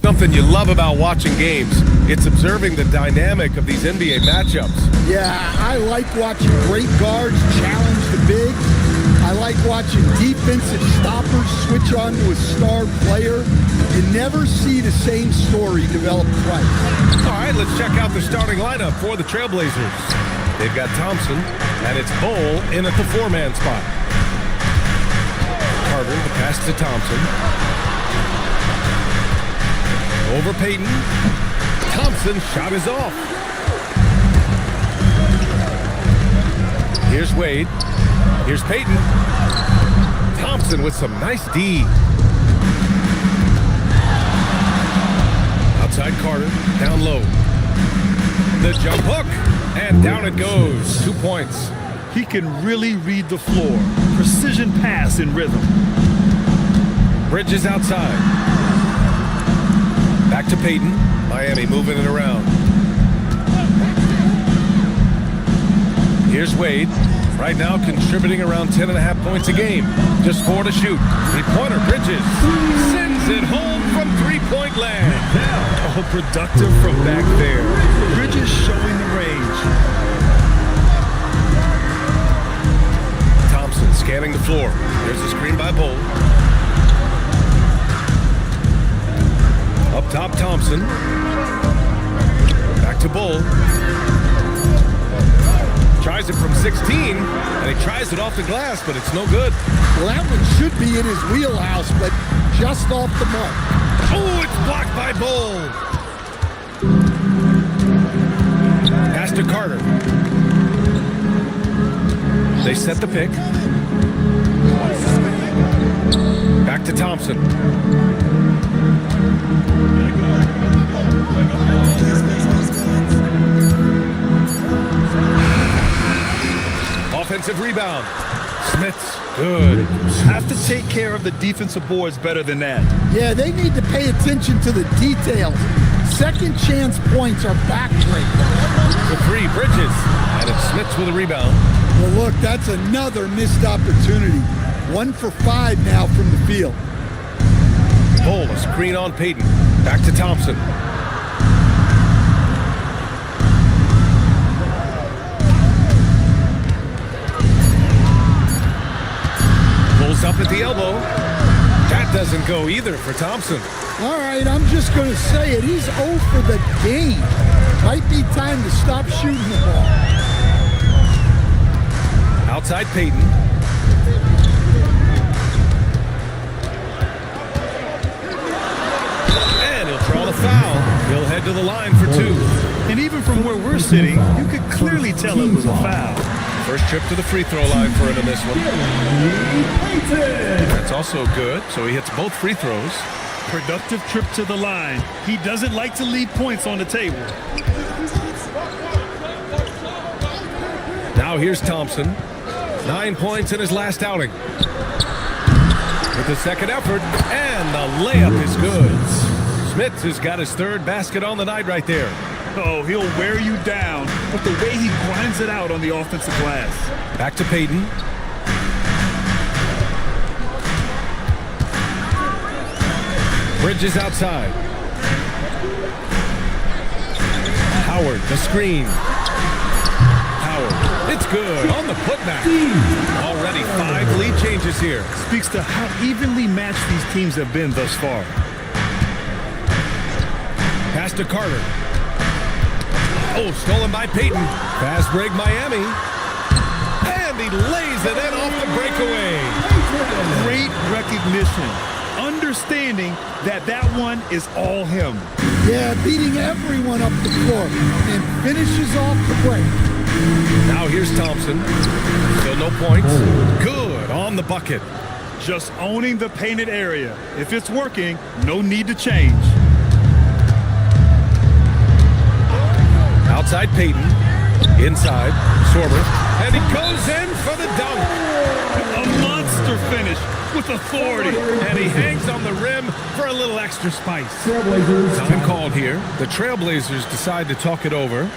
Something you love about watching games, it's observing the dynamic of these NBA matchups. Yeah, I like watching great guards challenge the big. I like watching defensive stoppers switch on to a star player. You never see the same story develop twice. All right, let's check out the starting lineup for the Trailblazers. They've got Thompson, and it's Bol in at the 4-man spot. Carter, the pass to Thompson. Over Payton. Thompson's shot is off. Here's Wade. Here's Payton. Thompson with some nice D. Outside Carter, down low. The jump hook, and down it goes. 2 points. He can really read the floor. Precision pass in rhythm. Bridges outside. Back to Payton. Miami moving it around. Here's Wade. Right now contributing around 10.5 points a game. Just 4 to shoot. 3-pointer. Bridges sends it home from 3-point land. Oh, productive from back there. Bridges showing the range. Thompson scanning the floor. There's a screen by Bol. Up top, Thompson. Back to Bol. Tries it from 16, and he tries it off the glass, but it's no good. Well, that one should be in his wheelhouse, but just off the mark. Oh, it's blocked by Bol. Pass to Carter. They set the pick. Back to Thompson. Offensive rebound. Smith's good. Have to take care of the defensive boards better than that. Yeah, they need to pay attention to the details. Second chance points are backbreaking. The 3, Bridges. And it's Smith's with a rebound. Well, look, that's another missed opportunity. 1 for 5 now from the field. Bol, a screen on Payton. Back to Thompson. Pulls up at the elbow. That doesn't go either for Thompson. All right, I'm just going to say it. He's 0 for the game. Might be time to stop shooting the ball. Outside Payton. And he'll draw the foul. He'll head to the line for 2. And even from where we're sitting, you could clearly tell it was a foul. First trip to the free throw line for him in this one. That's also good, so he hits both free throws. Productive trip to the line. He doesn't like to leave points on the table. Now here's Thompson. 9 points in his last outing. With the second effort, and the layup is good. Smith has got his 3rd basket on the night right there. Oh, he'll wear you down with the way he grinds it out on the offensive glass. Back to Payton. Bridges outside. Howard, the screen. Howard, it's good on the putback. Already 5 lead changes here. Speaks to how evenly matched these teams have been thus far. Pass to Carter. Oh, stolen by Payton. Fast break Miami. And he lays it in off the breakaway. Great recognition. Understanding that that one is all him. Yeah, beating everyone up the floor and finishes off the break. Now here's Thompson. Still no points. Good on the bucket. Just owning the painted area. If it's working, no need to change. Outside Peyton. Inside. Sorber. And he goes in for the dunk. A monster finish with authority. And he hangs on the rim for a little extra spice. Time called here. The Trailblazers decide to talk it over.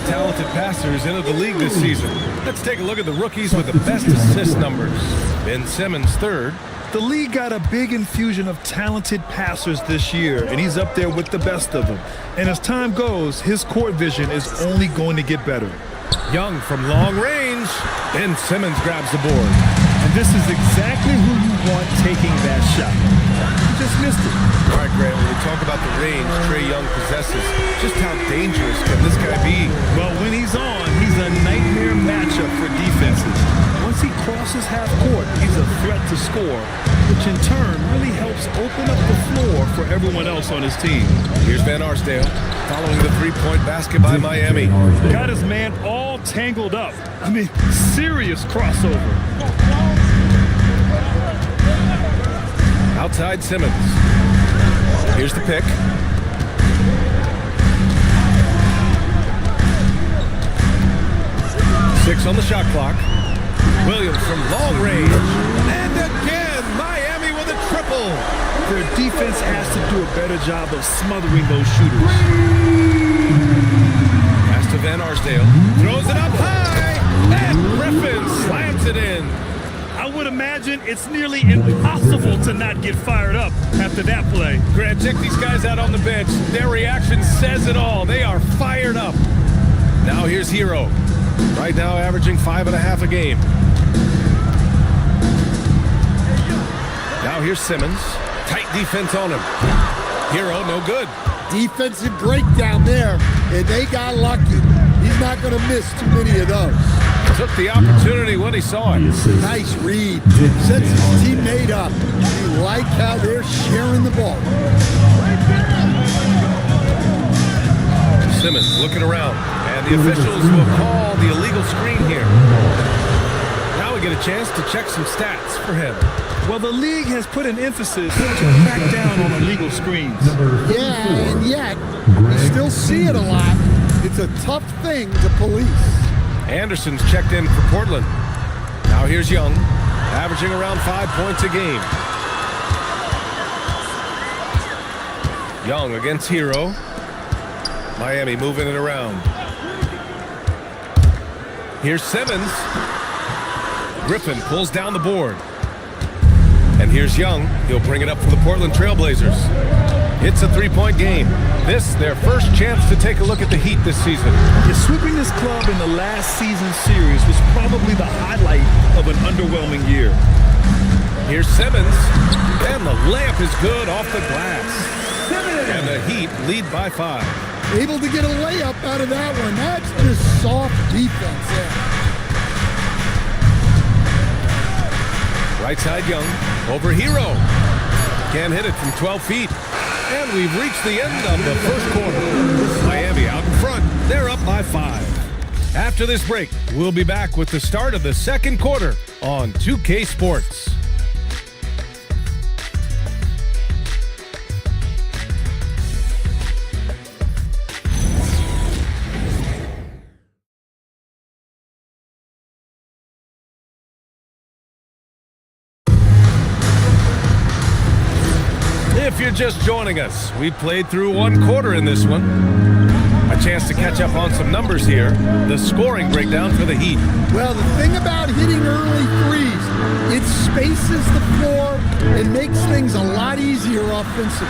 Talented passers into the league this season. Let's take a look at the rookies with the best assist numbers. Ben Simmons third. The league got a big infusion of talented passers this year, and he's up there with the best of them. And as time goes, his court vision is only going to get better. Young from long range. Ben Simmons grabs the board. And this is exactly who you want taking that shot. You just missed it. All right, Grant, when we talk about the range Trae Young possesses, just how dangerous can this guy be? Well, when he's on, he's a nightmare matchup for defenses. Once he crosses half court, he's a threat to score, which in turn really helps open up the floor for everyone else on his team. Here's Van Arsdale following the three-point basket by Miami. Got his man all tangled up. I mean, serious crossover. Outside Simmons. Here's the pick. Six on the shot clock. Williams from long range. And again, Miami with a triple. Their defense has to do a better job of smothering those shooters. Pass to Van Arsdale. Throws it up high. And Griffin slams it in. I would imagine it's nearly impossible to not get fired up after that play. Grant, check these guys out on the bench. Their reaction says it all. They are fired up. Now here's Hero. Right now averaging 5.5 a game. Now here's Simmons. Tight defense on him. Hero, no good. Defensive breakdown there, and they got lucky. He's not going to miss too many of those. Took the opportunity when he saw it. Nice read. Sets his teammate up. You like how they're sharing the ball. Simmons looking around, and the officials will call the illegal screen here. Now we get a chance to check some stats for him. Well, the league has put an emphasis to crack down on illegal screens. Yeah, and yet, we still see it a lot. It's a tough thing to police. Anderson's checked in for Portland. Now here's Young, averaging around 5 points a game. Young against Hero. Miami moving it around. Here's Simmons. Griffin pulls down the board. And here's Young. He'll bring it up for the Portland Trailblazers. It's a three-point game. This, their first chance to take a look at the Heat this season. Sweeping this club in the last season series was probably the highlight of an underwhelming year. Here's Simmons, and the layup is good off the glass. And the Heat lead by 5. Able to get a layup out of that one. That's just soft defense there. Right side Young, over Hero. Can't hit it from 12 feet. And we've reached the end of the first quarter. Miami out in front. They're up by 5. After this break, we'll be back with the start of the second quarter on 2K Sports. If you're just joining us, we played through one quarter in this one. A chance to catch up on some numbers here. The scoring breakdown for the Heat. Well, the thing about hitting early threes, it spaces the floor and makes things a lot easier offensively.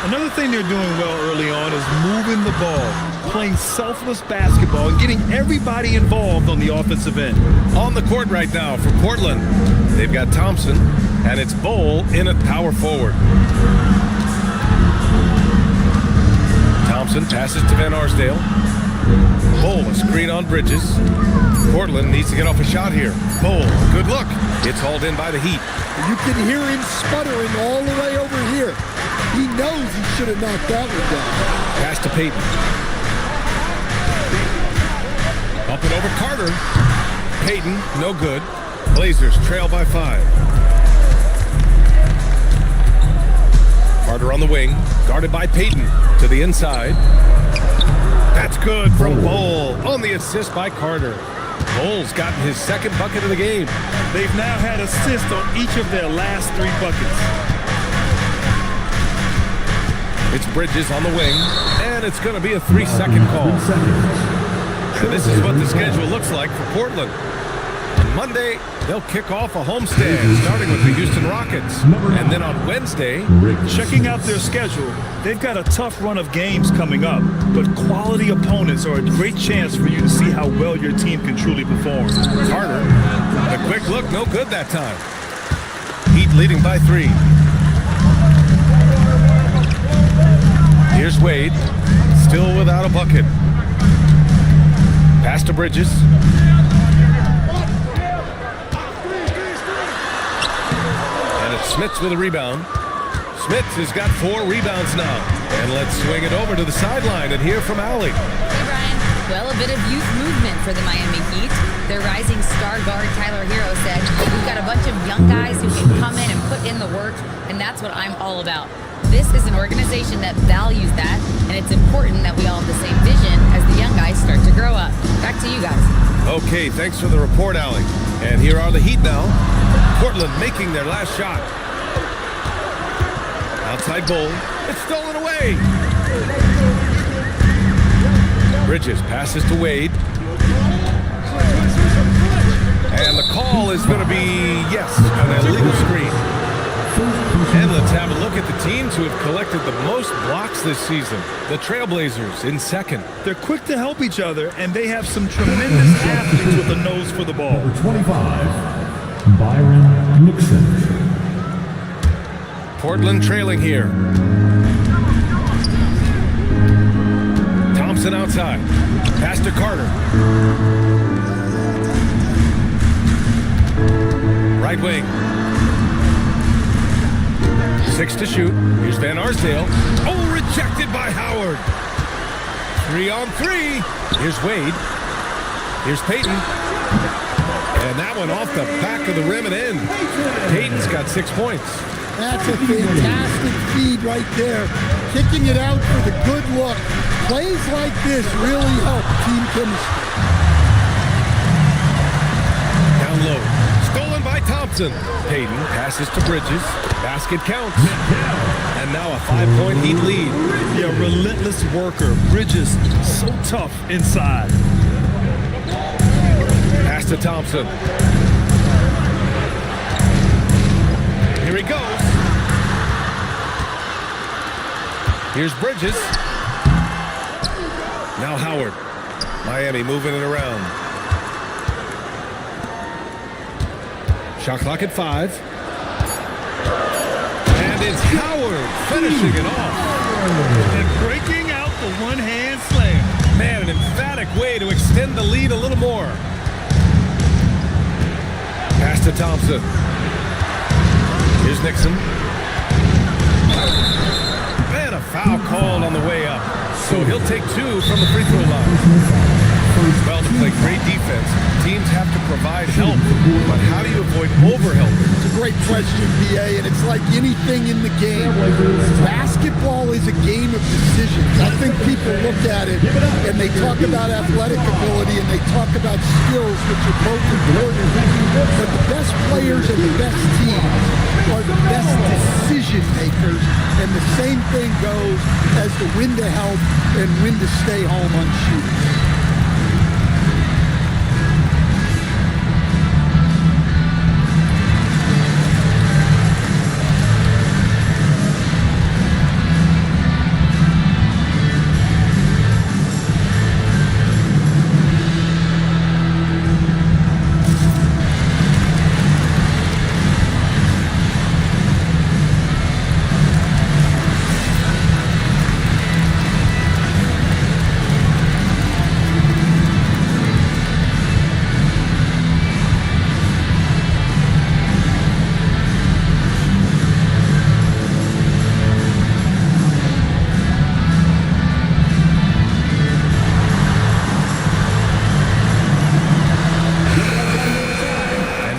Another thing they're doing well early on is moving the ball, playing selfless basketball, and getting everybody involved on the offensive end. On the court right now for Portland, they've got Thompson, and it's Bowl in at power forward. Thompson passes to Van Arsdale. Bull, a screen on Bridges. Portland needs to get off a shot here. Bull, good look. It's hauled in by the Heat. You can hear him sputtering all the way over here. He knows he should have knocked that one down. Pass to Payton. Up and over Carter. Payton, no good. Blazers trail by 5. Carter on the wing, guarded by Payton to the inside. That's good from Bull on the assist by Carter. Bull's gotten his second bucket of the game. They've now had assists on each of their last 3 buckets. It's Bridges on the wing, and it's going to be a 3-second call. And this is what the schedule looks like for Portland. On Monday, they'll kick off a homestand, starting with the Houston Rockets. And then on Wednesday, checking out their schedule, they've got a tough run of games coming up, but quality opponents are a great chance for you to see how well your team can truly perform. Carter, a quick look, no good that time. Heat leading by 3. Here's Wade, still without a bucket. Pass to Bridges. And it's Smits with a rebound. Smits has got 4 rebounds now. And let's swing it over to the sideline and hear from Allie. Hey, Brian. Well, a bit of youth movement for the Miami Heat. Their rising star guard, Tyler Hero, said, we've got a bunch of young guys who can come in and put in the work, and that's what I'm all about. This is an organization that values that, and it's important that we all have the same vision as the young guys start to grow up. Back to you guys. Okay, thanks for the report, Allie. And here are the Heat now. Portland making their last shot. Outside Bull. It's stolen away. Bridges passes to Wade. And the call is going to be, yes, an illegal screen. And let's have a look at the teams who have collected the most blocks this season. The Trailblazers in second. They're quick to help each other, and they have some tremendous athletes with a nose for the ball. Number 25, Byron Nixon. Portland trailing here. Thompson outside. Pass to Carter. Right wing. 6 to shoot. Here's Van Arsdale. Oh, rejected by Howard. 3 on 3. Here's Wade. Here's Payton. And that one off the back of the rim and in. Payton's got 6 points. That's a fantastic feed right there. Kicking it out for the good look. Plays like this really help team chemistry. Down low. Stolen by Thompson. Payton passes to Bridges. Basket counts. And now a 5-point Heat lead. Yeah, relentless worker. Bridges, so tough inside. Pass to Thompson. Here he goes. Here's Bridges. Now Howard. Miami moving it around. Shot clock at 5. And it's Howard finishing it off. And breaking out the one-hand slam. Man, an emphatic way to extend the lead a little more. Pass to Thompson. Here's Nixon. And a foul called on the way up. So he'll take 2 from the free throw line. Well, to play great defense, teams have to provide help. But how do you avoid overhelp? It's a great question, BA, and it's like anything in the game. Basketball is a game of decisions. I think people look at it and they talk about athletic ability and they talk about skills, which are both important. But the best players and the best teams are the best decision makers. And the same thing goes as to when to help and when to stay home on shooting.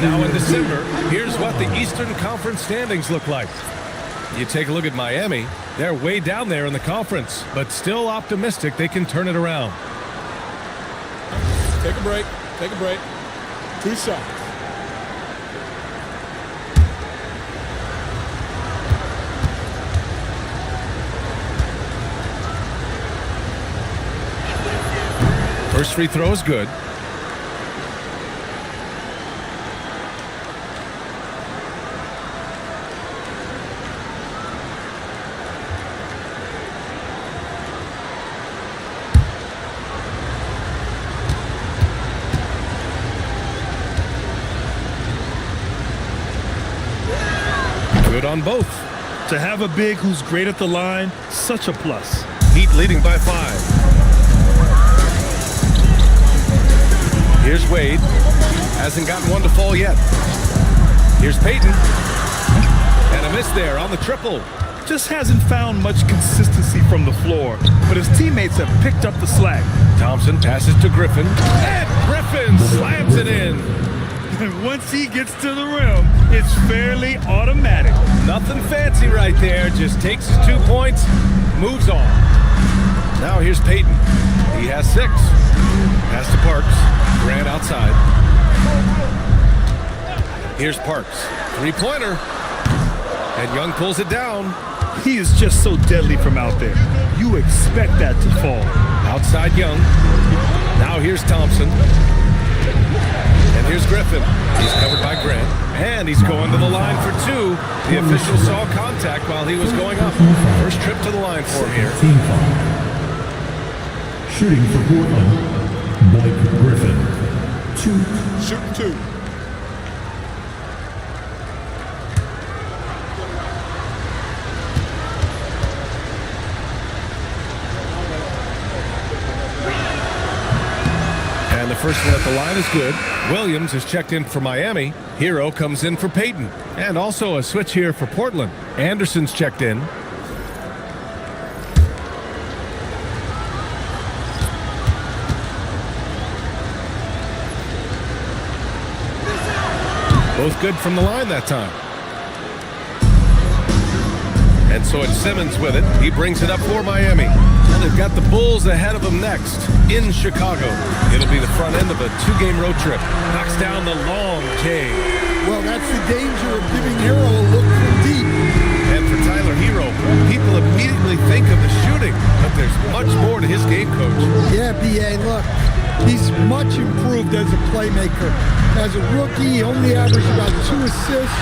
Now in December, here's what the Eastern Conference standings look like. You take a look at Miami. They're way down there in the conference, but still optimistic they can turn it around. Take a break. Take a break. 2 shots. First free throw is good. Good on both. To have a big who's great at the line, such a plus. Heat leading by 5. Here's Wade. Hasn't gotten one to fall yet. Here's Payton. And a miss there on the triple. Just hasn't found much consistency from the floor, but his teammates have picked up the slack. Thompson passes to Griffin. And Griffin slams it in. And once he gets to the rim, it's fairly automatic. Nothing fancy right there. Just takes his 2 points, moves on. Now here's Payton. He has 6. Pass to Parks. Grant outside. Here's Parks. 3-pointer. And Young pulls it down. He is just so deadly from out there. You expect that to fall. Outside Young. Now here's Thompson. And here's Griffin. He's covered by Grant. And he's going to the line for 2. The official saw contact while he was going up. First trip to the line for him here. Shooting for Portland, Blake Griffin. 2. Shooting 2. And the first one at the line is good. Williams is checked in for Miami. Hero comes in for Payton. And also a switch here for Portland. Anderson's checked in. Both good from the line that time. And so it's Simmons with it. He brings it up for Miami. And they've got the Bulls ahead of them next in Chicago. It'll be the front end of a 2-game road trip. Knocks down the long J. Well, that's the danger of giving Hero a look from deep. And for Tyler Hero, people immediately think of the shooting, but there's much more to his game, Coach. Yeah, B.A., look. He's much improved as a playmaker. As a rookie, he only averaged about 2 assists.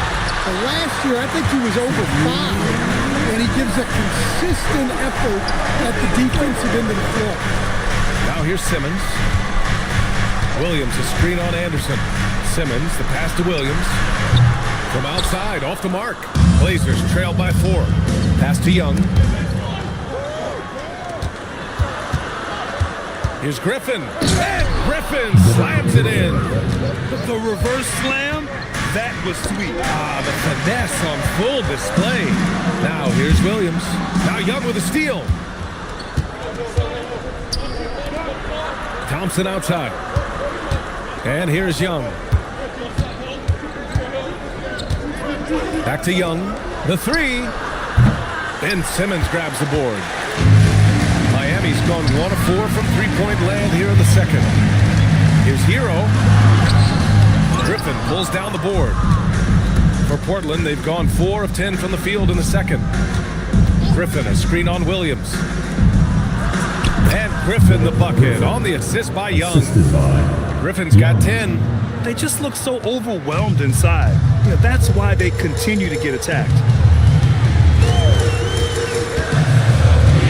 But last year, I think he was over 5. And he gives a consistent effort at the defensive end of the floor. Now here's Simmons. Williams, a screen on Anderson. Simmons, the pass to Williams. From outside, off the mark. Blazers trail by 4. Pass to Young. Here's Griffin. And Griffin slams it in. The reverse slam, that was sweet. Ah, the finesse on full display. Now here's Williams. Now Young with a steal. Thompson outside. And here's Young. Back to Young. The 3. Ben Simmons grabs the board. Miami's gone 1 of 4 from 3-point land here in the second. Here's Hero. Griffin pulls down the board. For Portland, they've gone 4 of 10 from the field in the second. Griffin, a screen on Williams. And Griffin the bucket on the assist by Young. Griffin's got 10. They just look so overwhelmed inside. Yeah, that's why they continue to get attacked.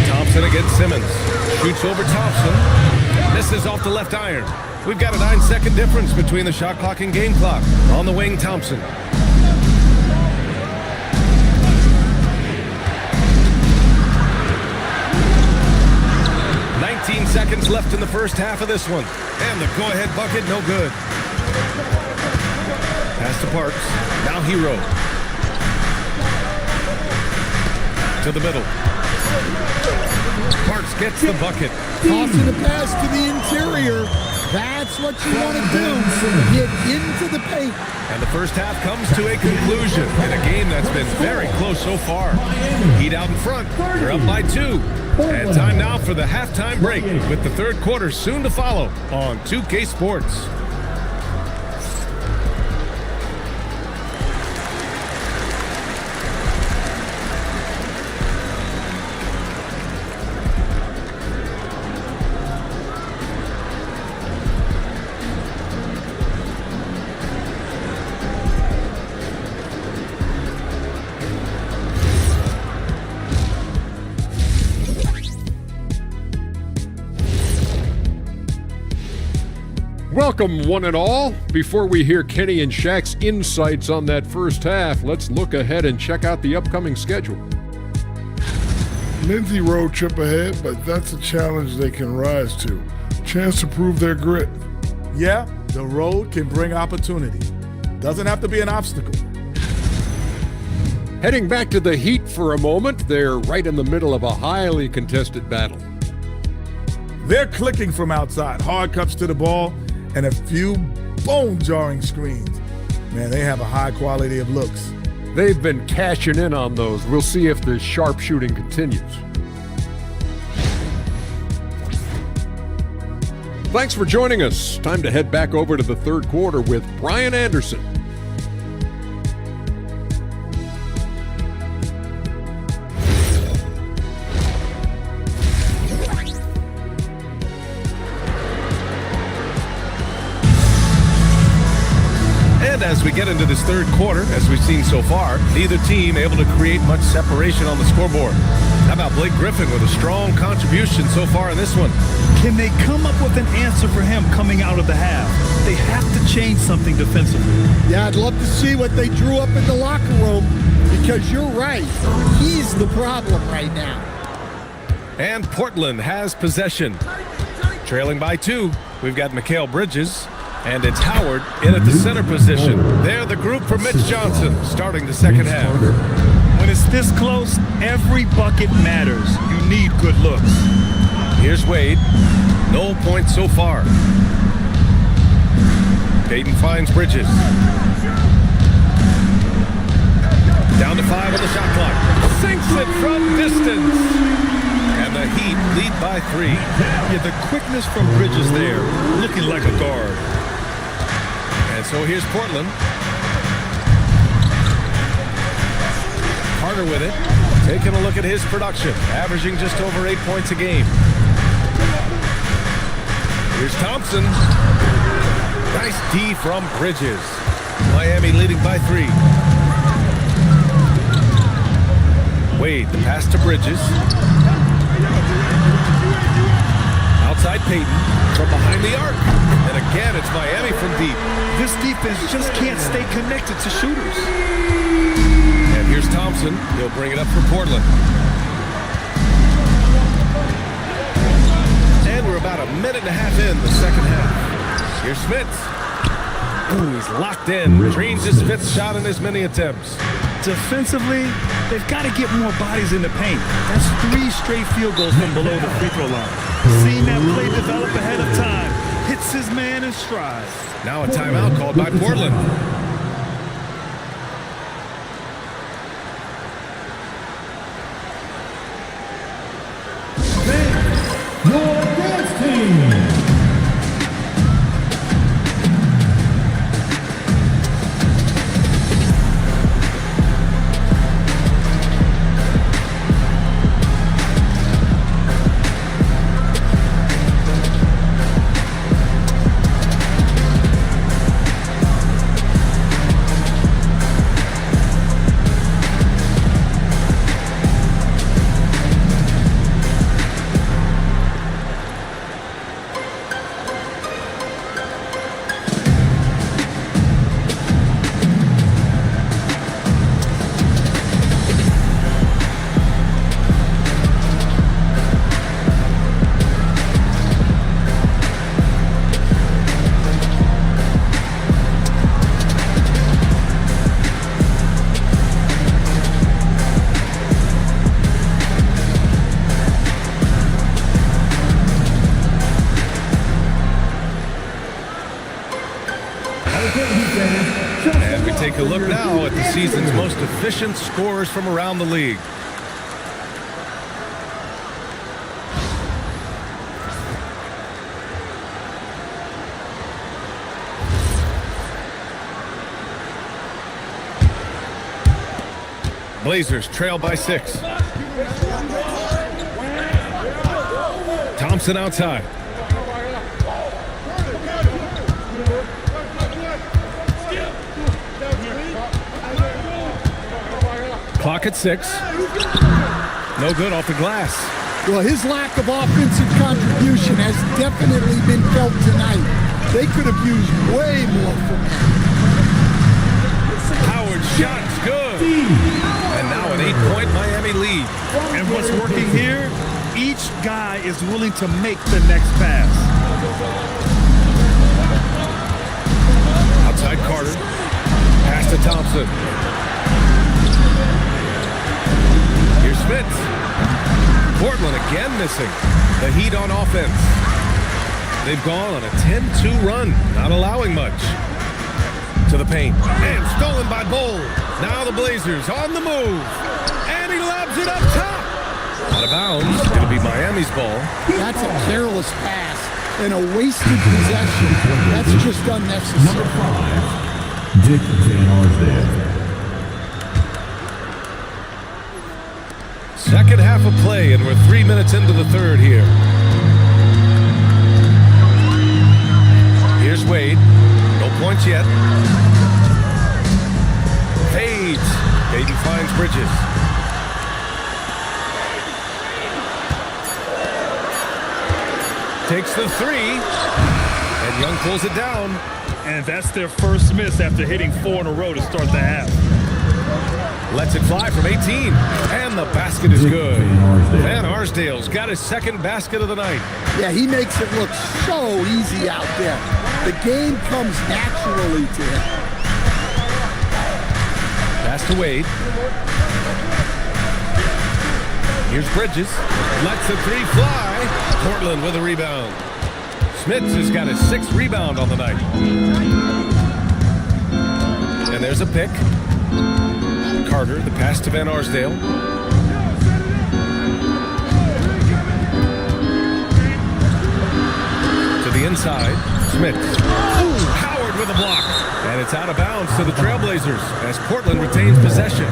Thompson against Simmons. Shoots over Thompson. Misses off the left iron. We've got a 9-second difference between the shot clock and game clock. On the wing, Thompson. Seconds left in the first half of this one. And the go-ahead bucket, no good. Pass to Parks. Now Hero. To the middle. Parks gets the bucket. Tossing the pass to the interior. That's what you want to do. Get into the paint. And the first half comes to a conclusion in a game that's been very close so far. Heat out in front. They're up by 2. And time now for the halftime break with the third quarter soon to follow on 2K Sports. Welcome, one and all. Before we hear Kenny and Shaq's insights on that first half, let's look ahead and check out the upcoming schedule. Lindsay road trip ahead, but that's a challenge they can rise to. Chance to prove their grit. Yeah, the road can bring opportunity. Doesn't have to be an obstacle. Heading back to the Heat for a moment, they're right in the middle of a highly contested battle. They're clicking from outside, hard cuts to the ball, and a few bone-jarring screens. Man, they have a high quality of looks. They've been cashing in on those. We'll see if the sharp shooting continues. Thanks for joining us. Time to head back over to the third quarter with Brian Anderson. As we get into this third quarter, as we've seen so far, neither team able to create much separation on the scoreboard. How about Blake Griffin with a strong contribution so far in this one? Can they come up with an answer for him coming out of the half? They have to change something defensively. Yeah, I'd love to see what they drew up in the locker room, because you're right. He's the problem right now. And Portland has possession. Trailing by 2, we've got Mikal Bridges. And it's Howard in at the center position. They're the group for Mitch Johnson starting the second half. When it's this close, every bucket matters. You need good looks. Here's Wade. No points so far. Payton finds Bridges. Down to 5 on the shot clock. Sinks it from distance. And the Heat lead by 3. Yeah, the quickness from Bridges there, looking like a guard. And so here's Portland. Carter with it. Taking a look at his production. Averaging just over 8 points a game. Here's Thompson. Nice D from Bridges. Miami leading by 3. Wade, the pass to Bridges. Outside Payton from behind the arc. And again, it's Miami from deep. This defense just can't stay connected to shooters. And here's Thompson. He'll bring it up for Portland. And we're about a minute and a half in the second half. Here's Smith. Ooh, he's locked in. Dreams his 5th shot in as many attempts. Defensively, they've got to get more bodies in the paint. That's 3 straight field goals from below the free throw line. Seeing that play develop ahead of time. Hits his man in stride. Now a timeout called by Portland. Your dance team. As we take a look now at the season's most efficient scorers from around the league. Blazers trail by 6. Thompson outside. Clock at 6. No good off the glass. Well, his lack of offensive contribution has definitely been felt tonight. They could have used way more from him. Howard's shot's good. And now an 8-point Miami lead. And what's working here? Each guy is willing to make the next pass. Outside Carter. Pass to Thompson. Here's Smith. Portland again missing. The Heat on offense. They've gone on a 10-2 run, not allowing much. To the paint. And stolen by Bull. Now the Blazers on the move. And he lobs it up top. Out of bounds. Going to be Miami's ball. That's a careless pass and a wasted possession. That's just unnecessary. Number 5, Dick Van Arsdale. Second half of play, and we're 3 minutes into the third here. Here's Wade. No points yet. Fades. Hayden finds Bridges. Takes the 3. And Young pulls it down. And that's their first miss after hitting 4 in a row to start the half. Lets it fly from 18. And the basket is good. Van Arsdale's got his second basket of the night. Yeah, he makes it look so easy out there. The game comes naturally to him. Pass to Wade. Here's Bridges. Lets the 3 fly. Portland with a rebound. Smith has got his 6th rebound on the night. And there's a pick. Carter, the pass to Van Arsdale. To the inside. Smith. Ooh, Howard with a block. And it's out of bounds to the Trailblazers as Portland retains possession.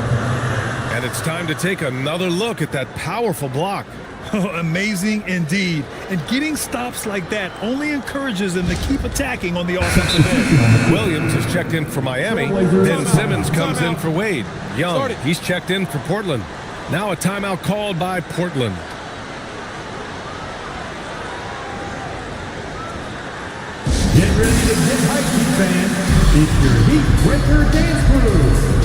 And it's time to take another look at that powerful block. Amazing indeed. And getting stops like that only encourages them to keep attacking on the offensive end. Williams is checked in for Miami. Then Simmons comes in for Wade. Young, he's checked in for Portland. Now a timeout called by Portland. Get ready to get hyped, fans. It's your Heat Breaker Dance Crew.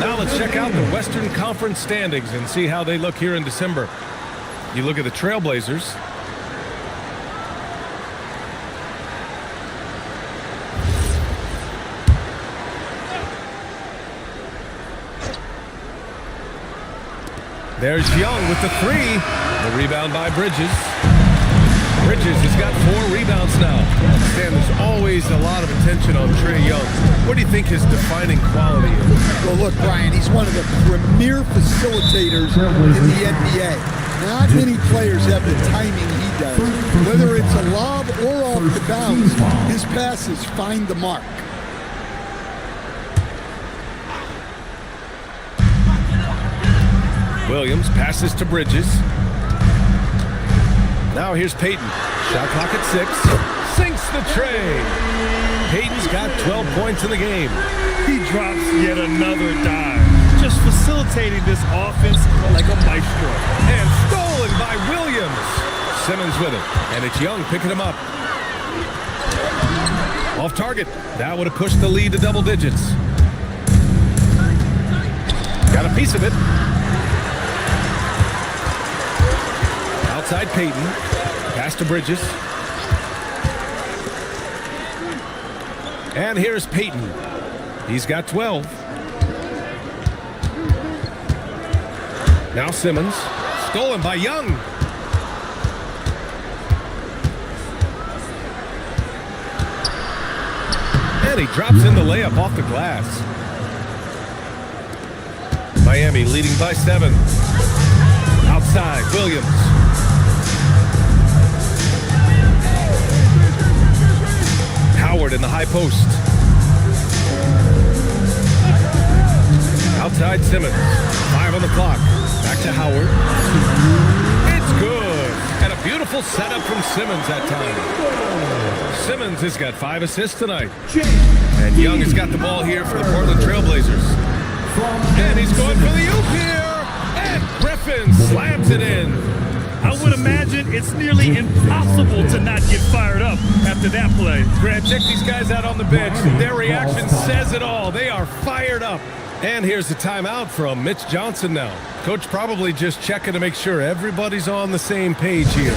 Now let's check out the Western Conference standings and see how they look here in December. You look at the Trailblazers. There's Young with the 3. The rebound by Bridges. Bridges has got 4 rebounds now. Stan, there's always a lot of attention on Trae Young. What do you think his defining quality is? Well, look, Brian, he's one of the premier facilitators in the NBA. Not many players have the timing he does. Whether it's a lob or off the bounce, his passes find the mark. Williams passes to Bridges. Now here's Peyton. Shot clock at 6. Sinks the tray. Peyton's got 12 points in the game. He drops yet another dime, just facilitating this offense like a maestro. And stolen by Williams. Simmons with it, and it's Young picking him up. Off target. That would have pushed the lead to double digits. Got a piece of it. Outside Peyton. Pass to Bridges. And here's Peyton. He's got 12. Now Simmons. Stolen by Young. And he drops in the layup off the glass. Miami leading by 7. Outside, Williams. Howard in the high post. Outside Simmons. 5 on the clock. Back to Howard. It's good. And a beautiful setup from Simmons that time. Simmons has got 5 assists tonight. And Young has got the ball here for the Portland Trailblazers. And he's going for the oop here. And Griffin slams it in. I would imagine it's nearly impossible to not get fired up after that play. Grant, check these guys out on the bench. Their reaction says it all. They are fired up. And here's the timeout from Mitch Johnson now. Coach probably just checking to make sure everybody's on the same page here.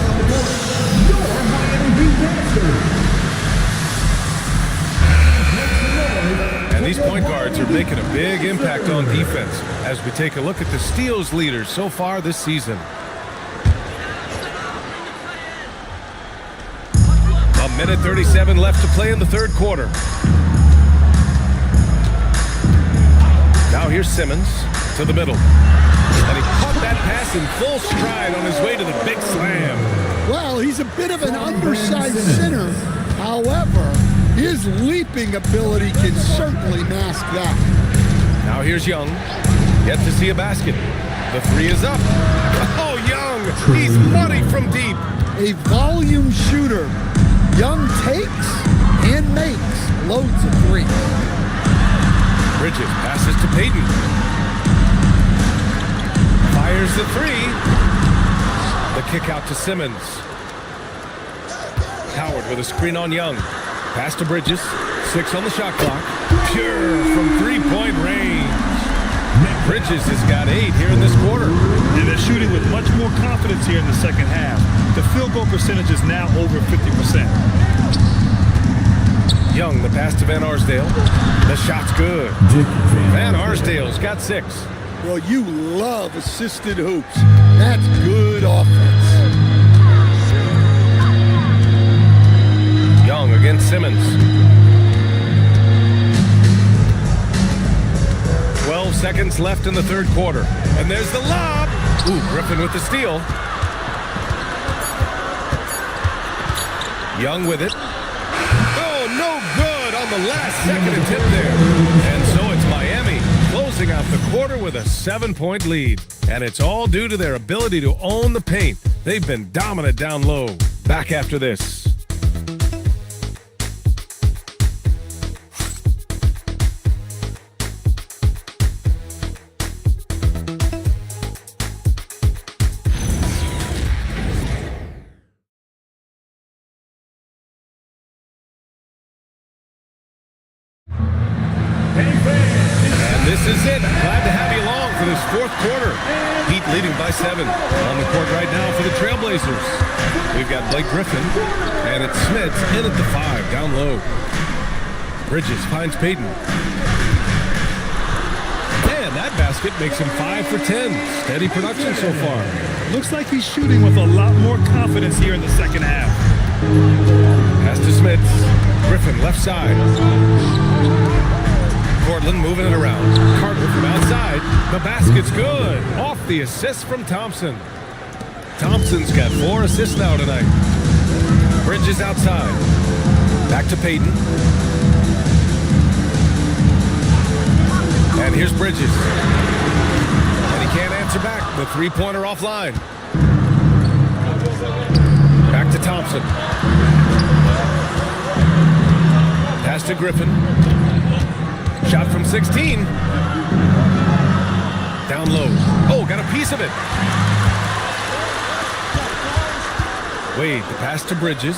And these point guards are making a big impact on defense as we take a look at the steals leaders so far this season. A minute 37 left to play in the third quarter. Now here's Simmons to the middle. And he caught that pass in full stride on his way to the big slam. Well, he's a bit of an undersized center. However, his leaping ability can certainly mask that. Now here's Young. Yet to see a basket. The 3 is up. Oh, Young! He's money from deep. A volume shooter. Young takes and makes loads of 3. Bridges passes to Peyton. Fires the 3. The kick out to Simmons. Howard with a screen on Young. Pass to Bridges. 6 on the shot clock. Pure from 3-point range. Bridges has got 8 here in this quarter. And they're shooting with much more confidence here in the second half. The field goal percentage is now over 50%. Young, the pass to Van Arsdale. The shot's good. Van Arsdale's got 6. Well, you love assisted hoops. That's good offense. Young against Simmons. 12 seconds left in the third quarter. And there's the lob. Ooh, Griffin with the steal. Young with it. Oh, no good on the last second attempt there. And so it's Miami closing out the quarter with a 7-point lead. And it's all due to their ability to own the paint. They've been dominant down low. Back after this. This is it. Glad to have you along for this fourth quarter. Heat leading by 7. On the court right now for the Trailblazers. We've got Blake Griffin, and it's Smith in at the 5, down low. Bridges finds Peyton. And that basket makes him 5 for 10. Steady production so far. Looks like he's shooting with a lot more confidence here in the second half. Pass to Smith. Griffin left side. Portland moving it around. Carter from outside. The basket's good. Off the assist from Thompson. Thompson's got 4 assists now tonight. Bridges outside. Back to Payton. And here's Bridges. And he can't answer back. The three-pointer offline. Back to Thompson. Pass to Griffin. Shot from 16. Down low. Oh, got a piece of it. Wade, the pass to Bridges.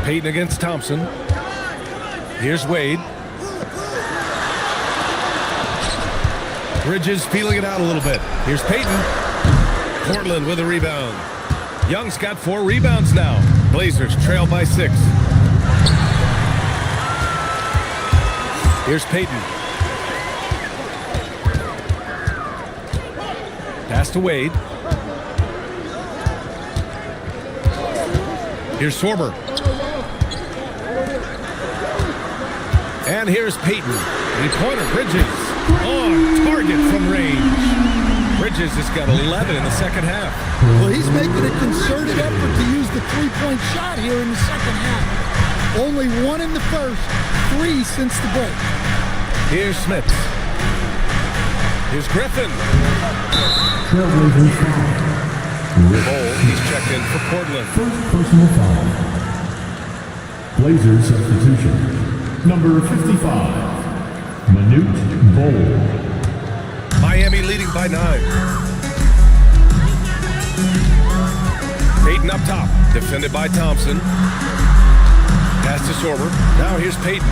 Payton against Thompson. Here's Wade. Bridges peeling it out a little bit. Here's Payton. Portland with a rebound. Young's got 4 rebounds now. Blazers trail by 6. Here's Payton. Pass to Wade. Here's Sorber. And here's Payton. Three-pointer, Bridges. On target from range. Bridges has got 11 in the second half. Well, he's making a concerted effort to use the three-point shot here in the second half. Only 1 in the first, 3 since the break. Here's Smith. Here's Griffin. Bol, he's checked in for Portland. First personal foul. Blazers substitution. Number 55, Manute Bol. Miami leading by 9. Payton up top, defended by Thompson. Pass to Sorber. Now here's Payton.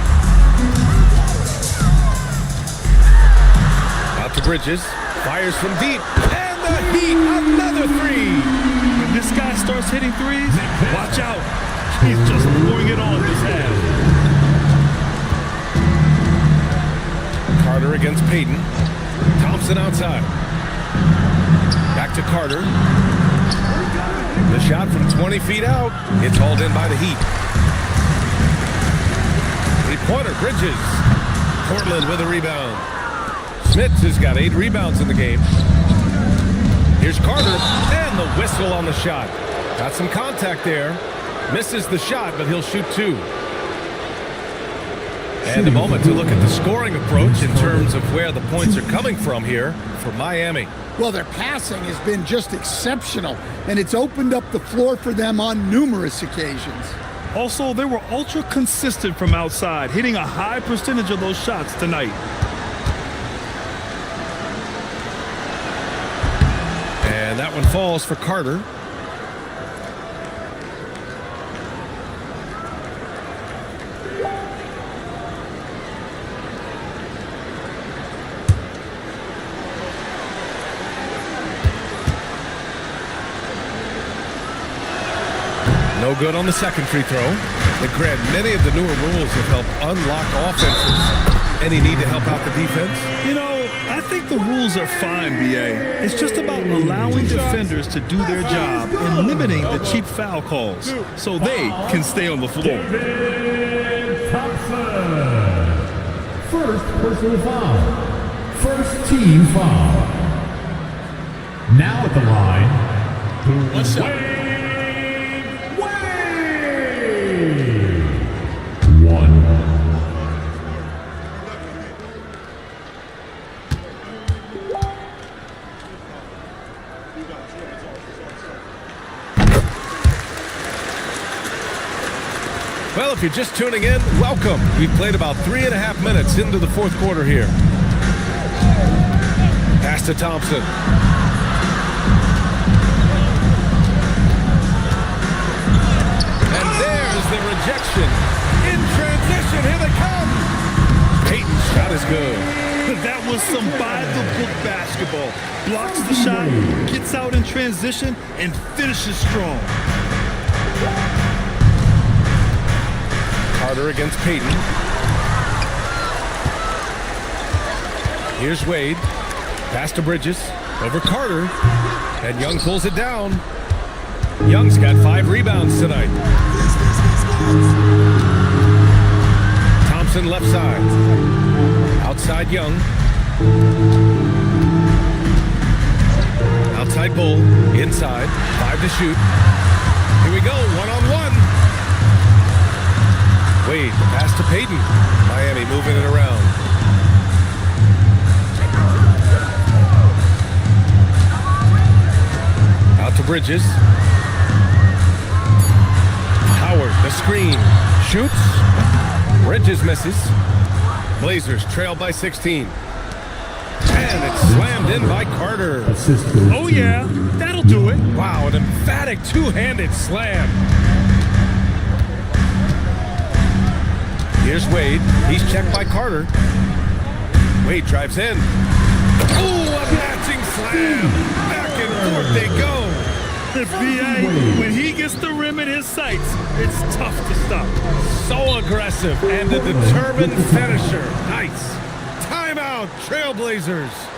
Out to Bridges. Fires from deep. And the Heat, another 3. When this guy starts hitting threes, watch out. He's just pouring it on this half. Carter against Payton. Thompson outside. Back to Carter. The shot from 20 feet out. It's hauled in by the Heat. Three-pointer, Bridges. Portland with a rebound. Smith has got 8 rebounds in the game. Here's Carter. And the whistle on the shot. Got some contact there. Misses the shot, but he'll shoot 2. And a moment to look at the scoring approach in terms of where the points are coming from here for Miami. Well, their passing has been just exceptional, and it's opened up the floor for them on numerous occasions. Also, they were ultra consistent from outside, hitting a high percentage of those shots tonight. And that one falls for Carter. No good on the second free throw. And Grant, many of the newer rules have helped unlock offenses. Any need to help out the defense? You know, I think the rules are fine, B.A. It's just about allowing defenders to do their job and limiting the cheap foul calls so they can stay on the floor. Thompson. First personal foul. First team foul. Now at the line, What's up? Well, if you're just tuning in, welcome. We've played about 3.5 minutes into the fourth quarter here. Pass to Thompson. And there's the rejection. In transition, here they come. Payton's shot is good. That was some by-the-book basketball. Blocks the shot, gets out in transition, and finishes strong. Carter against Payton. Here's Wade. Pass to Bridges. Over Carter. And Young pulls it down. Young's got 5 rebounds tonight. Thompson left side. Outside Young. Outside Bull, inside, 5 to shoot. Here we go, one-on-one. Wade, pass to Payton. Miami moving it around. Out to Bridges. Howard, the screen. Shoots. Bridges misses. Blazers trail by 16. And it's slammed in by Carter. Oh, yeah. That'll do it. Wow, an emphatic two-handed slam. Here's Wade. He's checked by Carter. Wade drives in. Oh, a matching slam. Back and forth they go. VA, when he gets the rim in his sights, it's tough to stop. So aggressive and a determined finisher. Nice. Timeout, Trailblazers.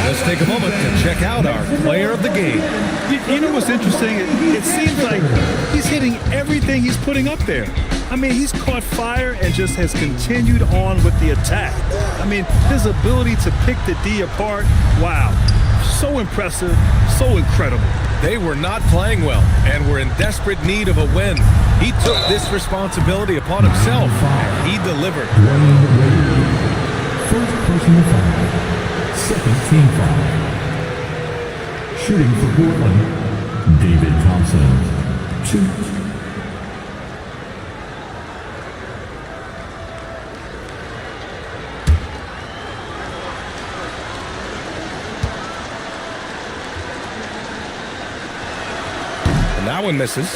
Let's take a moment to check out our player of the game. You know what's interesting? It seems like he's hitting everything he's putting up there. I mean, he's caught fire and just has continued on with the attack. I mean, his ability to pick the D apart, wow. So impressive, so incredible. They were not playing well and were in desperate need of a win. He took this responsibility upon himself, and he delivered. First personal foul. Second team foul. Shooting for Portland, David Thompson. 2. And that one misses.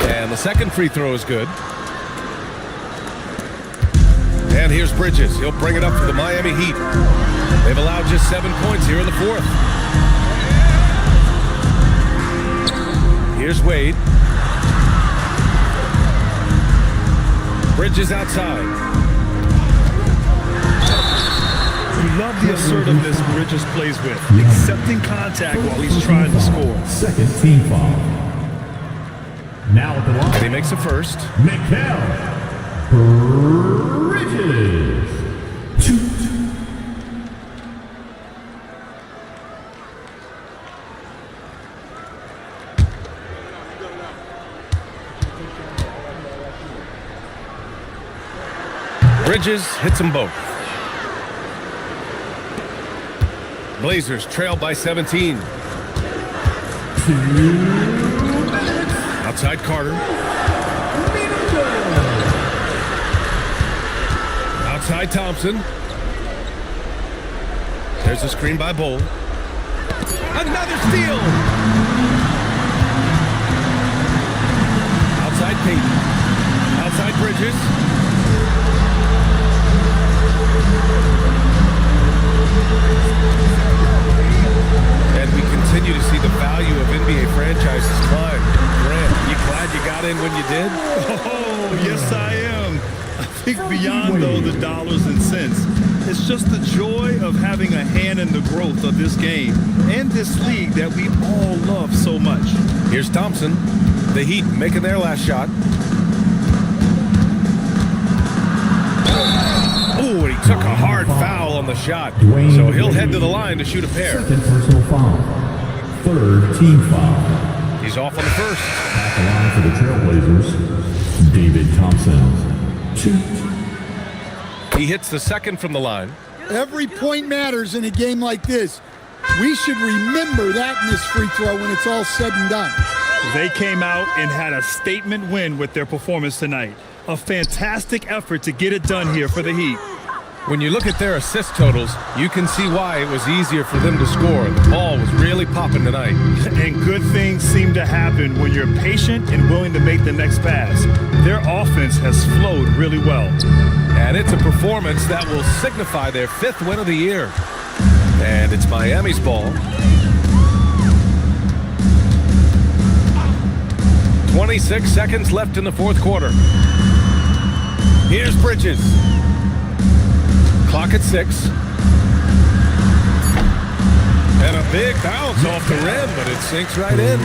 And the second free throw is good. And here's Bridges. He'll bring it up for the Miami Heat. They've allowed just 7 points here in the fourth. Here's Wade. Bridges outside. You love the assertiveness Bridges plays with, accepting contact while he's trying to score. Second team foul. Now at the line. And he makes a first. Mikal Bridges. 2. Bridges hits them both. Blazers trail by 17. Outside Carter. Outside Thompson. There's a screen by Bull. Another steal. Outside Payton. Outside Bridges. And we continue to see the value of NBA franchises climb. Grant, you glad you got in when you did? Oh, yes I am. I think beyond, though, the dollars and cents, it's just the joy of having a hand in the growth of this game and this league that we all love so much. Here's Thompson. The Heat making their last shot. Oh, he he took a hard foul on the shot. So he'll head to the line to shoot a pair. Second personal foul. Third team foul. He's off on the first. At the line for the Trailblazers, David Thompson. 2. He hits the second from the line. Every point matters in a game like this. We should remember that in this free throw when it's all said and done. They came out and had a statement win with their performance tonight. A fantastic effort to get it done here for the Heat. When you look at their assist totals, you can see why it was easier for them to score. The ball was really popping tonight. And good things seem to happen when you're patient and willing to make the next pass. Their offense has flowed really well. And it's a performance that will signify their 5th win of the year. And it's Miami's ball. 26 seconds left in the 4th quarter. Here's Bridges. Clock at 6. And a big bounce off the rim, but it sinks right in.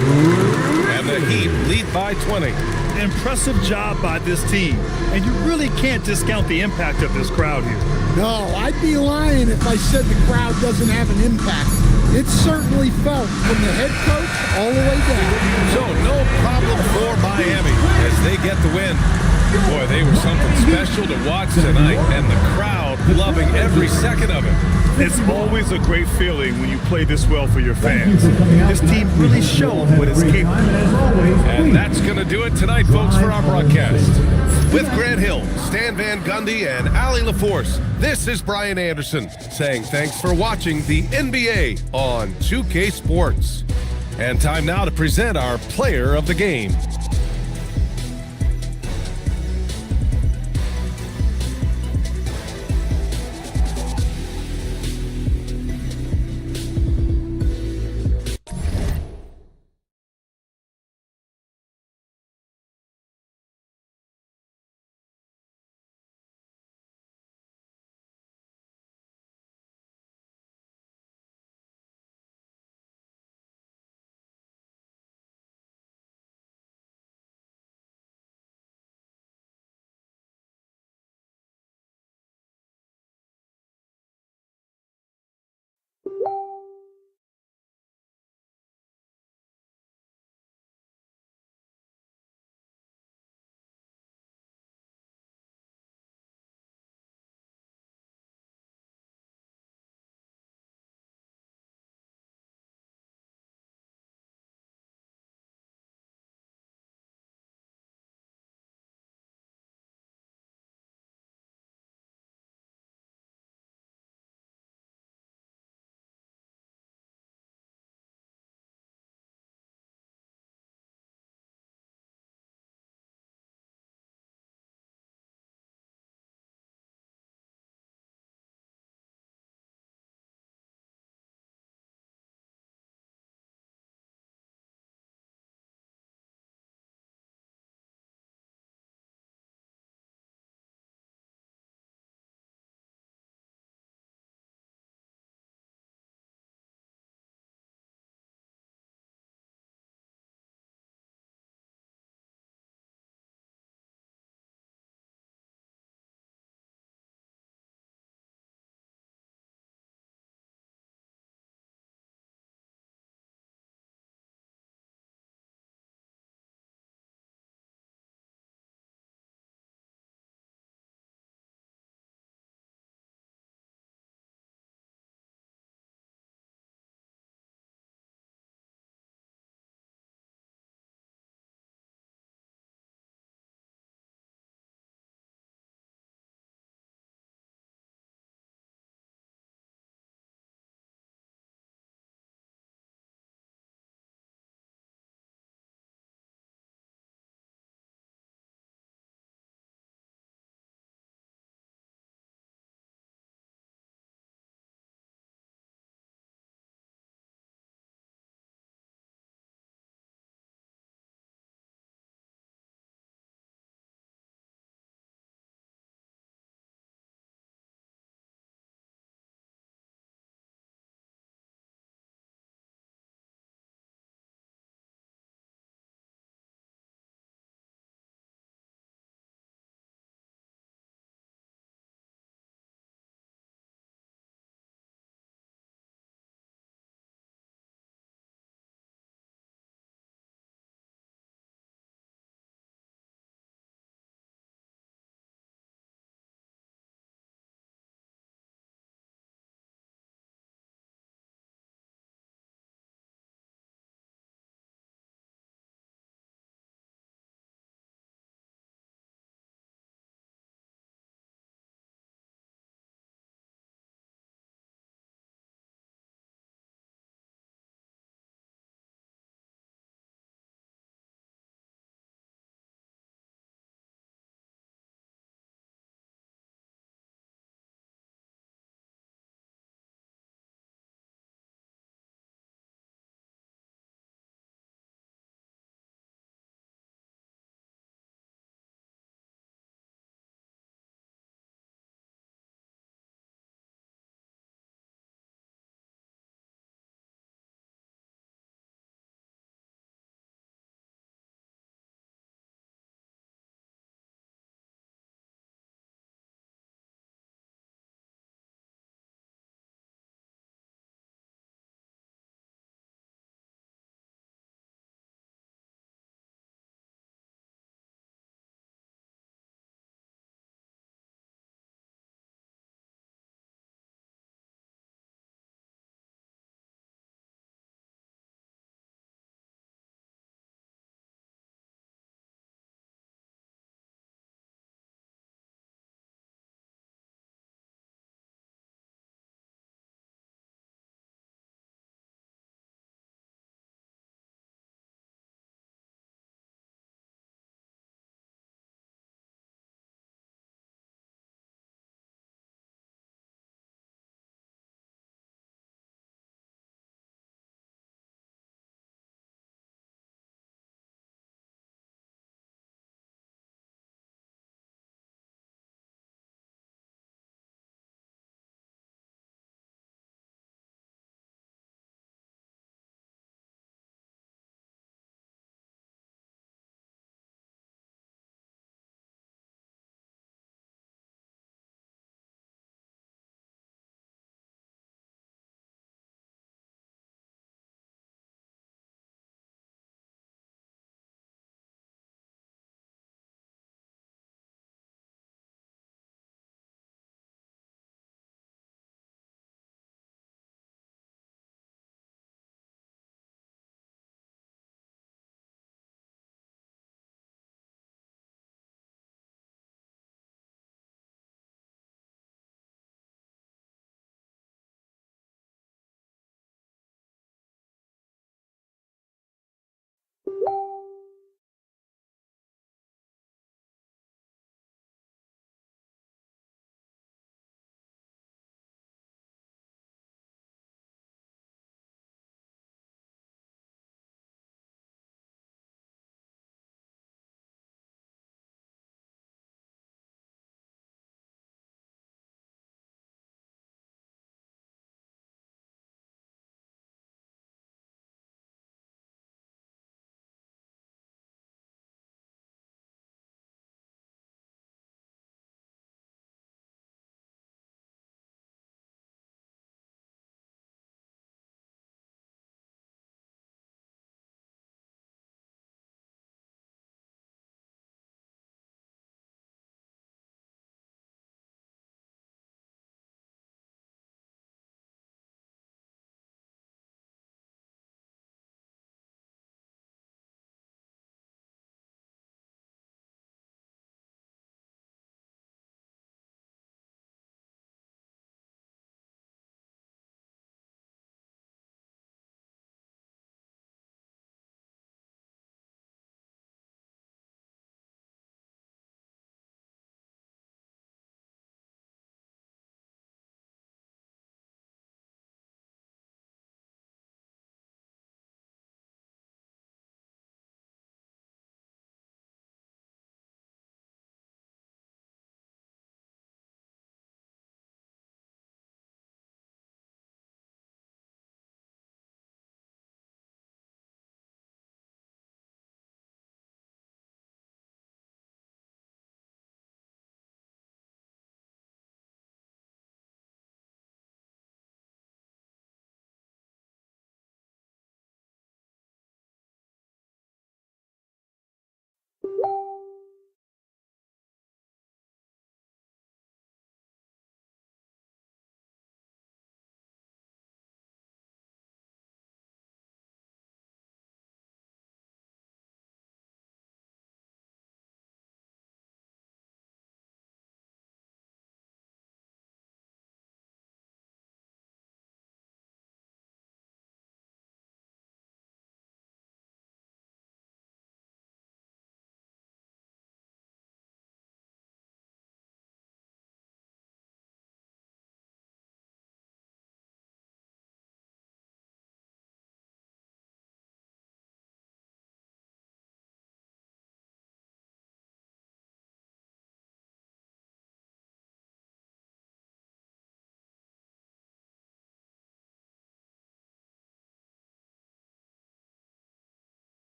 And the Heat lead by 20. Impressive job by this team. And you really can't discount the impact of this crowd here. No, I'd be lying if I said the crowd doesn't have an impact. It's certainly felt from the head coach all the way down. So no problem for Miami as they get the win. Boy, they were something special to watch tonight, and the crowd loving every second of it. It's always a great feeling when you play this well for your fans. This team really showed what it's capable of. And that's going to do it tonight, folks, for our broadcast. With Grant Hill, Stan Van Gundy, and Allie LaForce, this is Brian Anderson saying thanks for watching the NBA on 2K Sports. And time now to present our player of the game.